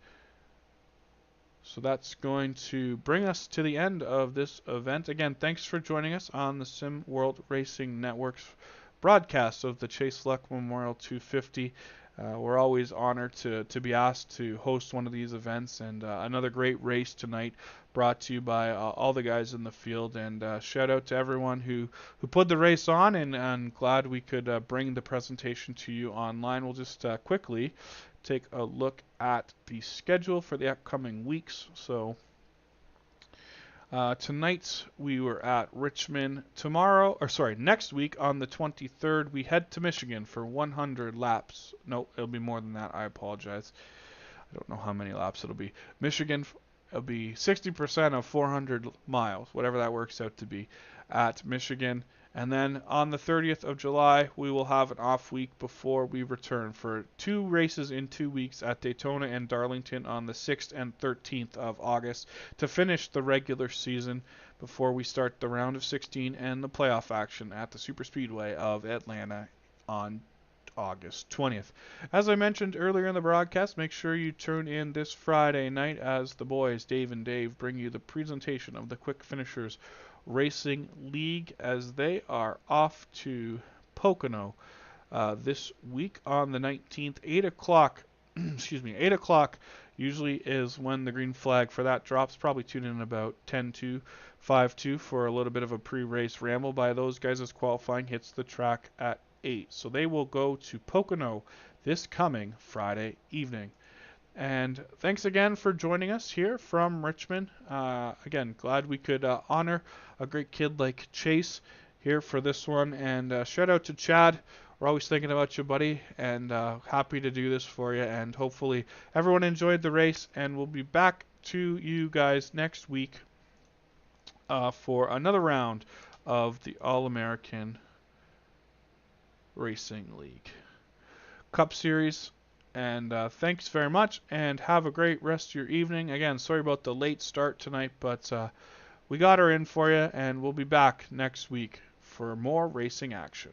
So that's going to bring us to the end of this event. Again, thanks for joining us on the Sim World Racing Network's broadcast of the Chase Luck Memorial 250. We're always honored to be asked to host one of these events, and another great race tonight brought to you by all the guys in the field. And shout out to everyone who put the race on, and glad we could bring the presentation to you online. We'll just quickly take a look at the schedule for the upcoming weeks. So tonight we were at Richmond. Next week on the 23rd, we head to Michigan for 100 laps. No, it'll be more than that. I apologize. I don't know how many laps it'll be. Michigan, it'll be 60% of 400 miles, whatever that works out to be, at Michigan. And then on the 30th of July, we will have an off week before we return for 2 races in 2 weeks at Daytona and Darlington on the 6th and 13th of August to finish the regular season before we start the round of 16 and the playoff action at the Superspeedway of Atlanta on August 20th. As I mentioned earlier in the broadcast, make sure you tune in this Friday night as the boys, Dave and Dave, bring you the presentation of the Quick Finishers Racing League as they are off to Pocono this week on the 19th. 8 o'clock, 8 o'clock usually is when the green flag for that drops. Probably tune in about 10-2, 5-2 for a little bit of a pre-race ramble by those guys as qualifying hits the track at 8. So they will go to Pocono this coming Friday evening. And thanks again for joining us here from Richmond. Again, glad we could honor a great kid like Chase here for this one. And shout out to Chad. We're always thinking about you, buddy, and happy to do this for you. And hopefully everyone enjoyed the race, and we'll be back to you guys next week for another round of the All-American Racing League Cup Series. And thanks very much, and have a great rest of your evening. Again, sorry about the late start tonight, but we got her in for you, and we'll be back next week for more racing action.